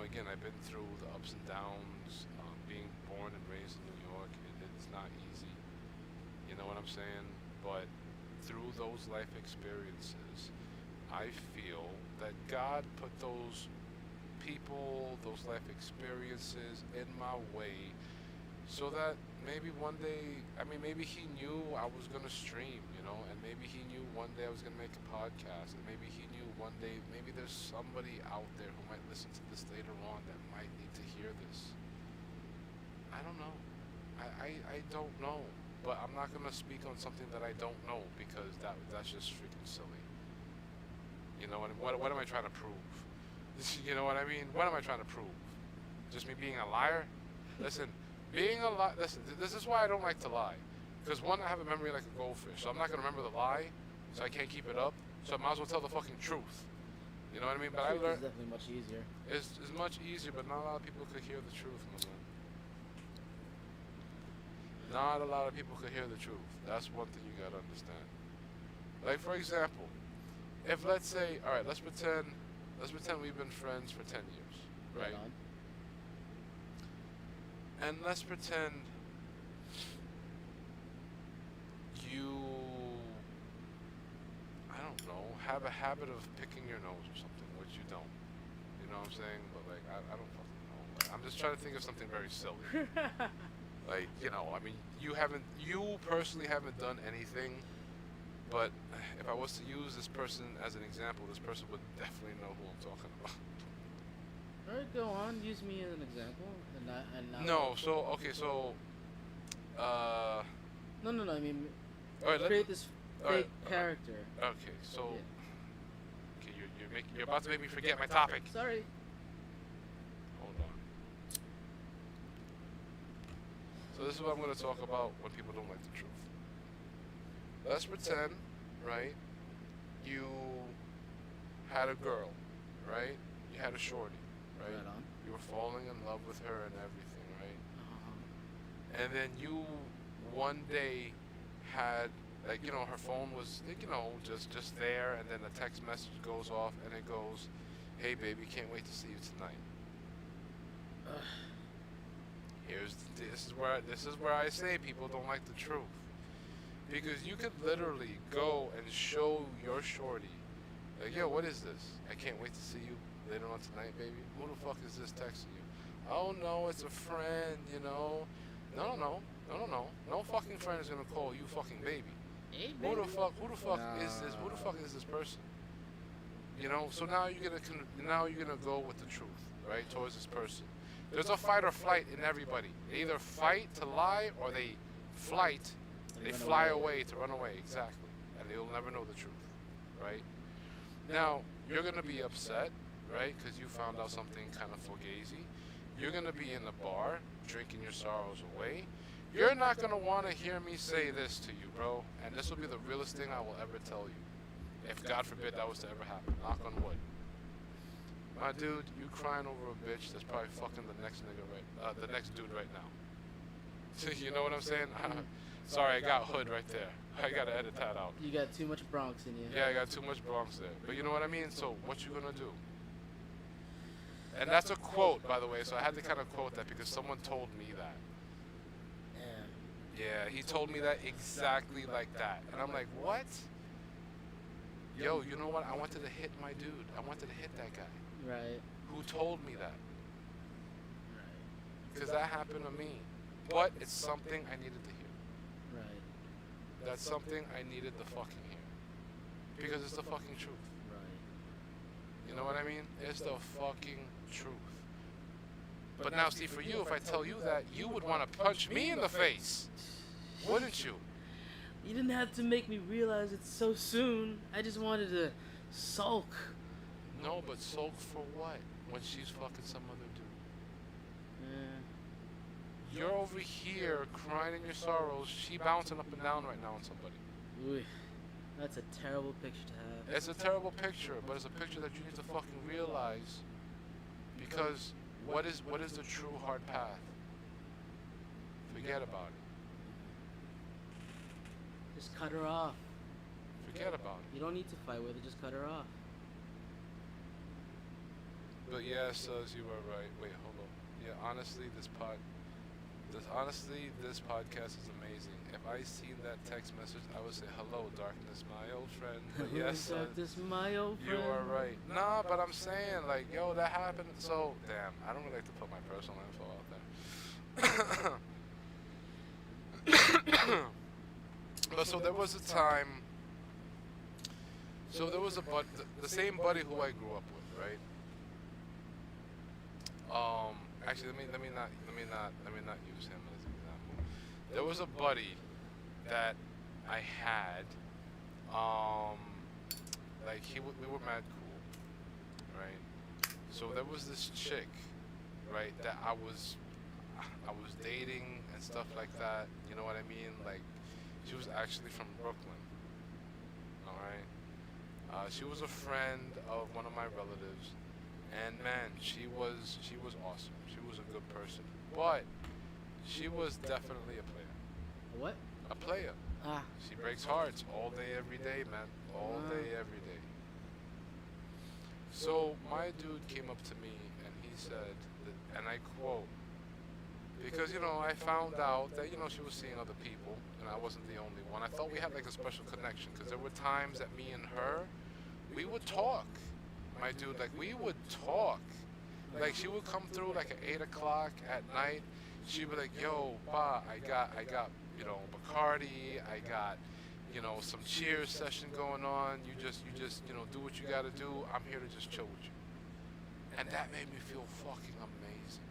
Again, I've been through the ups and downs. Being born and raised in New York, it's not easy. You know what I'm saying? But through those life experiences, I feel that God put those people, those life experiences in my way so that maybe one day, maybe he knew I was going to stream, and maybe he knew one day I was going to make a podcast, and maybe he knew one day, maybe there's somebody out there who might listen to this later on that might need to hear this. I don't know. I don't know. But I'm not going to speak on something that I don't know because that's just freaking silly. What am I trying to prove? You know what I mean? What am I trying to prove? Just me being a liar? Listen, this is why I don't like to lie. Because one, I have a memory like a goldfish, so I'm not going to remember the lie, so I can't keep it up. So I might as well tell the fucking truth. You know what I mean? But Truth is definitely much easier. It's much easier, but not a lot of people could hear the truth, my man. Not a lot of people could hear the truth. That's one thing you gotta understand. Like for example, if let's say, all right, let's pretend we've been friends for 10 years, right? And let's pretend you, I don't know, have a habit of picking your nose or something, which you don't. You know what I'm saying? But like, I don't fucking know. Like, I'm just trying to think of something very silly. Like, you personally haven't done anything, but if I was to use this person as an example, this person would definitely know who I'm talking about. Alright, go on. Use me as an example. No, No, I mean, all right, create this fake character. Okay, so... Yeah. Okay, you're about to make me forget my topic. Sorry. Hold on. So this is what I'm going to talk about when people don't like the truth. Let's pretend, right, you had a girl, right? You had a shorty, right? Right on. You were falling in love with her and everything, right? Uh-huh. And then you one day had like her phone was like, just there, and then a text message goes off and it goes, "Hey baby, can't wait to see you tonight." Ugh. This is where I say people don't like the truth, because you could literally go and show your shorty like, "Yo, what is this? I can't wait to see you later on tonight, baby. Who the fuck is this texting you?" "Oh no, it's a friend, you know." No, no, no, no, no, no. No fucking friend is gonna call you fucking baby. Hey, Who the baby. fuck? Who the fuck is this? Who the fuck is this person? So now you're gonna go with the truth, right, towards this person. There's a fight or flight in everybody. They either fight to lie, or they flight. They Run fly away. away to run away, exactly, and they'll never know the truth, right? Now you're gonna be upset, right, because you found out something kind of fugazi. You're gonna be in the bar drinking your sorrows away. You're not gonna want to hear me say this to you, bro, and this will be the realest thing I will ever tell you. If God forbid that was to ever happen, knock on wood. My dude, you crying over a bitch that's probably fucking the next nigga the next dude right now. You know what I'm saying? Sorry, I got hood right there. I gotta edit that out. You got too much Bronx in you. Yeah, I got too much Bronx there. But you know what I mean? So what you gonna do? And that's a quote, by the way, so I had to kind of quote that because someone told me that. Yeah. Yeah, he told me that exactly like that. And I'm like, what? Yo, you know what? I wanted to hit my dude. I wanted to hit that guy. Right. Who told me that? Right. Because that happened to me. But it's something I needed to hear. Right. That's something I needed to fucking hear. Because it's the fucking truth. Right. You know what I mean? It's the fucking truth. But now, see, for you, if I tell you that, you would want to punch me in the face. Wouldn't you? You didn't have to make me realize it so soon. I just wanted to sulk. No, but sulk for what? When she's fucking some other dude. Yeah. You're over here crying in your sorrows. She bouncing up and down right now on somebody. Ooh, that's a terrible picture to have. It's a terrible picture, but it's a picture that you need to fucking realize. Because what is the true hard path? Forget about it. Just cut her off. Forget about it. You don't need to fight with her. Just cut her off. But yeah, Suz, you were right. Wait, hold on. Yeah, honestly, this podcast is amazing. If I seen that text message, I would say, "Hello, darkness, my old friend." But yes, Suz, This my old you friend. are right. Nah, but I'm saying, like, yo, that happened. So, damn, I don't really like to put my personal info out there. But so there was a time. So there was the same buddy who I grew up with, right? Actually, let me not use him as an example. There was a buddy that I had. Like we were mad cool, right? So there was this chick, right, that I was dating and stuff like that. You know what I mean? Like, she was actually from Brooklyn. All right. She was a friend of one of my relatives, and man, she was awesome. She was a good person, but she was definitely a player. What? A player. Ah. She breaks hearts all day, every day, man. All day, every day. So my dude came up to me and he said, and I quote, because I found out that she was seeing other people and I wasn't the only one. I thought we had like a special connection because there were times that me and her, we would talk. My dude, like we would talk. Like she would come through like at 8 o'clock at night. She'd be like, "Yo, pa, I got Bacardi. I got some cheers session going on. You just do what you gotta do. I'm here to just chill with you." And that made me feel fucking amazing.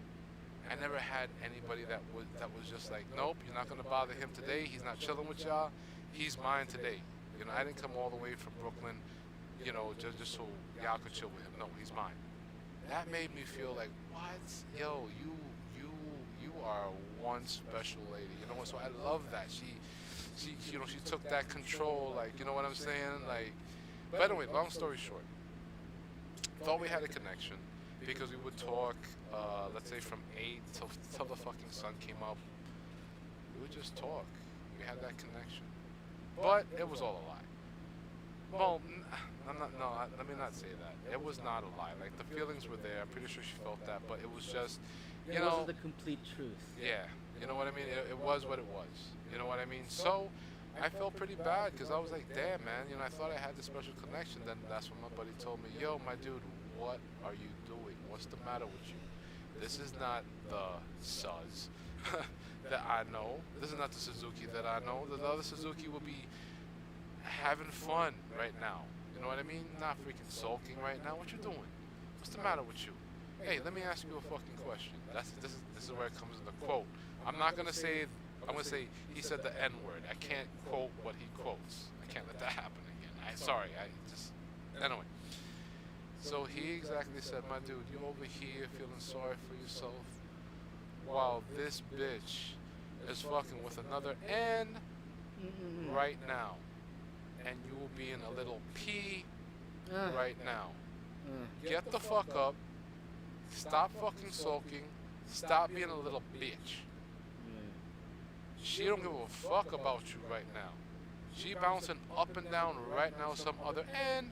I never had anybody that was just like, "Nope, you're not gonna bother him today. He's not chilling with y'all. He's mine today." I didn't come all the way from Brooklyn, just so y'all could chill with him. No, he's mine. That made me feel like, what? Yo, you are one special lady. So I love that. She took that control, like, you know what I'm saying? Like, but anyway, long story short, thought we had a connection because we would talk, let's say from 8 till the fucking sun came up. We would just talk. We had that connection. But it was all a lie. Well, I'm not, no, let me not say that. It was not a lie. Like, the feelings were there. I'm pretty sure she felt that, but it was just, you It know, wasn't the complete truth. yeah, you know what I mean? It was what it was. You know what I mean? So, I felt pretty bad because I was like, damn, man, you know, I thought I had this special connection. Then that's when my buddy told me, yo, my dude, what are you doing? What's the matter with you? This is not the Suz that I know. This is not the Suzuki that I know. The other Suzuki will be having fun right now. You know what I mean? Not freaking sulking right now. What you doing? What's the matter with you? Hey, let me ask you a fucking question. This is where it comes in the quote. I'm not gonna say. I'm gonna say he said the N word. I can't quote what he quotes. I can't let that happen again. I just anyway. So he exactly said, my dude, you over here feeling sorry for yourself while this bitch is fucking with another N right now. And you will be in a little P right now. Get the fuck up. Stop fucking sulking. Stop being a little bitch. She don't give a fuck about you right now. She bouncing up and down right now some other N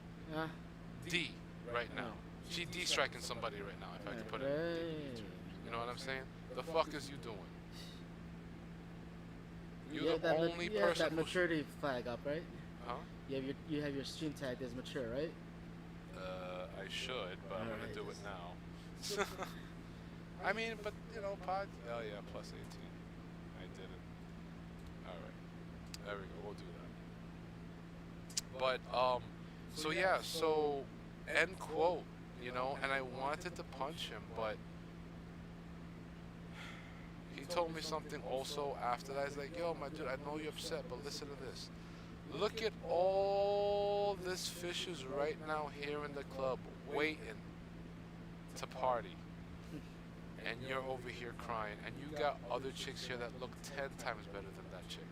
D right now. She D-striking somebody right now, if I could put it in terms. You know what I'm saying? The fuck is you doing? You're the only you have person that who maturity flag up, right? Huh? You have your stream tag as mature, right? I should, but I'm gonna Alright. do it now. I mean, but you know, pod. Oh yeah, plus 18. I did it. All right, there we go. We'll do that. But so yeah, so end quote. You know, and I wanted to punch him, but he told me something also after that. He's like, yo, my dude, I know you're upset, but listen to this. Look at all this fishes right now here in the club waiting to party. And you're over here crying. And you got other chicks here that look 10 times better than that chick.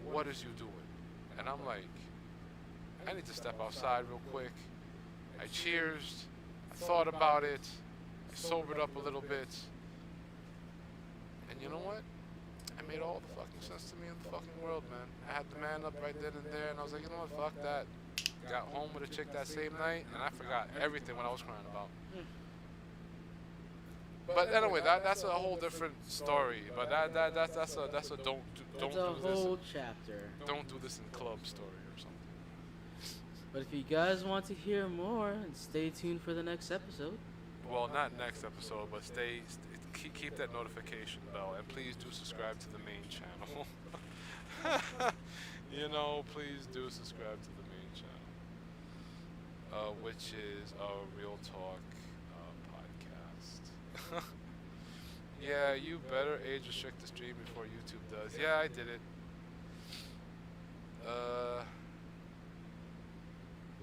What is you doing? And I'm like, I need to step outside real quick. I cheersed. I thought about it. I sobered up a little bit. And you know what? It made all the fucking sense to me in the fucking world, man. I had the man up right then and there, and I was like, you know what, fuck that. Got home with a chick that same night, and I forgot everything what I was crying about. But anyway, that's a whole different story. But that's a That's a do whole this chapter. don't do this in club story or something. But if you guys want to hear more, stay tuned for the next episode. Well, not next episode, but keep that notification bell, and please do subscribe to the main channel. You know, please do subscribe to the main channel, which is a Real Talk podcast. Yeah, you better age restrict the stream before YouTube does. Yeah, I did it.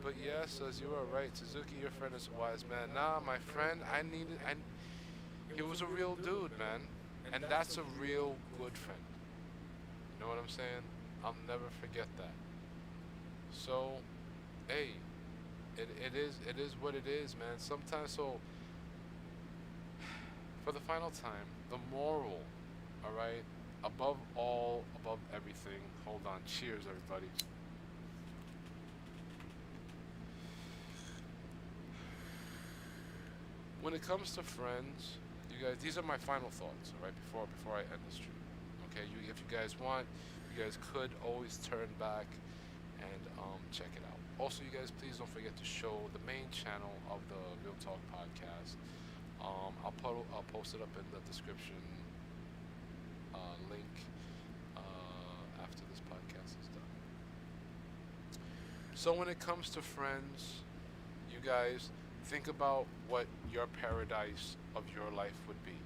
But yes, as you are right, Suzuki, your friend is a wise man. Nah, my friend, he was a real dude, man. And that's a real good friend. You know what I'm saying? I'll never forget that. So, hey, it is what it is, man. Sometimes, so, for the final time, the moral, alright? Above all, above everything. Hold on. Cheers, everybody. When it comes to friends, you guys, these are my final thoughts, all right, before I end the stream. Okay, if you guys want, you guys could always turn back and check it out. Also, you guys, please don't forget to show the main channel of the Real Talk podcast. I'll post it up in the description link after this podcast is done. So when it comes to friends, you guys, think about what your paradise of your life would be.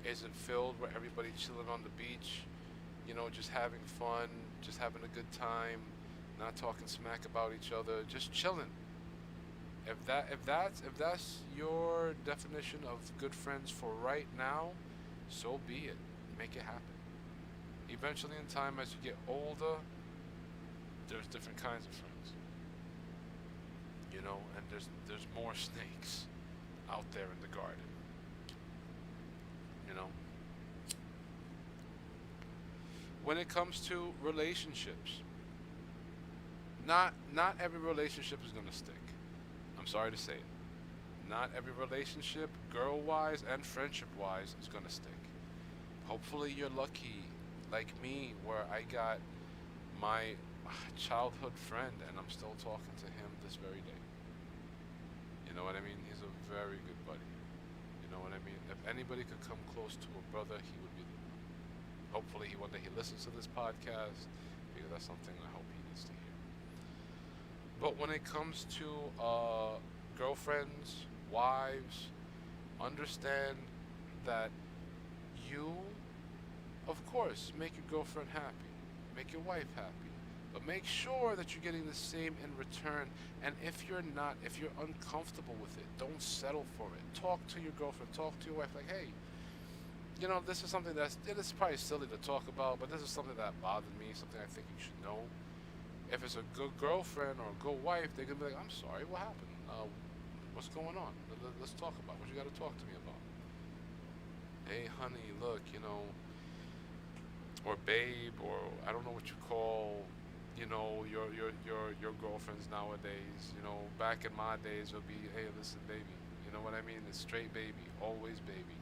Is it filled with everybody chilling on the beach, you know, just having fun, just having a good time, not talking smack about each other, just chilling? If that's your definition of good friends for right now, so be it. Make it happen. Eventually, in time, as you get older, there's different kinds of friends. and there's more snakes out there in the garden. You know, when it comes to relationships, not every relationship is gonna stick. I'm sorry to say it. Not every relationship, girl wise and friendship wise, is gonna stick. Hopefully, you're lucky, like me, where I got my childhood friend, and I'm still talking to him this very day. You know what I mean? He's a very good buddy. You know what I mean? If anybody could come close to a brother, he would be the one. Hopefully, one day he listens to this podcast because that's something I hope he needs to hear. But when it comes to girlfriends, wives, understand that you, of course, make your girlfriend happy, make your wife happy, but make sure that you're getting the same in return. And if you're not, if you're uncomfortable with it, don't settle for it. Talk to your girlfriend, talk to your wife, like, hey, this is something it's probably silly to talk about, but this is something that bothered me, something I think you should know. If it's a good girlfriend or a good wife, they're gonna be like, I'm sorry, what happened? What's going on? Let's talk about what you got to talk to me about. Hey, honey, look, or babe, or I don't know what you call, your girlfriends nowadays. Back in my days, it would be, hey, listen, baby. You know what I mean? It's straight baby, always baby.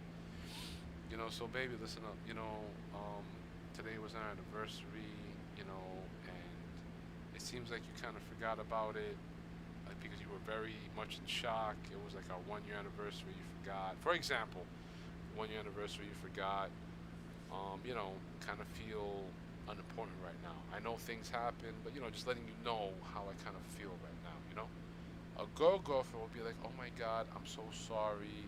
So baby, listen up. Today was our anniversary. And it seems like you kind of forgot about it, like because you were very much in shock. It was like our 1 year anniversary, you forgot. For example, 1 year anniversary, you forgot. Kind of feel unimportant right now. I know things happen, but just letting you know how I kind of feel right now. A girlfriend will be like, oh my God, I'm so sorry.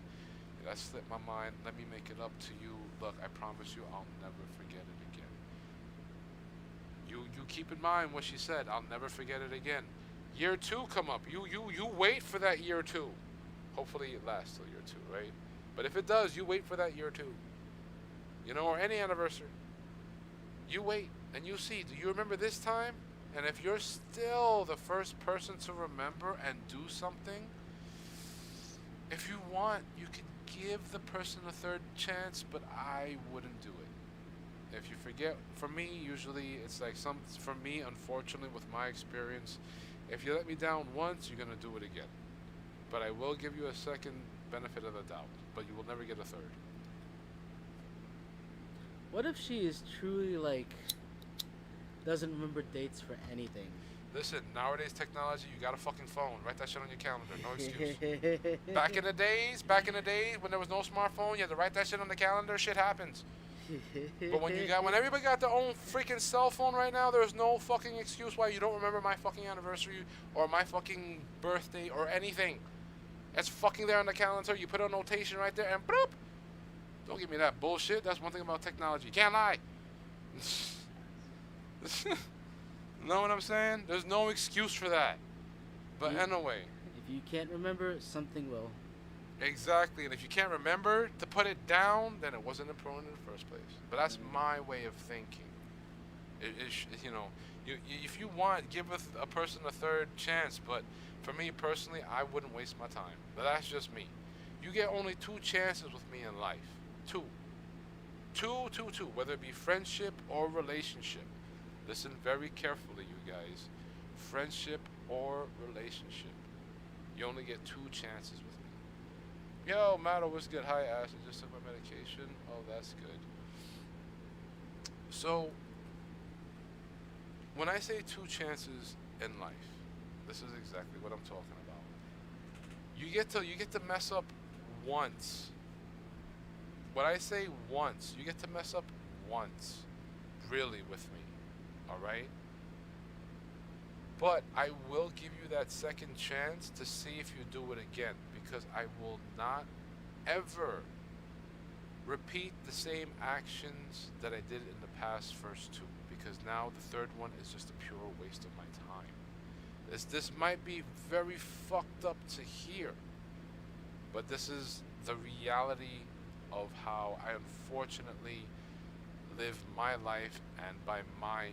That slipped my mind. Let me make it up to you. Look, I promise you, I'll never forget it again. You keep in mind what she said. I'll never forget it again. Year 2 come up. You wait for that year 2. Hopefully it lasts till year 2, right? But if it does, you wait for that year 2. Or any anniversary. You wait and you see. Do you remember this time? And if you're still the first person to remember and do something, if you want, you can give the person a third chance, but I wouldn't do it. If you forget, for me, usually it's like for me, unfortunately, with my experience, if you let me down once, you're going to do it again. But I will give you a second benefit of the doubt, but you will never get a third. What if she is truly doesn't remember dates for anything? Listen, nowadays technology, you got a fucking phone. Write that shit on your calendar. No excuse. Back in the days, when there was no smartphone, you had to write that shit on the calendar. Shit happens. But when everybody got their own freaking cell phone right now, there's no fucking excuse why you don't remember my fucking anniversary or my fucking birthday or anything. It's fucking there on the calendar. You put a notation right there and bloop. Don't give me that bullshit. That's one thing about technology. Can't lie. Know what I'm saying? There's no excuse for that. But anyway. If you can't remember, something will. Exactly. And if you can't remember to put it down, then it wasn't important in the first place. But that's my way of thinking. If you want, give a person a third chance. But for me personally, I wouldn't waste my time. But that's just me. You get only 2 chances with me in life. 2. Two. Whether it be friendship or relationship. Listen very carefully, you guys. Friendship or relationship. You only get 2 chances with me. Yo, Matt, what's good? Hi, Ash. I just took my medication. Oh, that's good. So, when I say 2 chances in life, this is exactly what I'm talking about. You get to mess up once. When I say once, you get to mess up once, really, with me. Alright? But I will give you that second chance to see if you do it again, because I will not ever repeat the same actions that I did in the past first 2, because now the third one is just a pure waste of my time. This might be very fucked up to hear, but this is the reality of how I unfortunately live my life, and by my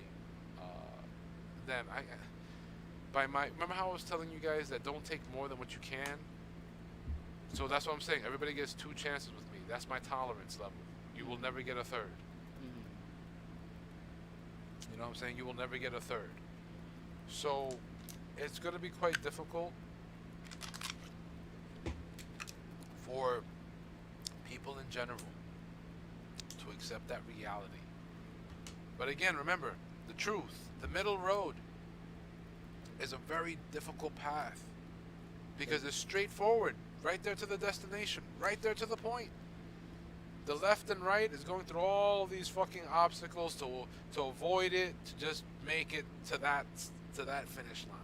remember how I was telling you guys that don't take more than what you can? So that's what I'm saying. Everybody gets 2 chances with me. That's my tolerance level. You will never get a third. Mhm. You know what I'm saying? You will never get a third. So it's going to be quite difficult for people in general to accept that reality. But again, remember, the truth, the middle road is a very difficult path because it's straightforward, right there to the destination, right there to the point. The left and right is going through all these fucking obstacles to avoid it, to just make it to that finish line.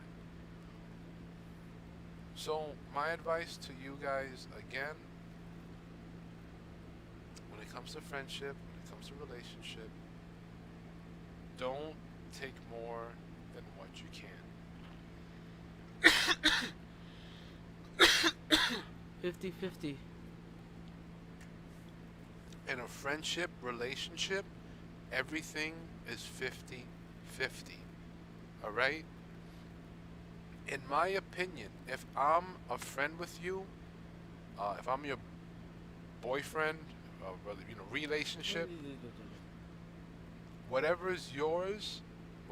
So my advice to you guys again, when it comes to friendship, when it comes to relationship, don't take more than what you can. 50-50. In a friendship, relationship, everything is 50-50. Alright? In my opinion, if I'm a friend with you, if I'm your boyfriend, relationship, whatever is yours,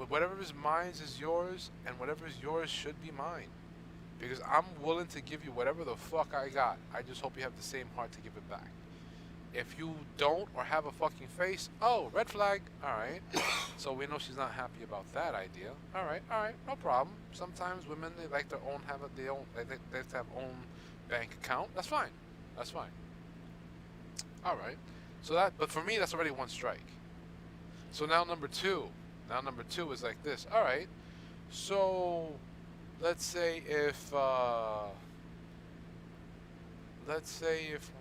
whatever is mine is yours, and whatever is yours should be mine. Because I'm willing to give you whatever the fuck I got. I just hope you have the same heart to give it back. If you don't or have a fucking face, oh, red flag. Alright. So we know she's not happy about that idea. Alright, no problem. Sometimes women, they like their own, they like to have own bank account. That's fine. That's fine. Alright. But for me, that's already one strike. So now number two is like this. Alright. So let's say if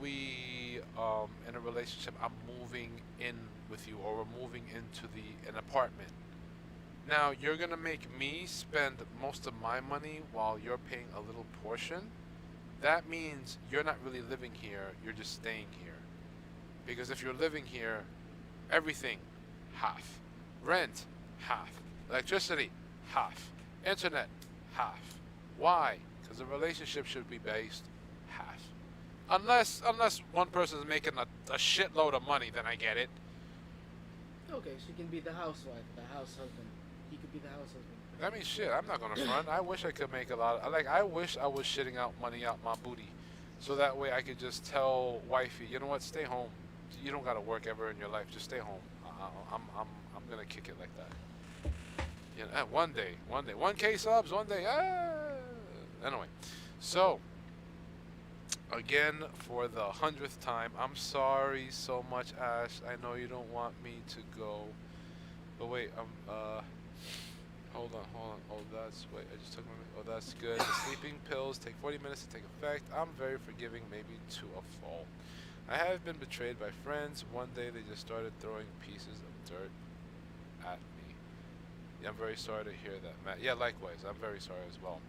we in a relationship, I'm moving in with you, or we're moving into an apartment. Now you're gonna make me spend most of my money while you're paying a little portion. That means you're not really living here, you're just staying here. Because if you're living here, everything half. Rent, half. Electricity, half. Internet, half. Why? Because the relationship should be based half. Unless one person is making a shitload of money, then I get it. Okay, she can be the housewife, the house husband. He could be the house husband. I mean, shit, I'm not gonna front. I wish I could make a lot of, I wish I was shitting out money out my booty. So that way I could just tell wifey, you know what, stay home. You don't gotta work ever in your life, just stay home. I'm gonna kick it like that. You know, one day, 1K subs, one day, Anyway, so, again, for the 100th time, I'm sorry so much, Ash. I know you don't want me to go. But wait, hold on. Oh, wait, I just took that's good. The sleeping pills take 40 minutes to take effect. I'm very forgiving, maybe to a fault. I have been betrayed by friends. One day they just started throwing pieces of dirt at me. Yeah, I'm very sorry to hear that, Matt. Yeah, likewise. I'm very sorry as well.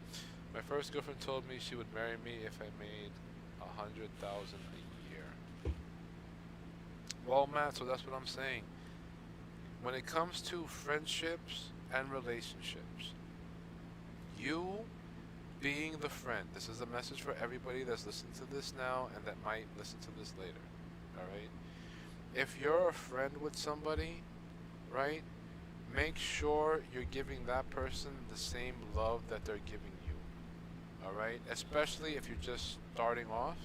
My first girlfriend told me she would marry me if I made 100,000 a year. Well, Matt, so that's what I'm saying. When it comes to friendships and relationships, you being the friend, this is a message for everybody that's listening to this now and that might listen to this later, alright? If you're a friend with somebody, right, make sure you're giving that person the same love that they're giving you, alright? Especially if you're just starting off.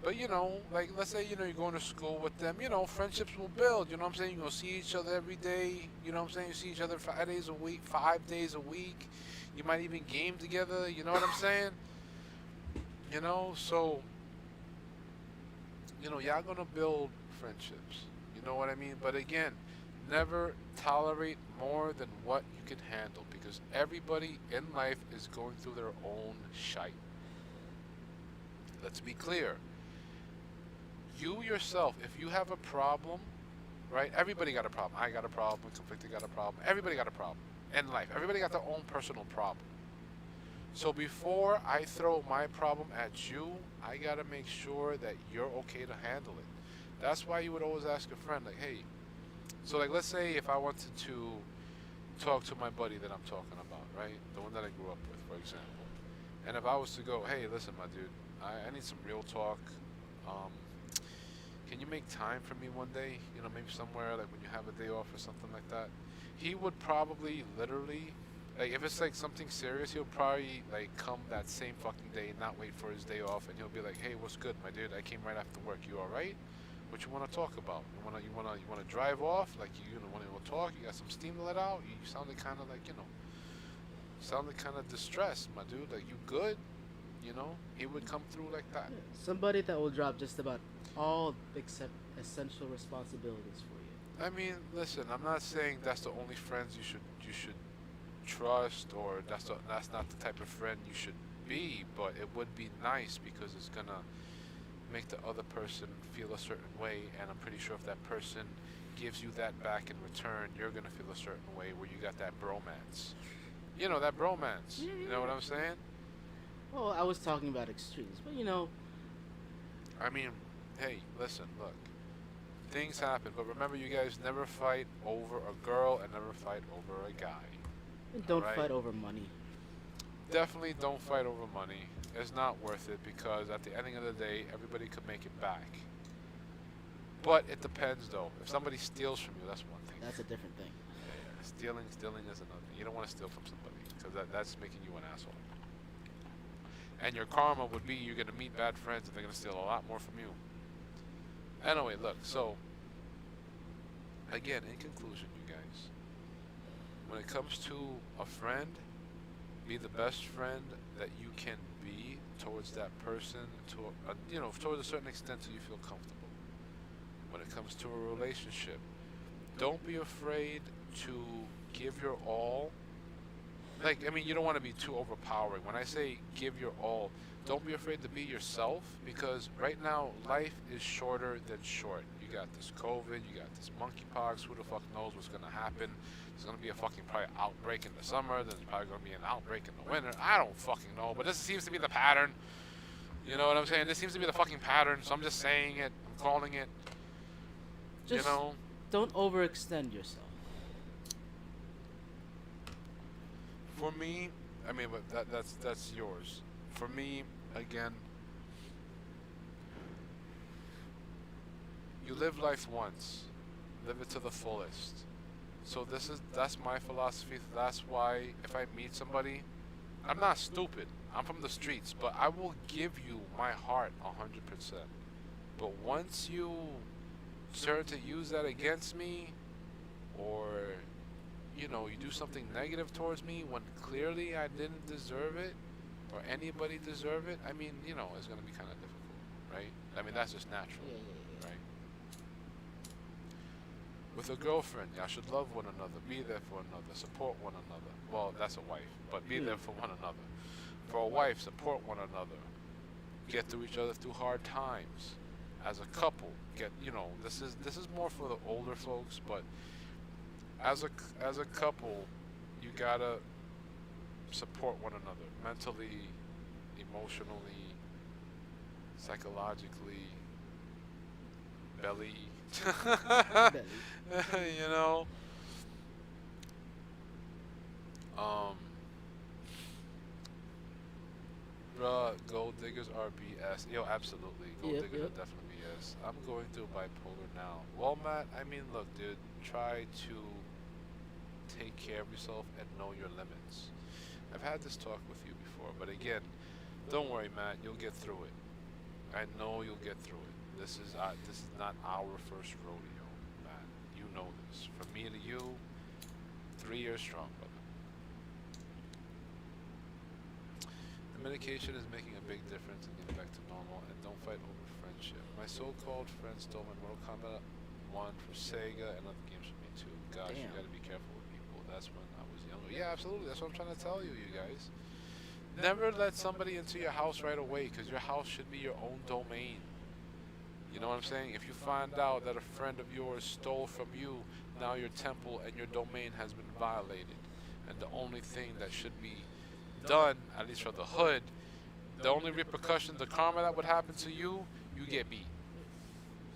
But, you know, like, let's say, you know, you're going to school with them, you know, friendships will build, you know what I'm saying? You're going to see each other every day, you know what I'm saying? You see each other 5 days a week, 5 days a week. You might even game together, you know what I'm saying? You know, so, you know, y'all going to build friendships, you know what I mean? But again, never tolerate more than what you can handle, because everybody in life is going through their own shite. Let's be clear. You yourself, if you have a problem, right? Everybody got a problem. I got a problem. Conflicted got a problem. Everybody got a problem in life. Everybody got their own personal problem. So before I throw my problem at you, I got to make sure that you're okay to handle it. That's why you would always ask a friend, like, hey, so like let's say if I wanted to talk to my buddy that I'm talking about, right? The one that I grew up with, for example. And if I was to go, hey, listen, my dude, I need some real talk. Um, can you make time for me one day? You know, maybe somewhere like when you have a day off or something like that. He would probably literally, like, if it's like something serious, he'll probably like come that same fucking day, not wait for his day off, and he'll be like, hey, what's good, my dude? I came right after work. You all right? What you want to talk about? You wanna drive off? Like you know, want to talk? You got some steam to let out? You sounded kind of like sounded kind of distressed, my dude. Like you good? You know, he would come through like that. Yeah, somebody that will drop just about all except essential responsibilities for you. I mean, listen, I'm not saying that's the only friends you should trust, or that's not the type of friend you should be, but it would be nice because it's gonna make the other person feel a certain way, and I'm pretty sure if that person gives you that back in return, you're gonna feel a certain way where you got that bromance. You know, that bromance. Yeah, You yeah, know what yeah. I'm saying? Well, I was talking about extremes, but you know, I mean, hey, listen, look. Things happen, but remember, you guys never fight over a girl and never fight over a guy. don't Alright? fight over money. Definitely don't fight over money. It's not worth it because at the ending of the day, everybody could make it back. But it depends, though. If somebody steals from you, that's one thing. That's a different thing. Yeah, stealing is another. You don't want to steal from somebody because that's making you an asshole. And your karma would be you're gonna meet bad friends and they're gonna steal a lot more from you. Anyway, look. So again, in conclusion, you guys, when it comes to a friend, be the best friend that you can be towards that person, to towards a certain extent, so you feel comfortable. When it comes to a relationship, don't be afraid to give your all. Like, I mean, you don't want to be too overpowering. When I say give your all, don't be afraid to be yourself, because right now life is shorter than short. You got this COVID, you got this monkeypox. Who the fuck knows what's gonna happen? There's gonna be a fucking probably outbreak in the summer. There's probably gonna be an outbreak in the winter. I don't fucking know, but this seems to be the pattern. You know what I'm saying? This seems to be the fucking pattern. So I'm just saying it. I'm calling it. Just You know. don't overextend yourself. For me, I mean, but that's yours. For me, again, you live life once, live it to the fullest. So that's my philosophy. That's why if I meet somebody, I'm not stupid. I'm from the streets, but I will give you my heart 100%. But once you start to use that against me, or you do something negative towards me when clearly I didn't deserve it, or anybody deserve it, I mean, it's gonna be kind of difficult, right? I mean, that's just natural, Yeah, yeah, right? With a girlfriend, y'all should love one another, be there for another, support one another. Well, that's a wife, but be there for one another. For a wife, support one another. Get through each other through hard times. As a couple, this is more for the older folks, but as a couple, you gotta support one another mentally, emotionally, psychologically, belly. yeah. Belly. you know. Um. Bruh, gold diggers are BS. Yo, absolutely. Gold Yep, diggers yep. are definitely BS. I'm going through bipolar now. Well, Matt, I mean, look, dude, try to take care of yourself and know your limits. I've had this talk with you before, but again, don't worry, Matt. You'll get through it. I know you'll get through it. This is not our first rodeo, Matt. You know this. From me to you, 3 years strong, brother. The medication is making a big difference in getting back to normal, and don't fight over friendship. My so-called friend stole my Mortal Kombat 1 for Sega and other games from me too. Gosh, you Damn. gotta be careful with people. That's when I was younger. Yeah, absolutely. That's what I'm trying to tell you, you guys. Never let somebody into your house right away, because your house should be your own domain. You know what I'm saying? If you find out that a friend of yours stole from you, now your temple and your domain has been violated. And the only thing that should be done, at least for the hood, the only repercussion, the karma that would happen to you, you get beat.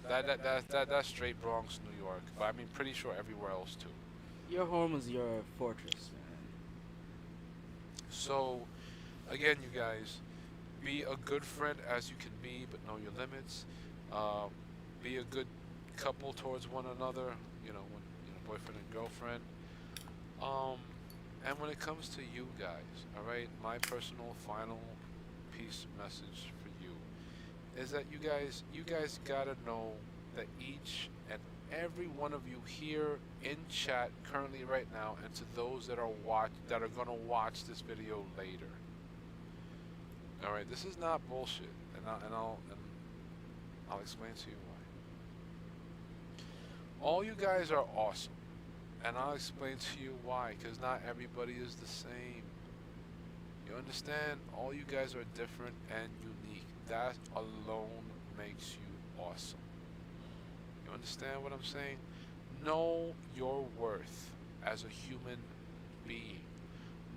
That's straight Bronx, New York. But I mean, pretty sure everywhere else too. Your home is your fortress, man. So, again, you guys, be a good friend as you can be, but know your limits. Uh, be a good couple towards one another. When boyfriend and girlfriend. Um, and when it comes to you guys, all right, my personal final piece message for you is that you guys gotta know that each and every one of you here in chat currently right now, and to those that are gonna watch this video later. All right, this is not bullshit, and I'll explain to you why. All you guys are awesome, and I'll explain to you why. Because not everybody is the same. You understand? All you guys are different and unique. That alone makes you awesome. You understand what I'm saying? Know your worth as a human being.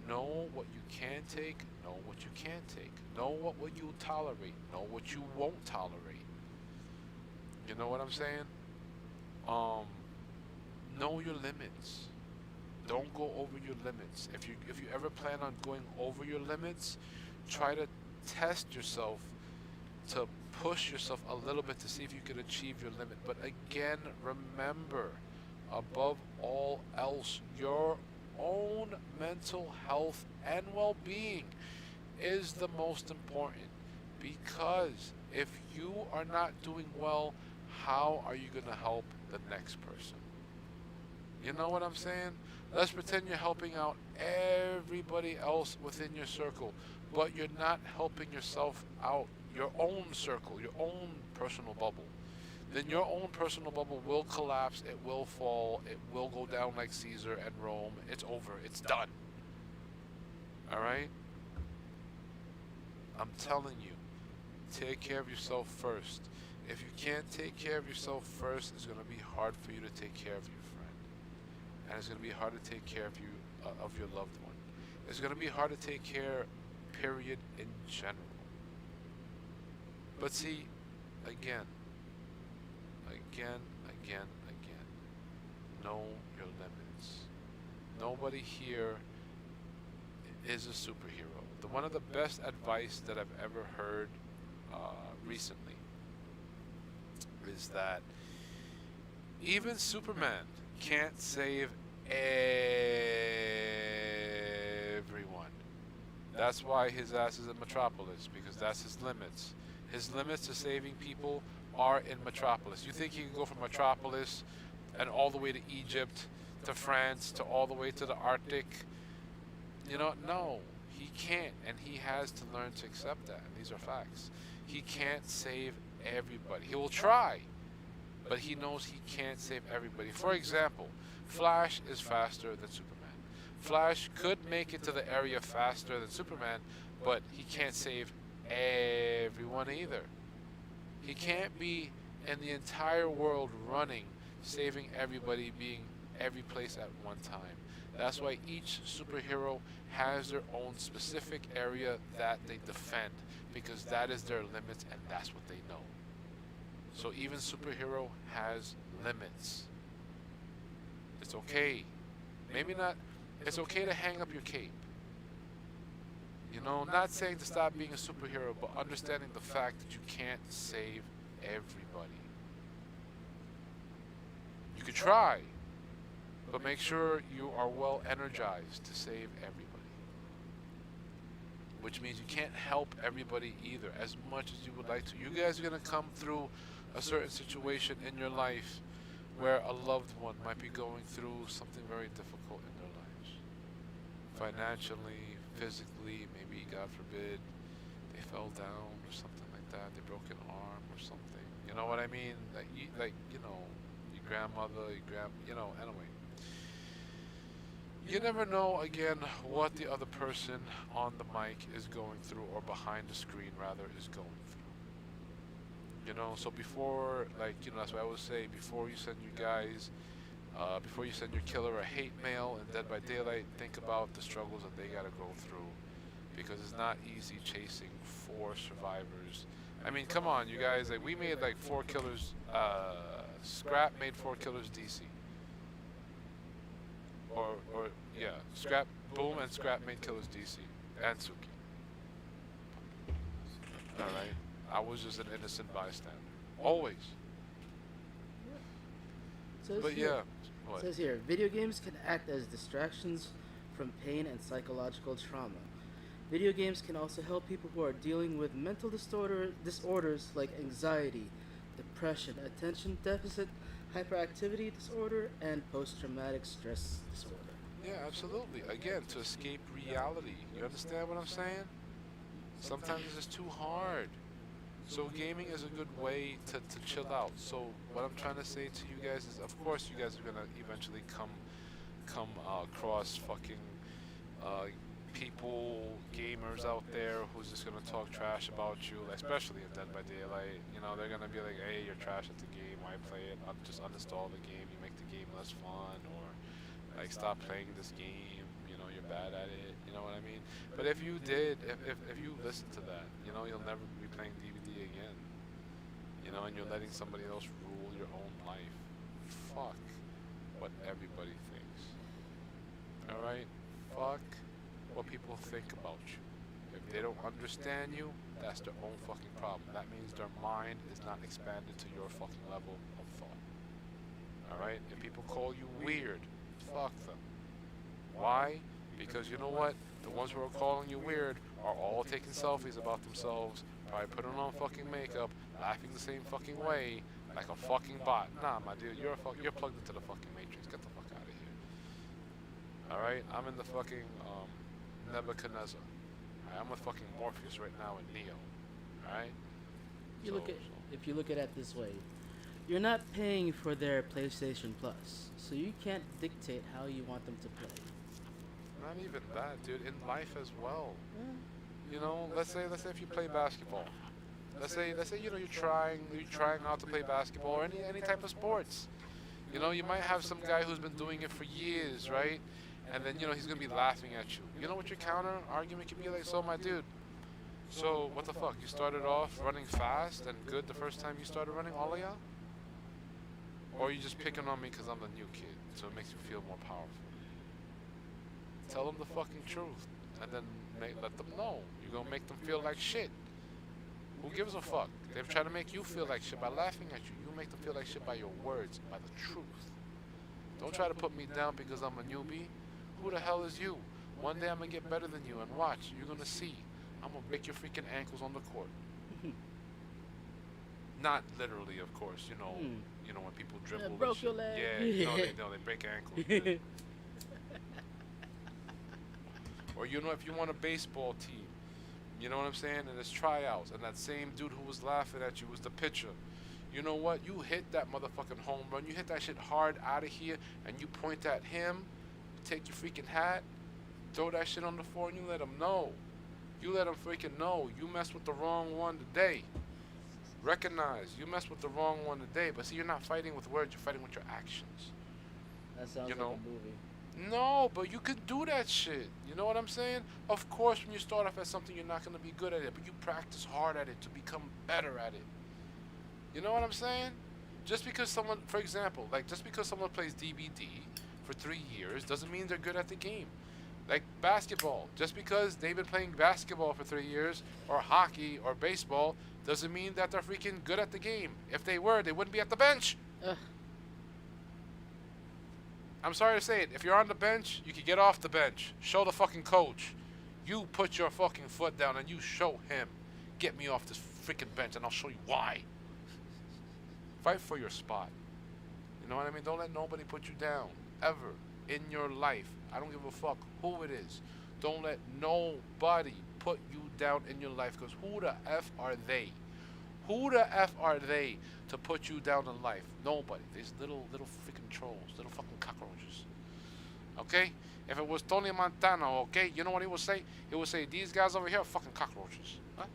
Know what you can take, know what you can't take. Know what will you tolerate, know what you won't tolerate. You know what I'm saying? Um, know your limits. Don't go over your limits. If you ever plan on going over your limits, try to test yourself to push yourself a little bit to see if you can achieve your limit. But again, remember, above all else, your own mental health and well-being is the most important, because if you are not doing well, how are you going to help the next person? You know what I'm saying? Let's pretend you're helping out everybody else within your circle, but you're not helping yourself out, your own circle, your own personal bubble. Then your own personal bubble will collapse, it will fall, it will go down like Caesar and Rome. It's over, it's done. Alright? I'm telling you, take care of yourself first. If you can't take care of yourself first, it's going to be hard for you to take care of your friend. And it's going to be hard to take care of you, of your loved one. It's going to be hard to take care, period, in general. But see, again, know your limits. Nobody here is a superhero. One of the best advice that I've ever heard recently is that even Superman can't save everyone. That's why his ass is in Metropolis, because that's his limits. His limits to saving people are in Metropolis. You think he can go from Metropolis and all the way to Egypt, to France, to all the way to the Arctic? No, he can't, and he has to learn to accept that, and these are facts. He can't save everybody. He will try, but he knows he can't save everybody. For example, Flash is faster than Superman. Flash could make it to the area faster than Superman, but he can't save everyone either. He can't be in the entire world running, saving everybody, being every place at one time. That's why each superhero has their own specific area that they defend, because that is their limits and that's what they know. So even superhero has limits. It's okay. Maybe not. It's okay to hang up your cape. Not saying to stop being a superhero, but understanding the fact that you can't save everybody. You could try, but make sure you are well energized to save everybody. Which means you can't help everybody either, as much as you would like to. You guys are going to come through a certain situation in your life where a loved one might be going through something very difficult in their lives. Financially, physically, maybe, God forbid, they fell down or something like that. They broke an arm or something. You know what I mean? Your grandmother, anyway. You never know, again, what the other person on the mic is going through, or behind the screen, rather, is going through. So before, that's why I always say, before you send before you send your killer a hate mail in Dead by Daylight, think about the struggles that they gotta go through, because it's not easy chasing 4 survivors. I mean, come on, you guys, we made 4 killers, Scrap made 4 killers DC. or yeah, Scrap, Boom, and Scrap made Killers DC and Suki. All right, I was just an innocent bystander, always. Says But here, yeah, what? says here, video games can act as distractions from pain and psychological trauma. Video games can also help people who are dealing with mental disorders like anxiety, depression, attention deficit hyperactivity disorder, and post-traumatic stress disorder. Yeah, absolutely. Again, to escape reality. You understand what I'm saying? Sometimes it's just too hard. So gaming is a good way to chill out. So what I'm trying to say to you guys is, of course, you guys are gonna eventually come across fucking uh, people, gamers out there who's just gonna talk trash about you, especially in Dead by Daylight. You know, they're gonna be like, "Hey, you're trash at the game. Why play it? Just uninstall the game. You make the game less fun, or like stop playing this game. You know, you're bad at it. You know what I mean?" But if you did, if you listen to that, you know, you'll never be playing DVD again. You know, and you're letting somebody else rule your own life. Fuck what everybody thinks. All right? Fuck what people think about you. If they don't understand you, that's their own fucking problem. That means their mind is not expanded to your fucking level of thought. Alright? If people call you weird, fuck them. Why? Because you know what? The ones who are calling you weird are all taking selfies about themselves, probably putting on fucking makeup, laughing the same fucking way, like a fucking bot. Nah, my dude, you're plugged into the fucking matrix. Get the fuck out of here. Alright? I'm in the fucking Nebuchadnezzar. I'm with fucking Morpheus right now in Neo. Alright? You look at if you look at it this way, you're not paying for their PlayStation Plus, so you can't dictate how you want them to play. Not even that, dude. In life as well. You know, let's say if you play basketball. Let's say you know you're trying out to play basketball or any type of sports. You know, you might have some guy who's been doing it for years, right? And then, you know, he's going to be laughing at you. You know what your counter argument can be like? So, my dude, so what the fuck? You started off running fast and good the first time you started running, all of y'all? Or are you just picking on me because I'm the new kid, so it makes you feel more powerful? Tell them the fucking truth, and then let them know. You're going to make them feel like shit. Who gives a fuck? They're trying to make you feel like shit by laughing at you. You make them feel like shit by your words, by the truth. Don't try to put me down because I'm a newbie. Who the hell is you? One day I'm going to get better than you, and watch. You're going to see. I'm going to break your freaking ankles on the court. Not literally, of course. You know when people dribble and broke shit. your leg. Yeah, you know, they break ankles. Yeah. Or, you know, if you want a baseball team, you know what I'm saying? And it's tryouts, and that same dude who was laughing at you was the pitcher. You know what? You hit that motherfucking home run. You hit that shit hard out of here, and you point at him, take your freaking hat, throw that shit on the floor, and you let him know. You let him freaking know. You messed with the wrong one today. Recognize, you messed with the wrong one today. But see, you're not fighting with words, you're fighting with your actions. That sounds You like know? a movie. No, but you could do that shit. You know what I'm saying? Of course, when you start off at something, you're not going to be good at it, but you practice hard at it to become better at it. You know what I'm saying? Just because someone, for example, like just because someone plays DBD for 3 years doesn't mean they're good at the game. Like basketball, just because they've been playing basketball for 3 years, or hockey, or baseball, doesn't mean that they're freaking good at the game. If they were, they wouldn't be at the bench. Ugh. I'm sorry to say it. If you're on the bench, you can get off the bench. Show the fucking coach. You put your fucking foot down and you show him. Get me off this freaking bench and I'll show you why. Fight for your spot. You know what I mean? Don't let nobody put you down. Ever. In your life. I don't give a fuck who it is. Don't let nobody put you down in your life, because who the F are they? Who the F are they to put you down in life? Nobody. These little freaking trolls, little fucking cockroaches. Okay? If it was Tony Montana, okay, you know what he would say? He would say, these guys over here are fucking cockroaches. Huh?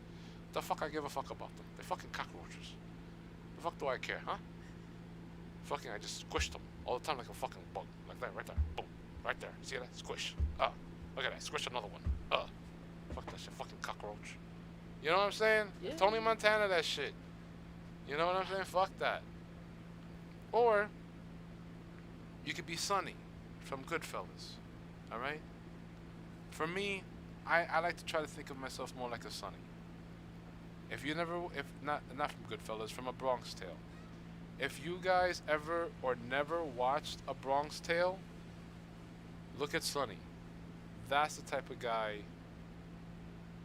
The fuck I give a fuck about them? They're fucking cockroaches. The fuck do I care, huh? Fucking, I just squished them all the time like a fucking bug. Like that, right there. Boom. Right there. See that? Squish. Look at that. Squish another one. Fuck that shit. Fucking cockroach. You know what I'm saying? Yeah. Tony Montana, that shit. You know what I'm saying? Fuck that. Or, you could be Sonny from Goodfellas. All right. For me, I like to try to think of myself more like a Sonny. If you never, if not from Goodfellas, from A Bronx Tale. If you guys ever or never watched A Bronx Tale, look at Sonny. That's the type of guy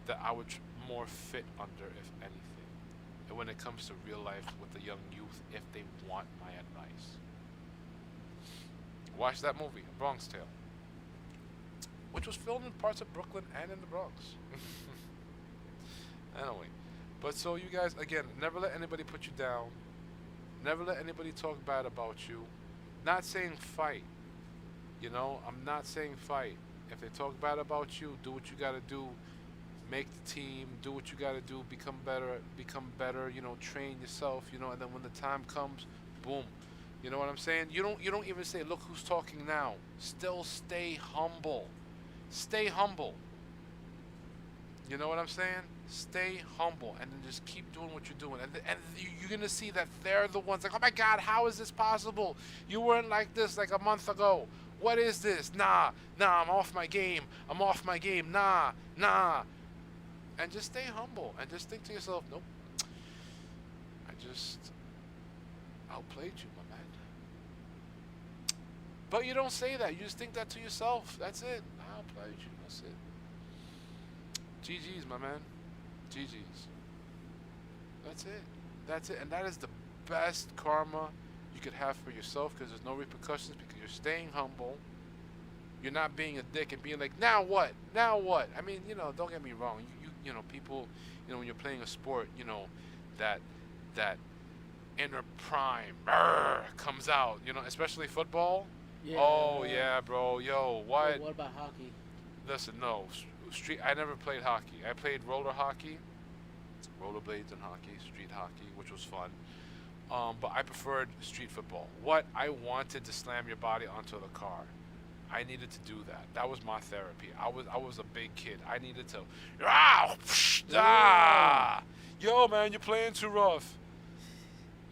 that I would more fit under, if anything. And when it comes to real life with the young youth, if they want my advice, watch that movie, A Bronx Tale, which was filmed in parts of Brooklyn and in the Bronx. Anyway, but so you guys, again, never let anybody put you down. Never let anybody talk bad about you. Not saying fight. You know, I'm not saying fight. If they talk bad about you, do what you gotta do. Make the team. Do what you gotta do. Become better. Become better. You know, train yourself. You know, and then when the time comes, boom. You know what I'm saying? You don't even say, look who's talking now. Still stay humble. Stay humble. You know what I'm saying? Stay humble and then just keep doing what you're doing. And you're going to see that they're the ones like, oh my God, how is this possible? You weren't like this like a month ago. What is this? Nah, I'm off my game. I'm off my game. Nah. And just stay humble and just think to yourself, nope, I just outplayed you, my man. But you don't say that. You just think that to yourself. That's it. I outplayed you. That's it. GG's, my man. GG's. That's it. That's it. And that is the best karma you could have for yourself because there's no repercussions because you're staying humble. You're not being a dick and being like, now what? Now what? I mean, you know, don't get me wrong. You know, people, you know, when you're playing a sport, you know, that inner prime comes out, you know, especially football. Yeah. Oh, yeah, bro. Yo, what? What about hockey? Listen, no. Street. I never played hockey. I played roller hockey, rollerblades and hockey, street hockey, which was fun. But I preferred street football. What? I wanted to slam your body onto the car. I needed to do that. That was my therapy. I was a big kid. I needed to. Yo, man, you're playing too rough.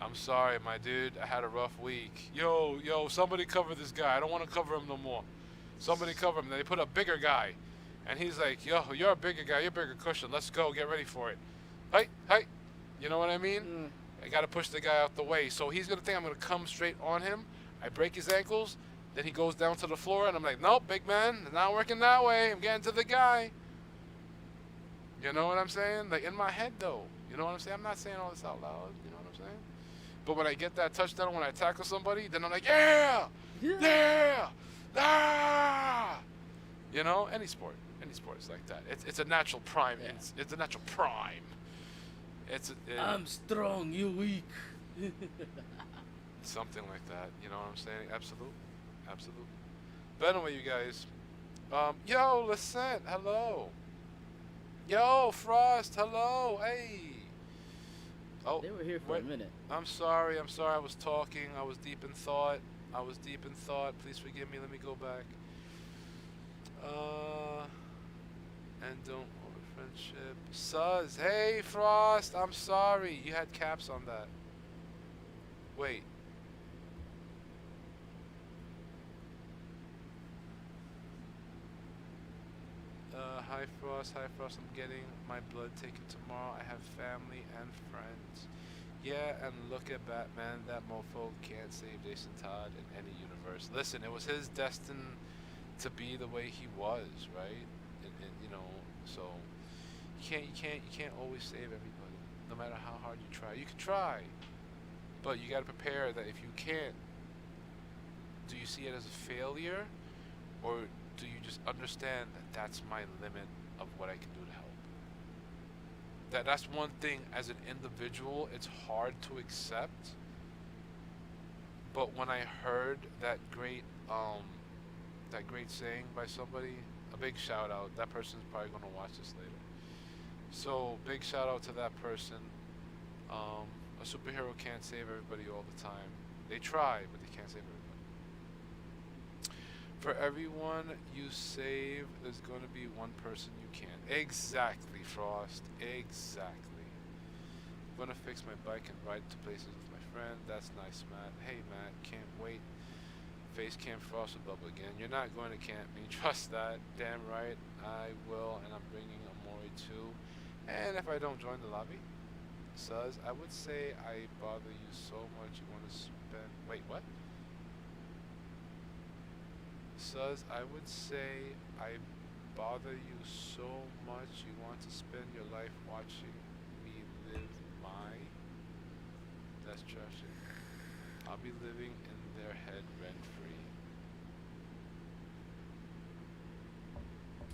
I'm sorry, my dude. I had a rough week. Yo, somebody cover this guy. I don't want to cover him no more. Somebody cover him. Then they put a bigger guy. And he's like, yo, you're a bigger guy. You're a bigger cushion. Let's go. Get ready for it. Hey. You know what I mean? I got to push the guy out the way. So he's going to think I'm going to come straight on him. I break his ankles. Then he goes down to the floor. And I'm like, nope, big man. It's not working that way. I'm getting to the guy. You know what I'm saying? Like, in my head, though. You know what I'm saying? I'm not saying all this out loud. You know what I'm saying? But when I get that touchdown, when I tackle somebody, then I'm like, yeah! Ah! You know, any sport is like that. It's a natural prime. Yeah. It's a natural prime. I'm strong, you weak. Something like that. You know what I'm saying? Absolute. But anyway, you guys. Yo, Lissette, hello. Yo, Frost, hello. Hey. Oh, They were here for a minute. I'm sorry. I was talking. I was deep in thought. Please forgive me. Let me go back. And don't over friendship. Suz. Hey, Frost. I'm sorry. You had caps on that. Wait. Hi, Frost. I'm getting my blood taken tomorrow. I have family and friends. Yeah, and look at Batman. That mofo can't save Jason Todd in any universe. Listen, it was his destiny to be the way he was, right? And you know, so you can't always save everybody, no matter how hard you try. You can try, but you got to prepare that if you can't, do you see it as a failure, or do you just understand that that's my limit of what I can do to help? That's one thing as an individual, it's hard to accept. But when I heard that great saying by somebody, a big shout out. That person's probably gonna watch this later. So big shout out to that person. A superhero can't save everybody all the time. They try, but they can't save everybody. For everyone you save, there's going to be one person you can't. Exactly, Frost. Exactly. I'm going to fix my bike and ride to places with my friend. That's nice, Matt. Hey, Matt. Can't wait. face cam Frost will double again. You're not going to camp me. Trust that. Damn right. I will, and I'm bringing Amori too. And if I don't join the lobby, says, I would say I bother you so much you want to spend. Wait, what? Says, I would say I bother you so much you want to spend your life watching me live my. That's trashing. I'll be living in their head rent free.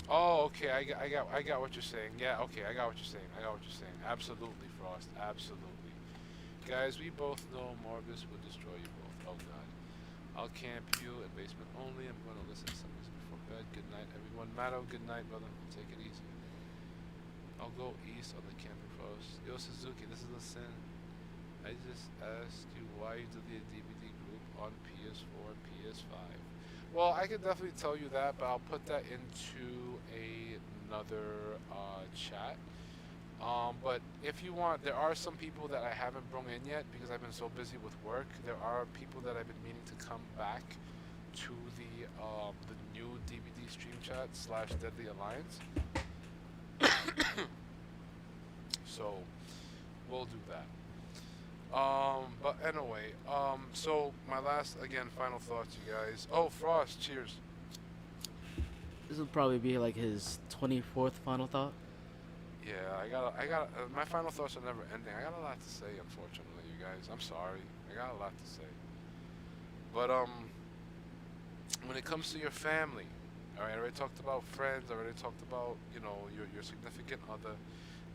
Oh, okay. I got what you're saying. Yeah, okay. I got what you're saying. I got what you're saying. Absolutely, Frost. Absolutely. Guys, we both know Morgus will destroy you both. Oh God. I'll camp you in basement only. I'm going to listen to some music before bed. Good night, everyone. Matto, good night, brother. Take it easy. I'll go east on the camping post. Yo, Suzuki, this is a sin. I just asked you why you deleted DVD group on PS4 and PS5. Well, I can definitely tell you that, but I'll put that into another chat. But if you want, there are some people that I haven't brought in yet because I've been so busy with work. There are people that I've been meaning to come back to the new DVD stream chat / Deadly Alliance. So we'll do that. But anyway, so my last, again, final thoughts, you guys. Oh, Frost, cheers. This will probably be like his 24th final thought. Yeah, my final thoughts are never ending. I got a lot to say, unfortunately, you guys. I'm sorry. I got a lot to say. But, when it comes to your family, alright, I already talked about friends, I already talked about, your significant other.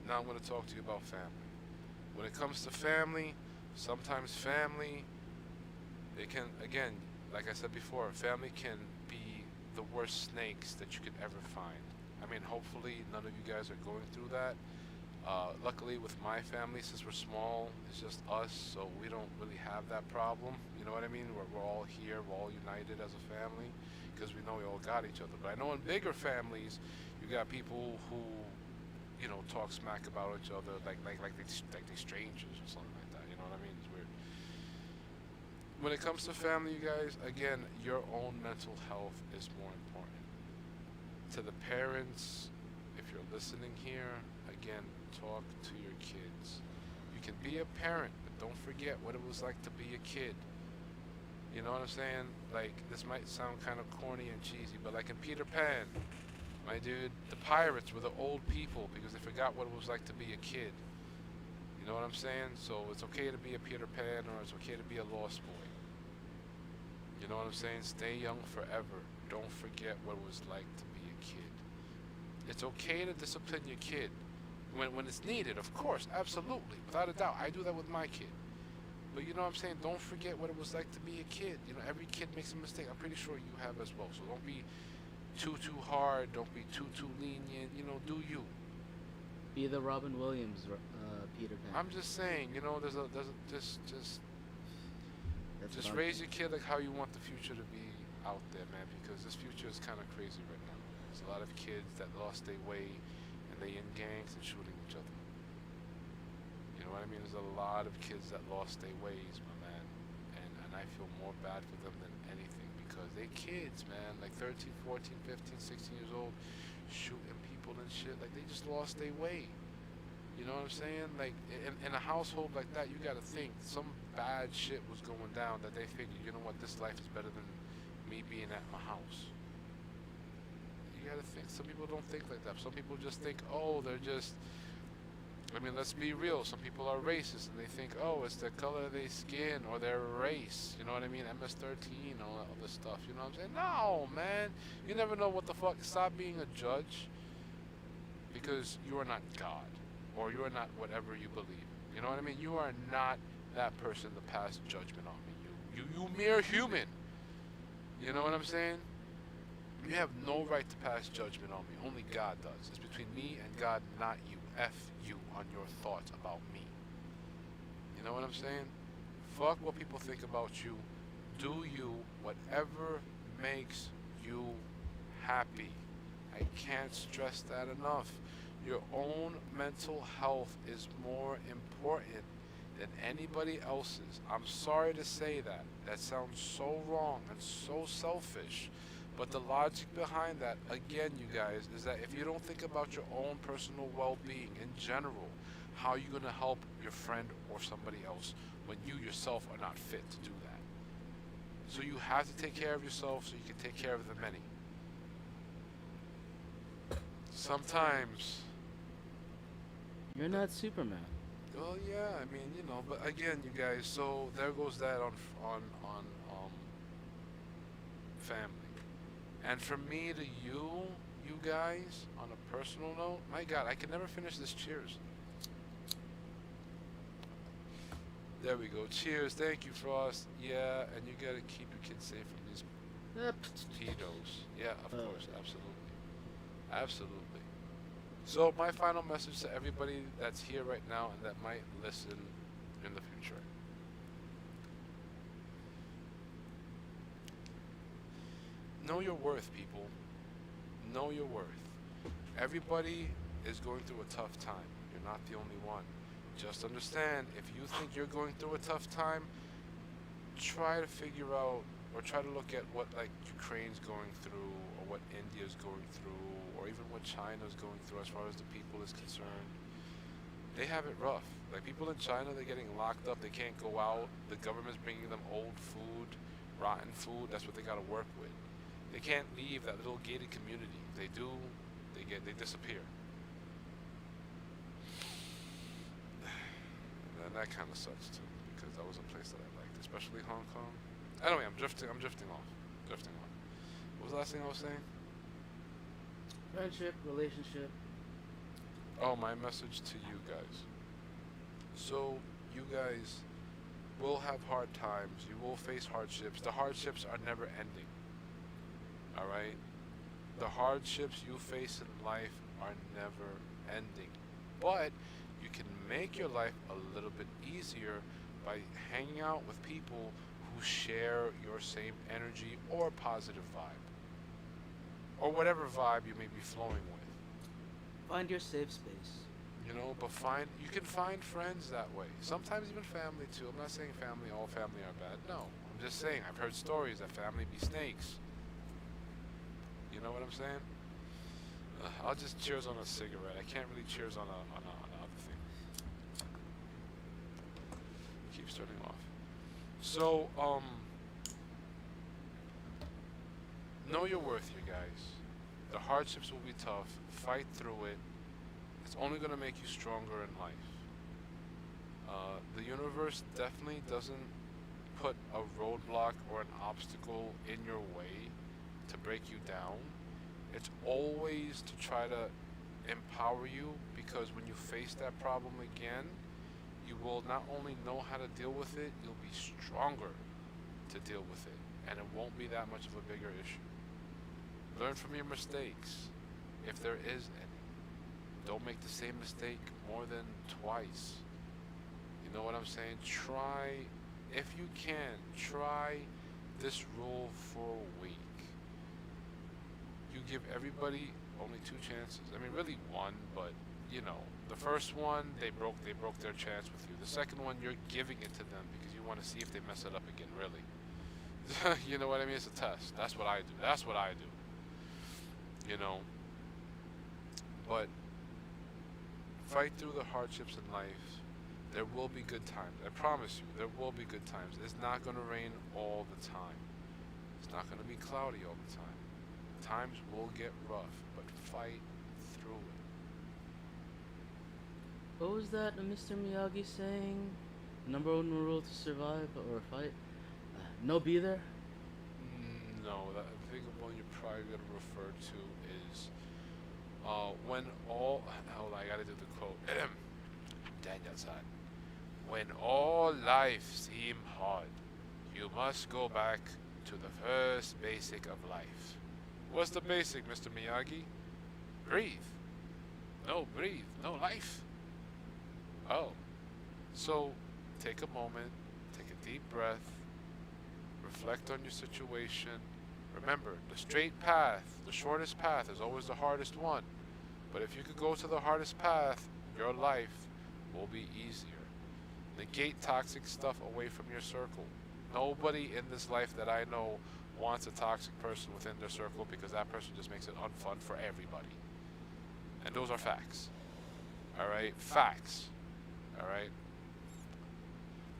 Now I'm going to talk to you about family. When it comes to family, sometimes family, it can, again, like I said before, family can be the worst snakes that you could ever find. I mean, hopefully none of you guys are going through that. Luckily, with my family, since we're small, it's just us, so we don't really have that problem. You know what I mean? We're all here, we're all united as a family, because we know we all got each other. But I know in bigger families, you got people who, talk smack about each other like they strangers or something like that. You know what I mean? It's weird. When it comes to family, you guys, again, your own mental health is more important. To the parents, if you're listening here, again, talk to your kids. You can be a parent, but don't forget what it was like to be a kid. You know what I'm saying? Like, this might sound kind of corny and cheesy, but like in Peter Pan, my dude, the pirates were the old people because they forgot what it was like to be a kid. You know what I'm saying? So it's okay to be a Peter Pan, or it's okay to be a lost boy. You know what I'm saying? Stay young forever. Don't forget what it was like to be a kid. It's okay to discipline your kid when it's needed, of course, absolutely, without a doubt. I do that with my kid. But you know what I'm saying? Don't forget what it was like to be a kid. Every kid makes a mistake. I'm pretty sure you have as well. So don't be too hard. Don't be too lenient. Do you? Be the Robin Williams, Peter Pan. I'm just saying. There's a just raise your kid like how you want the future to be out there, man. Because this future is kind of crazy right now. There's a lot of kids that lost their way, and they in gangs and shooting each other. You know what I mean? There's a lot of kids that lost their ways, my man. And I feel more bad for them than anything because they kids, man. Like 13, 14, 15, 16 years old, shooting people and shit. Like, they just lost their way. You know what I'm saying? Like, in a household like that, you gotta think some bad shit was going down that they figured, you know what, this life is better than me being at my house. You gotta think. Some people don't think like that. Some people just think, oh, they're just... I mean, let's be real. Some people are racist, and they think, oh, it's the color of their skin or their race. You know what I mean? MS-13, all that other stuff. You know what I'm saying? No, man. You never know what the fuck. Stop being a judge, because you are not God, or you are not whatever you believe. You know what I mean? You are not that person to pass judgment on me. You mere human. You know what I'm saying? You have no right to pass judgment on me. Only God does. It's between me and God, not you. F you on your thoughts about me. You know what I'm saying? Fuck what people think about you. Do you, whatever makes you happy. I can't stress that enough. Your own mental health is more important than anybody else's. I'm sorry to say that. That sounds so wrong and so selfish. But the logic behind that, again, you guys, is that if you don't think about your own personal well-being in general, how are you going to help your friend or somebody else when you yourself are not fit to do that? So you have to take care of yourself so you can take care of the many. Sometimes, You're not Superman. well, yeah, I mean, but again, you guys, so there goes that on family. And from me to you guys, on a personal note, my God, I can never finish this cheers. There we go. Cheers. Thank you, Frost. Yeah, and you gotta keep your kids safe from these pedos. Yeah, of course, absolutely, absolutely. So my final message to everybody that's here right now and that might listen in the future. Know your worth, people. Know your worth. Everybody is going through a tough time. You're not the only one. Just understand, if you think you're going through a tough time, try to figure out or try to look at what like Ukraine's going through or what India's going through or even what China's going through as far as the people is concerned. They have it rough. Like people in China, they're getting locked up. They can't go out. The government's bringing them old food, rotten food. That's what they got to work with. They can't leave that little gated community. If they do, they disappear. And that kind of sucks too, because that was a place that I liked, especially Hong Kong. Anyway, I'm drifting off. What was the last thing I was saying? Friendship, relationship. Oh, my message to you guys. So, you guys will have hard times. You will face hardships. The hardships are never ending. Alright? The hardships you face in life are never ending. But you can make your life a little bit easier by hanging out with people who share your same energy or positive vibe. Or whatever vibe you may be flowing with. Find your safe space. But you can find friends that way. Sometimes even family too. I'm not saying all family are bad. No. I'm just saying I've heard stories that family be snakes. You know what I'm saying? I'll just cheers on a cigarette. I can't really cheers on other thing. Keeps turning off. So, know your worth, you guys. The hardships will be tough. Fight through it. It's only going to make you stronger in life. The universe definitely doesn't put a roadblock or an obstacle in your way to break you down. It's always to try to empower you, because when you face that problem again, you will not only know how to deal with it, you'll be stronger to deal with it, and it won't be that much of a bigger issue. Learn from your mistakes, if there is any. Don't make the same mistake more than twice. You know what I'm saying? Try, if you can, try this rule for a week. You give everybody only 2 chances. I mean, really 1, but the first one they broke their chance with you. The second one, you're giving it to them because you want to see if they mess it up again. Really, you know what I mean? It's a test. That's what I do. But fight through the hardships in life. There will be good times. I promise you, there will be good times. It's not going to rain all the time. It's not going to be cloudy all the time. Times will get rough, but fight through it. What was that Mr. Miyagi saying? Number 1 rule to survive or fight? No be there? No, I think the one you're probably going to refer to is when all... Hold on, I got to do the quote. Daniel-san. When all life seem hard, you must go back to the first basic of life. What's the basic, Mr. Miyagi? Breathe. No, breathe. No life. Oh. So, take a moment, take a deep breath, reflect on your situation. Remember, the straight path, the shortest path is always the hardest one. But if you could go to the hardest path, your life will be easier. Negate toxic stuff away from your circle. Nobody in this life that I know wants a toxic person within their circle because that person just makes it unfun for everybody. And those are facts. Alright? Facts. Alright?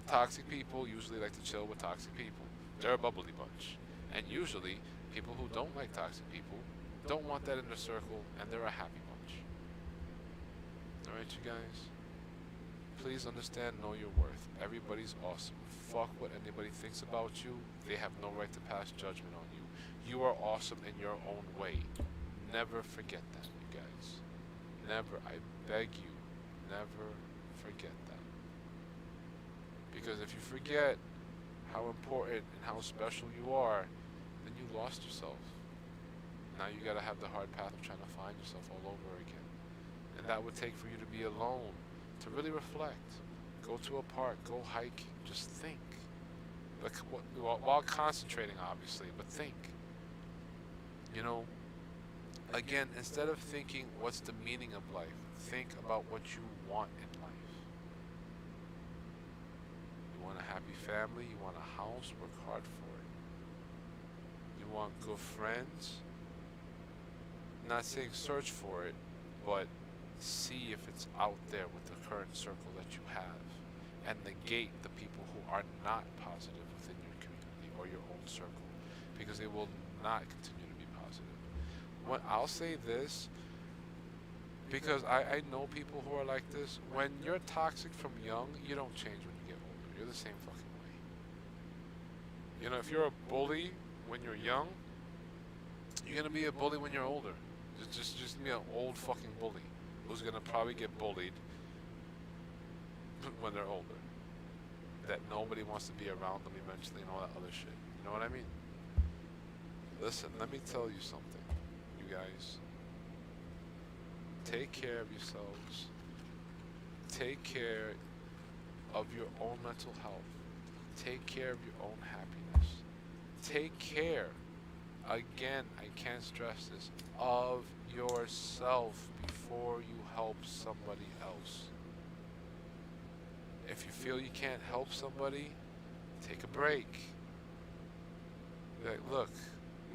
Toxic people usually like to chill with toxic people. They're a bubbly bunch. And usually, people who don't like toxic people don't want that in their circle, and they're a happy bunch. Alright, you guys? Please understand, know your worth. Everybody's awesome. Fuck what anybody thinks about you. They have no right to pass judgment on you. You are awesome in your own way. Never forget that, you guys. Never. I beg you, never forget that. Because if you forget how important and how special you are, then you lost yourself. Now you gotta have the hard path of trying to find yourself all over again. And that would take for you to be alone, to really reflect. Go to a park, go hike, just think. Like, while concentrating, obviously, but think. You know, again, instead of thinking what's the meaning of life, think about what you want in life. You want a happy family, you want a house, work hard for it. You want good friends, not saying search for it, but see if it's out there with the current circle that you have, and negate the people who are not positive within your community or your own circle, because they will not continue to be positive. When I'll say this, because I know people who are like this. When you're toxic from young, you don't change when you get older. You're the same fucking way. You know, if you're a bully when you're young, you're gonna be a bully when you're older. Just be an old fucking bully who's gonna probably get bullied when they're older. That nobody wants to be around them eventually and all that other shit. You know what I mean? Listen, let me tell you something, you guys. Take care of yourselves. Take care of your own mental health. Take care of your own happiness. Take care, again, I can't stress this, of yourself before you help somebody else. If you feel you can't help somebody, take a break. Be like, look,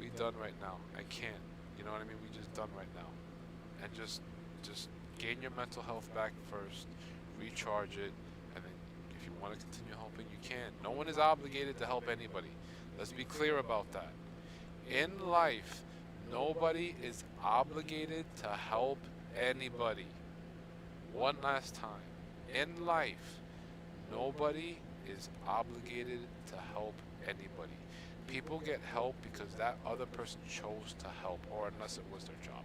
we done right now. I can't. You know what I mean? We just done right now. And just gain your mental health back first, recharge it, and then if you want to continue helping, you can. No one is obligated to help anybody. Let's be clear about that. In life, nobody is obligated to help anybody. One last time. In life, nobody is obligated to help anybody. People get help because that other person chose to help, or unless it was their job.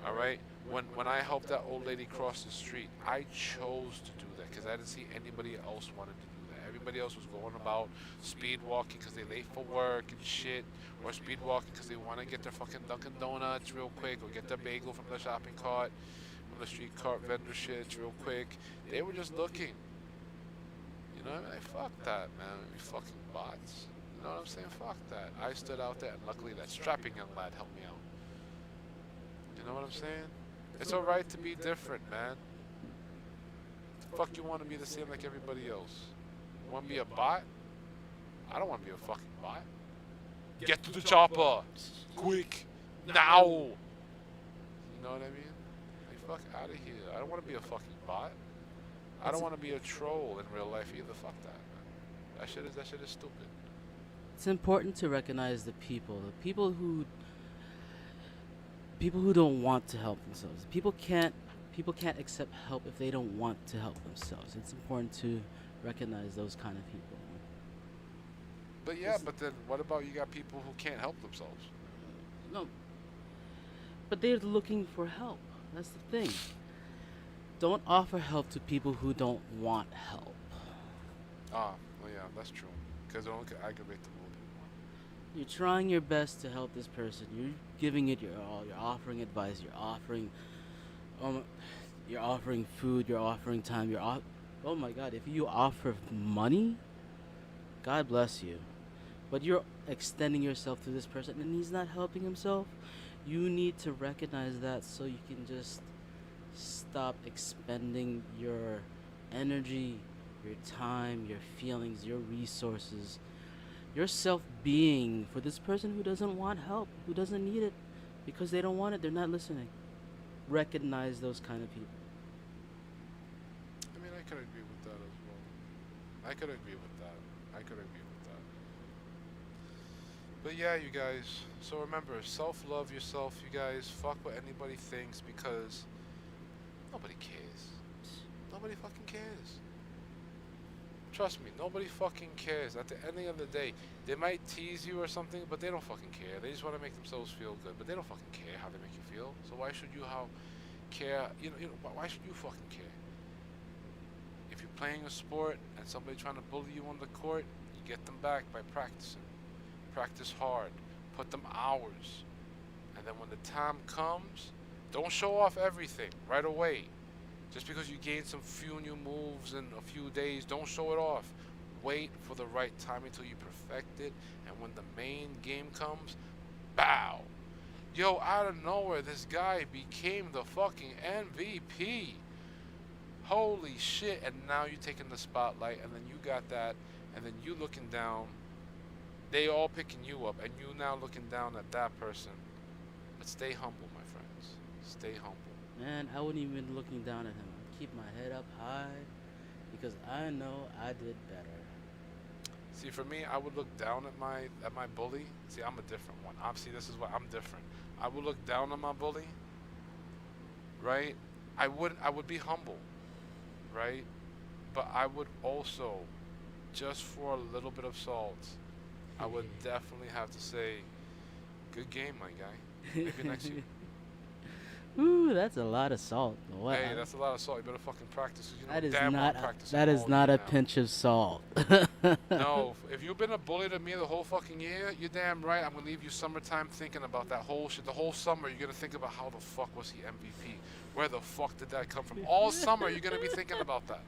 Alright? When I helped that old lady cross the street, I chose to do that because I didn't see anybody else wanted to do that. Everybody else was going about speed walking because they late for work and shit, or speed walking because they want to get their fucking Dunkin' Donuts real quick, or get their bagel from the shopping cart, from the street cart vendor shit real quick. They were just looking. You know what I mean? Fuck that, man. You fucking bots. You know what I'm saying? Fuck that. I stood out there, and luckily that strapping young lad helped me out. You know what I'm saying? It's alright to be different, man. The fuck you want to be the same like everybody else? You want to be a bot? I don't want to be a fucking bot. Get to the chopper! Quick! Now! You know what I mean? Like, fuck out of here. I don't want to be a fucking bot. I don't want to be a troll in real life either. Fuck that, man. That shit is stupid. It's important to recognize the people who don't want to help themselves. People can't accept help if they don't want to help themselves. It's important to recognize those kind of people. But yeah, but then what about you got people who can't help themselves? No, but they're looking for help. That's the thing. Don't offer help to people who don't want help. Ah, well yeah, that's true. Because it only can aggravate them a little bit more. You're trying your best to help this person. You're giving it your all. You're offering advice. You're offering food. You're offering time. Oh my God! If you offer money, God bless you. But you're extending yourself to this person, and he's not helping himself. You need to recognize that so you can just stop expending your energy, your time, your feelings, your resources, your self being for this person who doesn't want help, who doesn't need it because they don't want it, they're not listening. Recognize those kind of people. I mean, I could agree with that as well. I could agree with that. I could agree with that. But yeah, you guys. So remember, self-love yourself, you guys. Fuck what anybody thinks because nobody cares. Nobody fucking cares. Trust me, nobody fucking cares. At the end of the day, they might tease you or something, but they don't fucking care. They just want to make themselves feel good, but they don't fucking care how they make you feel. So why should you care? Why should you fucking care? If you're playing a sport and somebody trying to bully you on the court, you get them back by practicing. Practice hard. Put them hours. And then when the time comes, don't show off everything right away. Just because you gain some few new moves in a few days, don't show it off. Wait for the right time until you perfect it. And when the main game comes, bow. Yo, out of nowhere, this guy became the fucking MVP. Holy shit. And now you're taking the spotlight, and then you got that, and then you looking down. They all picking you up, and you now looking down at that person. But stay humble, my friends. Stay humble. Man, I wouldn't even be looking down at him. I'd keep my head up high because I know I did better. See, for me, I would look down at my bully. See, I'm a different one. See, this is what I'm different. I would look down on my bully, right? I would be humble, right? But I would also, just for a little bit of salt, I would definitely have to say, good game, my guy. Maybe next year. Ooh, that's a lot of salt. What? Hey, that's a lot of salt. You better fucking practice. 'Cause you know That is damn well not. I'm practicing That is all not year a now. pinch of salt. No, if you've been a bully to me the whole fucking year, you're damn right. I'm gonna leave you summertime thinking about that whole shit. The whole summer, you're gonna think about how the fuck was he MVP? Where the fuck did that come from? All summer, you're gonna be thinking about that.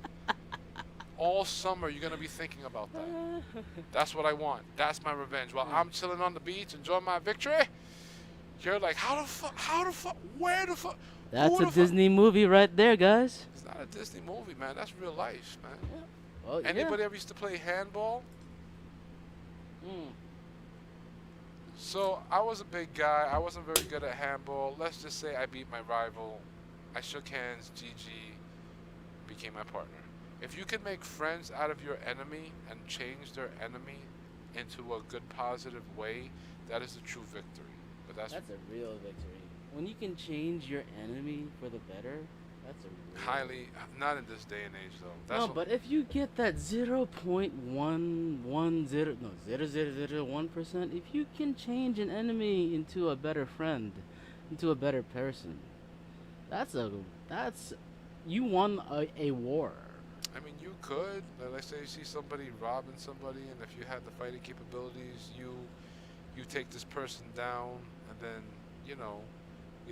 All summer, you're gonna be thinking about that. That's what I want. That's my revenge. While I'm chilling on the beach, enjoying my victory, you're like, how the fuck, where the fuck? That's who a the fuck? Disney movie right there, guys. It's not a Disney movie, man. That's real life, man. Well, yeah. Anybody ever used to play handball? Mm. So I was a big guy. I wasn't very good at handball. Let's just say I beat my rival. I shook hands, GG, became my partner. If you can make friends out of your enemy and change their enemy into a good, positive way, that is the true victory. But that's a real victory. When you can change your enemy for the better, that's a real highly not in this day and age though. That's No, what- but if you get that 0.110, if you can change an enemy into a better friend, into a better person, that's you won a war. I mean, you could. Let's say you see somebody robbing somebody, and if you had the fighting capabilities, you take this person down, and then you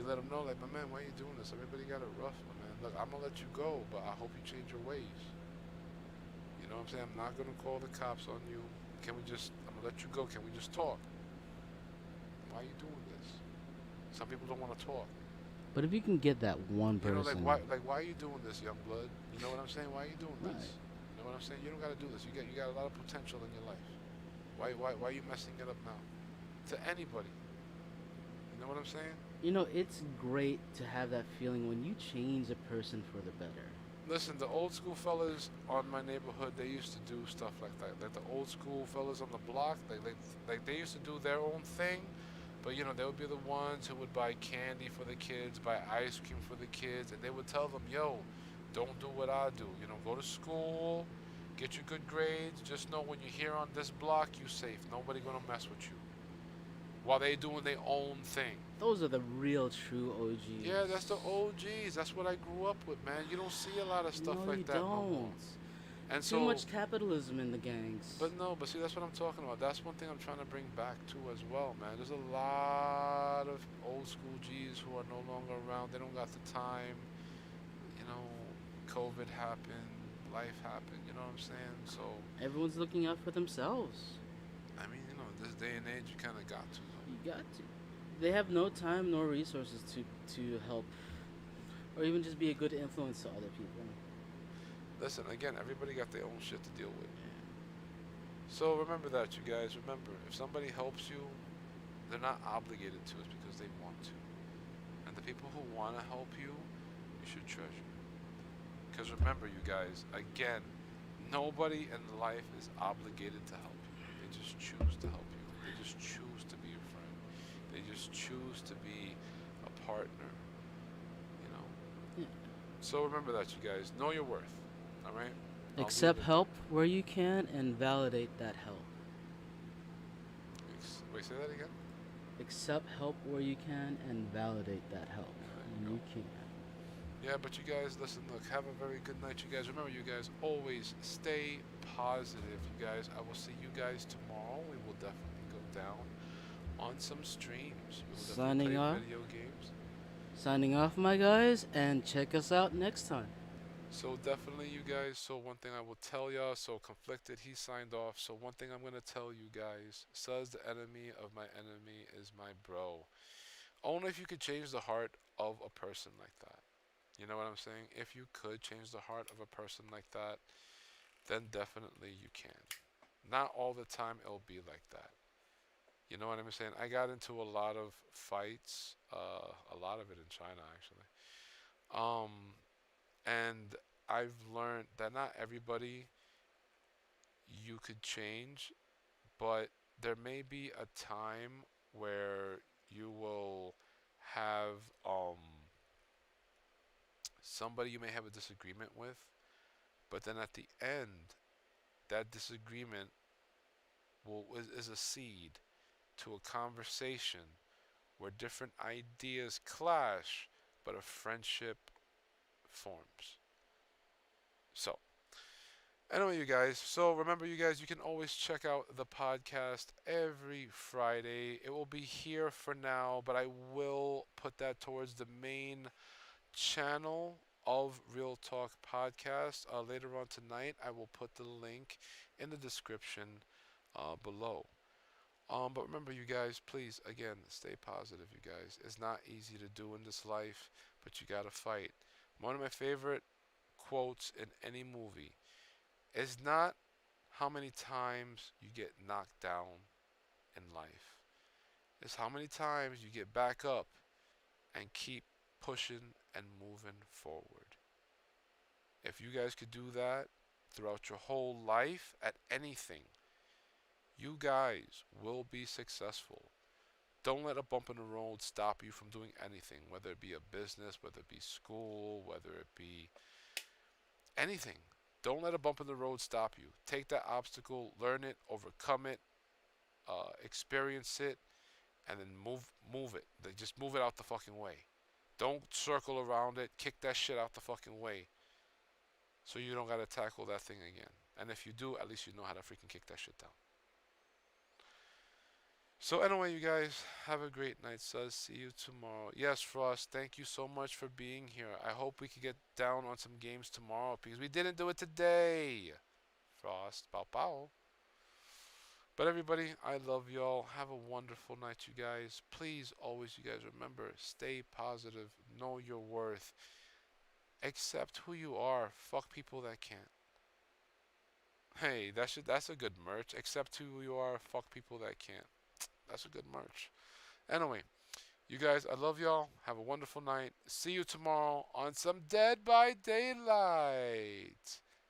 let them know, like, my man, why are you doing this? Everybody got it rough, my man. Look, I'm gonna let you go, but I hope you change your ways. You know what I'm saying? I'm not gonna call the cops on you. I'm gonna let you go. Can we just talk? Why are you doing this? Some people don't want to talk. But if you can get that one You know, person, why are you doing this, young blood? You know what I'm saying? Why are you doing this? Right. You know what I'm saying? You don't gotta do this. You got a lot of potential in your life. Why are you messing it up now? To anybody. You know what I'm saying? it's great to have that feeling when you change a person for the better. Listen, the old school fellas on my neighborhood, they used to do stuff like that. Like the old school fellas on the block, like they used to do their own thing, but they would be the ones who would buy candy for the kids, buy ice cream for the kids, and they would tell them, yo, don't do what I do. Go to school, get your good grades. Just know when you're here on this block, you safe. Nobody gonna mess with you. While they doing their own thing. Those are the real true OGs. Yeah, that's the OGs. That's what I grew up with, man. You don't see a lot of stuff No, like you that no more. don't. And Too much capitalism in the gangs. But see, that's what I'm talking about. That's one thing I'm trying to bring back too as well, man. There's a lot of old school G's who are no longer around. They don't got the time. COVID happened, life happened. You know what I'm saying? So Everyone's looking out for themselves. I mean, this day and age, you kind of got to. You got to. They have no time nor resources to help, or even just be a good influence to other people. Listen, again, everybody got their own shit to deal with. So remember that, you guys. Remember, if somebody helps you, they're not obligated to. It's because they want to. And the people who want to help you, you should treasure. Because remember, you guys, again, nobody in life is obligated to help you. They just choose to help you. They just choose to be your friend. They just choose to be a partner, you know. Yeah. So remember that, you guys. Know your worth. All right? I'll leave Accept it help where you can and validate that help. there. Wait, say that again? Accept help where you can and validate that help There when you you go. can. Yeah, but you guys, listen, look, have a very good night, you guys. Remember, you guys, always stay positive, you guys. I will see you guys tomorrow. We will definitely go down on some streams. We will definitely Signing play off. video games. Signing off, my guys, and check us out next time. So definitely, you guys. So one thing I will tell y'all. So conflicted, he signed off. So one thing I'm gonna tell you guys. Says the enemy of my enemy is my bro. Only if you could change the heart of a person like that. You know what I'm saying? If you could change the heart of a person like that, then definitely you can. Not all the time it'll be like that. You know what I'm saying? I got into a lot of fights, a lot of it in China actually. Um, and I've learned that not everybody you could change, but there may be a time where you will have somebody you may have a disagreement with, but then at the end, that disagreement is a seed to a conversation where different ideas clash, but a friendship forms. So, anyway, you guys, so remember, you guys, you can always check out the podcast every Friday. It will be here for now, but I will put that towards the main channel of Real Talk Podcast. Later on tonight, I will put the link in the description below. But remember, you guys, please, again, stay positive, you guys. It's not easy to do in this life, but you gotta fight. One of my favorite quotes in any movie is not how many times you get knocked down in life, it's how many times you get back up and keep pushing and moving forward. If you guys could do that throughout your whole life at anything, you guys will be successful. Don't let a bump in the road stop you from doing anything, whether it be a business, whether it be school, whether it be anything. Don't let a bump in the road stop you. Take that obstacle, learn it, overcome it, experience it, and then move it. Just move it out the fucking way. Don't circle around it. Kick that shit out the fucking way, so you don't gotta tackle that thing again. And if you do, at least you know how to freaking kick that shit down. So anyway, you guys, have a great night, sus. See you tomorrow. Yes, Frost, thank you so much for being here. I hope we can get down on some games tomorrow because we didn't do it today. Frost, pow pow. But everybody, I love y'all. Have a wonderful night, you guys. Please, always, you guys, remember, stay positive. Know your worth. Accept who you are. Fuck people that can't. Hey, that's a good merch. Accept who you are. Fuck people that can't. That's a good merch. Anyway, you guys, I love y'all. Have a wonderful night. See you tomorrow on some Dead by Daylight.